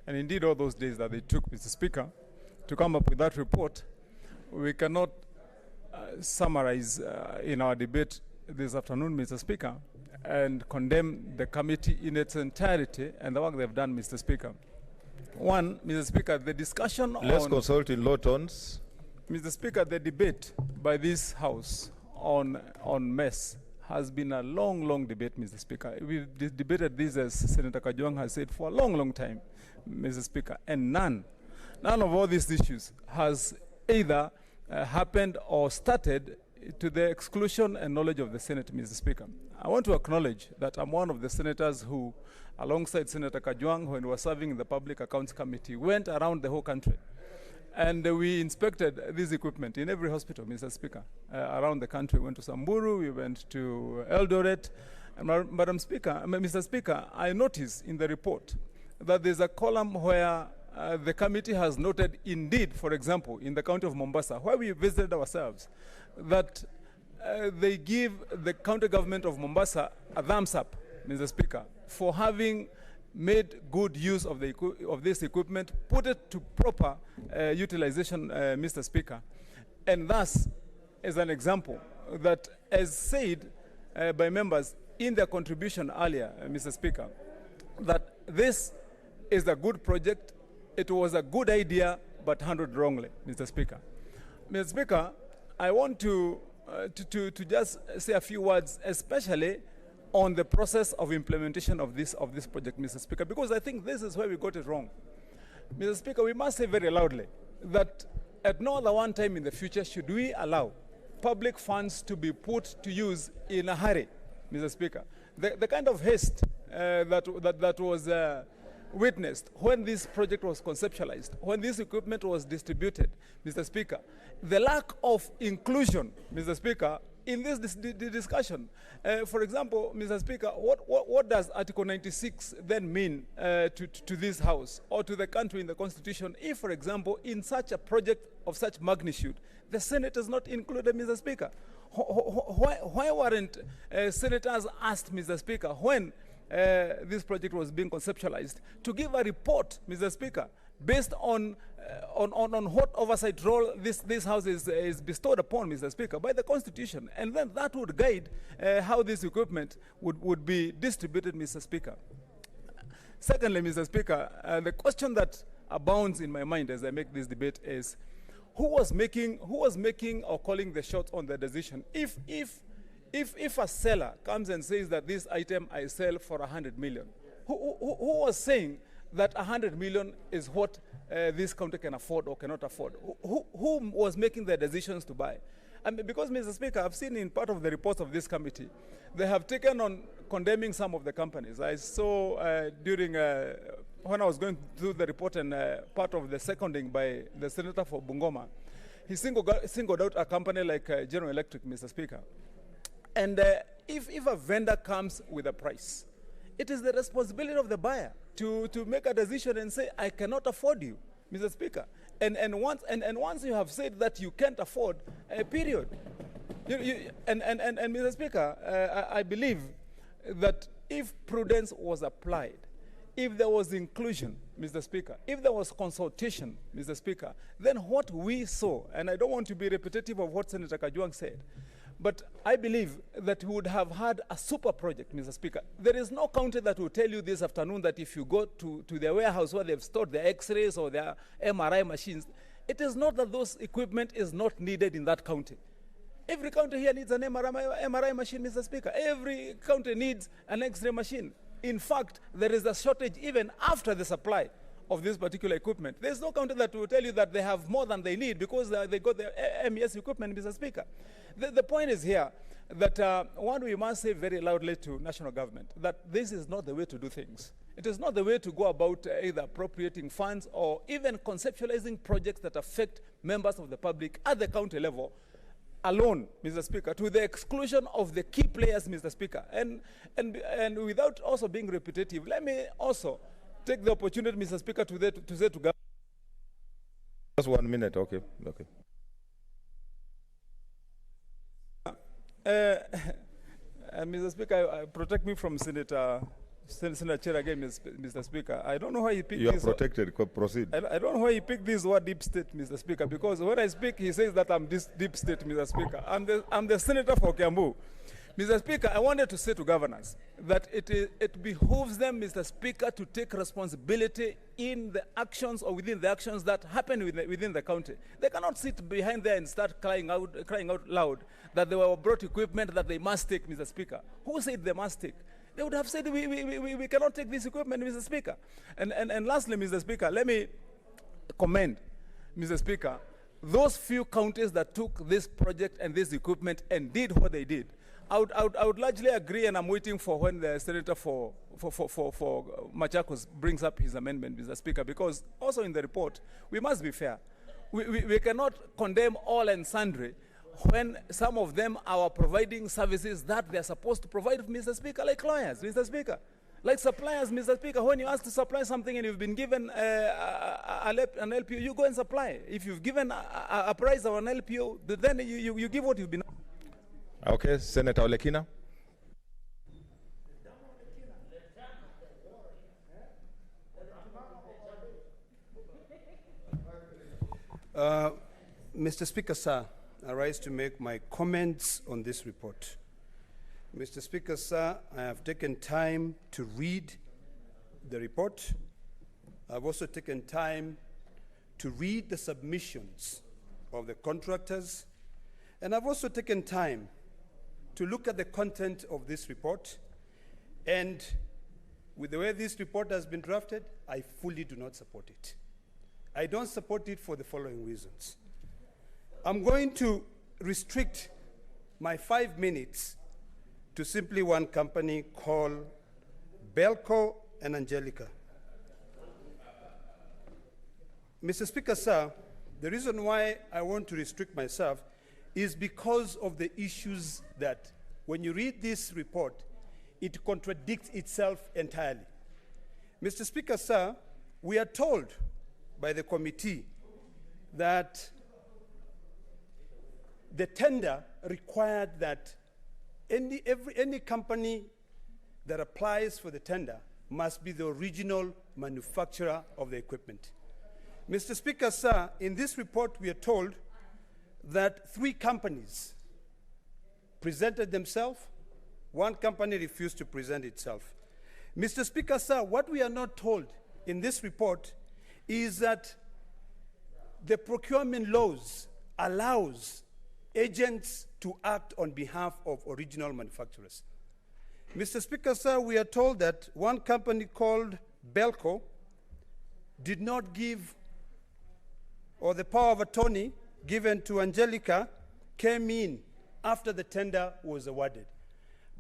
And indeed, all those days that they took, Mr. Speaker, to come up with that report, we cannot summarize in our debate this afternoon, Mr. Speaker, and condemn the committee in its entirety and the work they've done, Mr. Speaker. One, Mr. Speaker, the discussion Let's on... consult in low tones. Mr. Speaker, the debate by this House on MES has been a long debate, Mr. Speaker. We've debated this, as Senator Kajwang has said, for a long time, Mr. Speaker, and none of all these issues has either happened or started to the exclusion and knowledge of the Senate, Mr. Speaker. I want to acknowledge that I'm one of the senators who, alongside Senator Kajwang, when we were serving in the Public Accounts Committee, went around the whole country. And we inspected this equipment in every hospital, Mr. Speaker, around the country. We went to Samburu, we went to Eldoret. And Mr. Speaker, I noticed in the report that there's a column where the committee has noted, indeed, for example, in the county of Mombasa, where we visited ourselves, that they give the county government of Mombasa a thumbs up, Mr. Speaker, for having made good use of this equipment, put it to proper utilization, Mr. Speaker. And thus, as an example, that as said by members in their contribution earlier, Mr. Speaker, that this is a good project, it was a good idea, but handled wrongly, Mr. Speaker. Mr. Speaker, I want to just say a few words, especially on the process of implementation of this project, Mr. Speaker, because I think this is where we got it wrong. Mr. Speaker, we must say very loudly that at no other one time in the future should we allow public funds to be put to use in a hurry, Mr. Speaker. The kind of haste that was witnessed when this project was conceptualized, when this equipment was distributed, Mr. Speaker, the lack of inclusion, Mr. Speaker, in this discussion. For example, Mr. Speaker, what does Article 96 then mean to this House or to the country in the Constitution if, for example, in such a project of such magnitude, the Senate is not included, Mr. Speaker? Why weren't senators asked, Mr. Speaker, when this project was being conceptualized, to give a report, Mr. Speaker, based on what oversight role this House is bestowed upon, Mr. Speaker, by the Constitution, and then that would guide how this equipment would be distributed, Mr. Speaker. Secondly, Mr. Speaker, the question that abounds in my mind as I make this debate is who was making or calling the shots on the decision? If a seller comes and says that this item I sell for 100 million, who was saying that 100 million is what this county can afford or cannot afford? Who was making the decisions to buy? And because, Mr. Speaker, I've seen in part of the reports of this committee, they have taken on condemning some of the companies. I saw during, when I was going through the report and part of the seconding by the Senator for Bungoma, he singled out a company like General Electric, Mr. Speaker. And if a vendor comes with a price, it is the responsibility of the buyer to make a decision and say, I cannot afford you, Mr. Speaker. And once you have said that you can't afford, period. And Mr. Speaker, I believe that if prudence was applied, if there was inclusion, Mr. Speaker, if there was consultation, Mr. Speaker, then what we saw, and I don't want to be repetitive of what Senator Kajwang said, but I believe that we would have had a super project, Mr. Speaker. There is no county that will tell you this afternoon that if you go to their warehouse where they've stored their X-rays or their MRI machines, it is not that those equipment is not needed in that county. Every county here needs an MRI machine, Mr. Speaker. Every county needs an X-ray machine. In fact, there is a shortage even after the supply of this particular equipment. There's no county that will tell you that they have more than they need because they got their MES equipment, Mr. Speaker. The point is here that one, we must say very loudly to national government that this is not the way to do things. It is not the way to go about either appropriating funds or even conceptualizing projects that affect members of the public at the county level alone, Mr. Speaker, to the exclusion of the key players, Mr. Speaker. And without also being repetitive, let me also take the opportunity, Mr. Speaker, to say to government. Just 1 minute, okay. Mr. Speaker, protect me from Senator Chair again, Mr. Speaker. I don't know why he picked You are this. protected. Proceed. I don't know why he picked this word deep state, Mr. Speaker, because when I speak, he says that I'm this deep state, Mr. Speaker. I'm the senator for Kiambu. Mr. Speaker, I wanted to say to governors that it behooves them, Mr. Speaker, to take responsibility in the actions or within the actions that happen within the county. They cannot sit behind there and start crying out loud that they were brought equipment that they must take, Mr. Speaker. Who said they must take? They would have said, we cannot take this equipment, Mr. Speaker. And lastly, Mr. Speaker, let me commend, Mr. Speaker, those few counties that took this project and this equipment and did what they did. I would largely agree, and I'm waiting for when the senator for Machakos brings up his amendment, Mr. Speaker, because also in the report, we must be fair. We cannot condemn all and sundry when some of them are providing services that they're supposed to provide, Mr. Speaker, like lawyers, Mr. Speaker, like suppliers, Mr. Speaker. When you ask to supply something and you've been given an LPO, you go and supply. If you've given a price or an LPO, then you give what you've been. Okay, Senator Olekina. Mr. Speaker, sir, I rise to make my comments on this report. Mr. Speaker, sir, I have taken time to read the report. I've also taken time to read the submissions of the contractors, and I've also taken time to look at the content of this report. And with the way this report has been drafted, I fully do not support it. I don't support it for the following reasons. I'm going to restrict my 5 minutes to simply one company called Belco and Angelica. Mr. Speaker, sir, the reason why I want to restrict myself is because of the issues that, when you read this report, it contradicts itself entirely. Mr. Speaker, sir, we are told by the committee that the tender required that any company that applies for the tender must be the original manufacturer of the equipment. Mr. Speaker, sir, in this report we are told that 3 companies presented themselves, 1 company refused to present itself. Mr. Speaker, sir, what we are not told in this report is that the procurement laws allows agents to act on behalf of original manufacturers. Mr. Speaker, sir, we are told that 1 company called Belco did not give, or the power of attorney given to Angelica came in after the tender was awarded.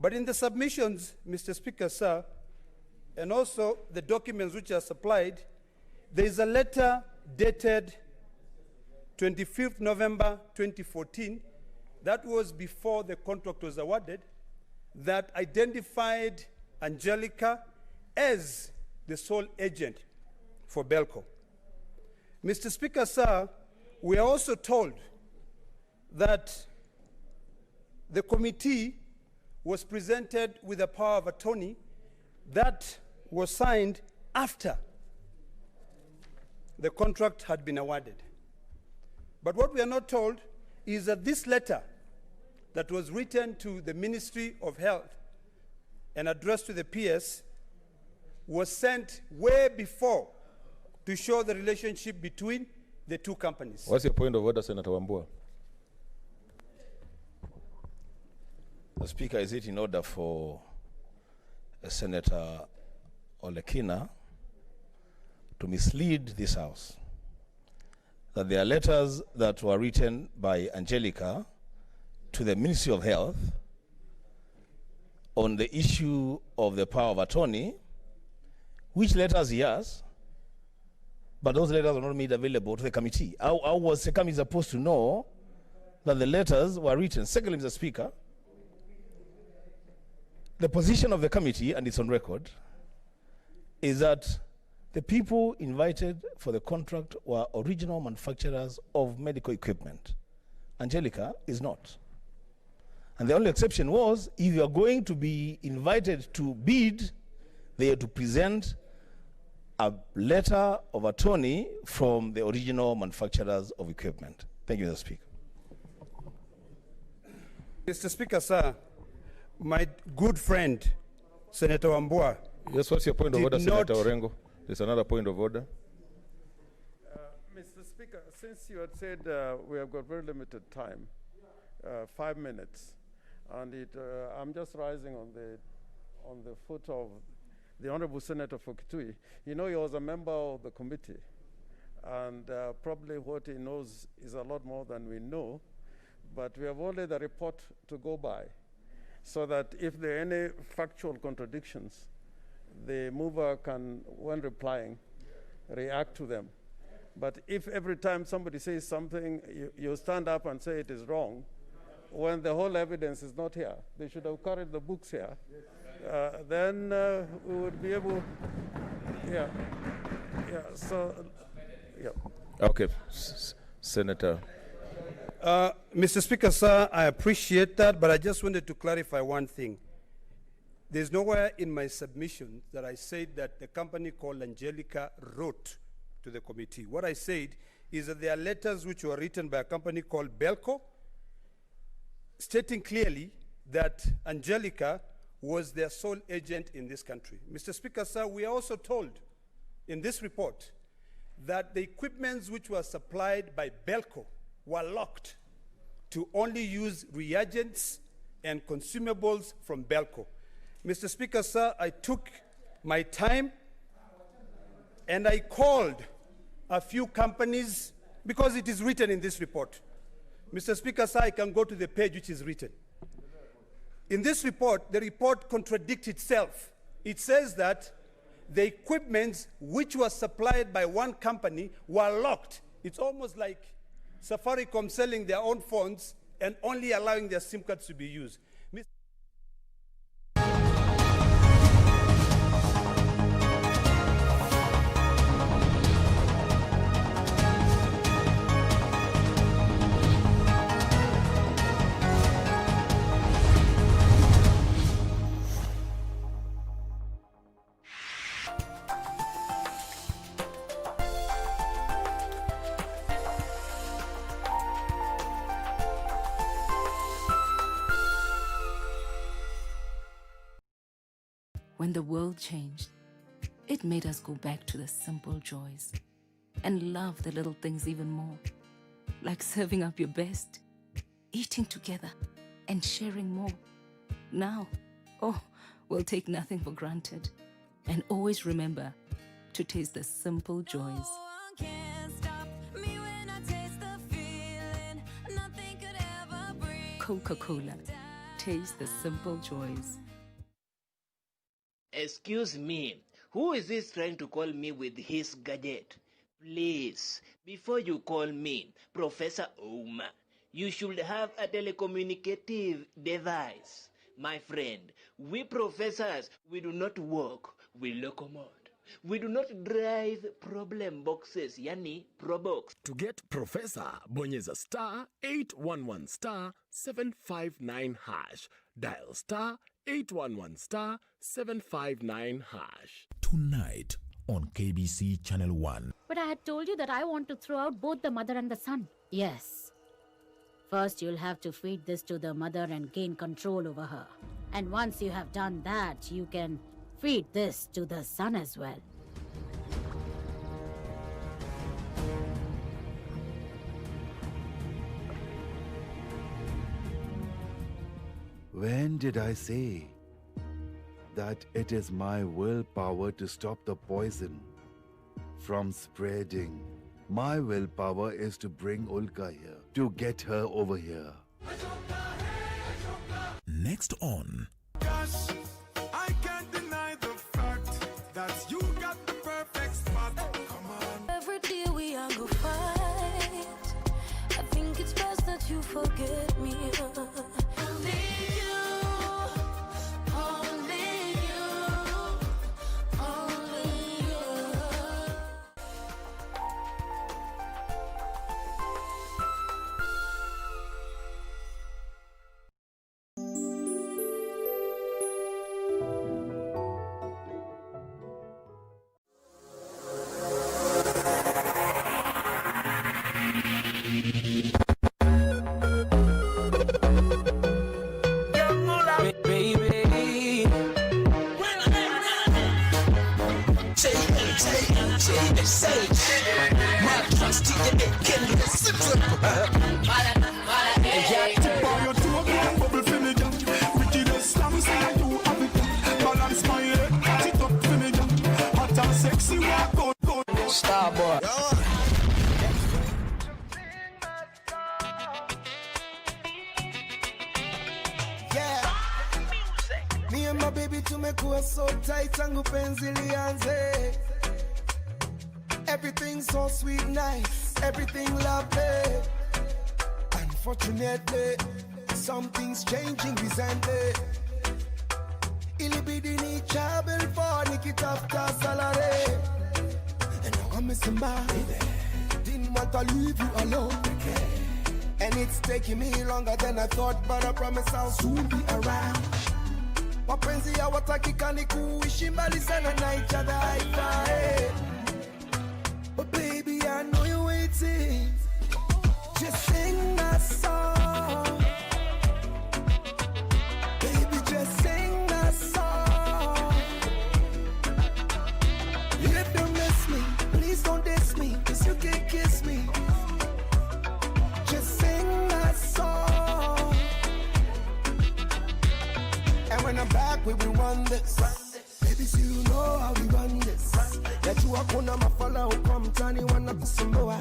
But in the submissions, Mr. Speaker, sir, and also the documents which are supplied, there is a letter dated 25th November 2014, that was before the contract was awarded, that identified Angelica as the sole agent for Belco. Mr. Speaker, sir, we are also told that the committee was presented with a power of attorney that was signed after the contract had been awarded. But what we are not told is that this letter that was written to the Ministry of Health and addressed to the PS was sent way before to show the relationship between the 2 companies. What's your point of order, Senator Wambua? The Speaker, is it in order for Senator Olekina to mislead this House that there are letters that were written by Angelica to the Ministry of Health on the issue of the power of attorney, which letters, yes, but those letters were not made available to the committee. How was the committee supposed to know that the letters were written? Secondly, Mr. Speaker, the position of the committee, and it's on record, is that the people invited for the contract were original manufacturers of medical equipment. Angelica is not. And the only exception was, if you are going to be invited to bid, they had to present a letter of attorney from the original manufacturers of equipment. Thank you, Mr. Speaker. Mr. Speaker, sir, my good friend, Senator Wambua. Yes, what's your point of order, Senator Orengo? There's another point of order. Mr. Speaker, since you had said we have got very limited time, 5 minutes, and I'm just rising on the foot of the Honorable Senator for Kitui. You know, he was a member of the committee, and probably what he knows is a lot more than we know, but we have only the report to go by, so that if there are any factual contradictions, the mover can, when replying, react to them. But if every time somebody says something, you stand up and say it is wrong, when the whole evidence is not here, they should have carried the books here, then we would be able, Okay, Senator. Mr. Speaker, sir, I appreciate that, but I just wanted to clarify one thing. There's nowhere in my submission that I said that the company called Angelica wrote to the committee. What I said is that there are letters which were written by a company called Belco, stating clearly that Angelica was their sole agent in this country. Mr. Speaker, sir, we are also told in this report that the equipments which were supplied by Belco were locked to only use reagents and consumables from Belco. Mr. Speaker, sir, I took my time and I called a few companies because it is written in this report. Mr. Speaker, sir, I can go to the page which is written. In this report, the report contradicts itself. It says that the equipments which were supplied by one company were locked. It's almost like Safaricom selling their own phones and only allowing their SIM cards to be used. When the world changed, it made us go back to the simple joys and love the little things even more, like serving up your best, eating together, and sharing more. Now, we'll take nothing for granted and always remember to taste the simple joys. Coca-Cola. Taste the simple joys. Excuse me, who is this trying to call me with his gadget? Please, before you call me Professor Ouma, you should have a telecommunicative device. My friend, we professors, we do not walk, we locomote. We do not drive problem boxes, yani probox. To get Professor, bonyeza star 811 star 759 hash. Dial star 811 star 759 hash. Tonight on KBC Channel 1. But I had told you that I want to throw out both the mother and the son. Yes. First, you'll have to feed this to the mother and gain control over her. And once you have done that, you can feed this to the son as well. When did I say that it is my willpower to stop the poison from spreading. My willpower is to bring Ulka here, to get her over here. Next on. Gosh, I can't deny the fact that you got the perfect spot. Come on. Every day we are go fight. I think it's best that you forget me. Only you, only you, only you. Me and my baby tumekuwa so tight tangu penzi lianze. Everything so sweet, nice, everything lovely. Unfortunately, something's changing recently. Ilibidi ni trouble for nikitafuta salary. And now I'm missing my didn't want to leave you alone. And it's taking me longer than I thought, but I promise I'll soon be around. Wapenzi hawatakikani kuishi mbali sana na each other haifai. But baby, I know you're waiting. Just sing my song. Baby, just sing my song. If you miss me, please don't diss me, 'cause you can't kiss me. Just sing my song. And when I'm back, we will run this. Baby, so you know how we run this. That you are gonna mafala who come tani wanna kusumbua.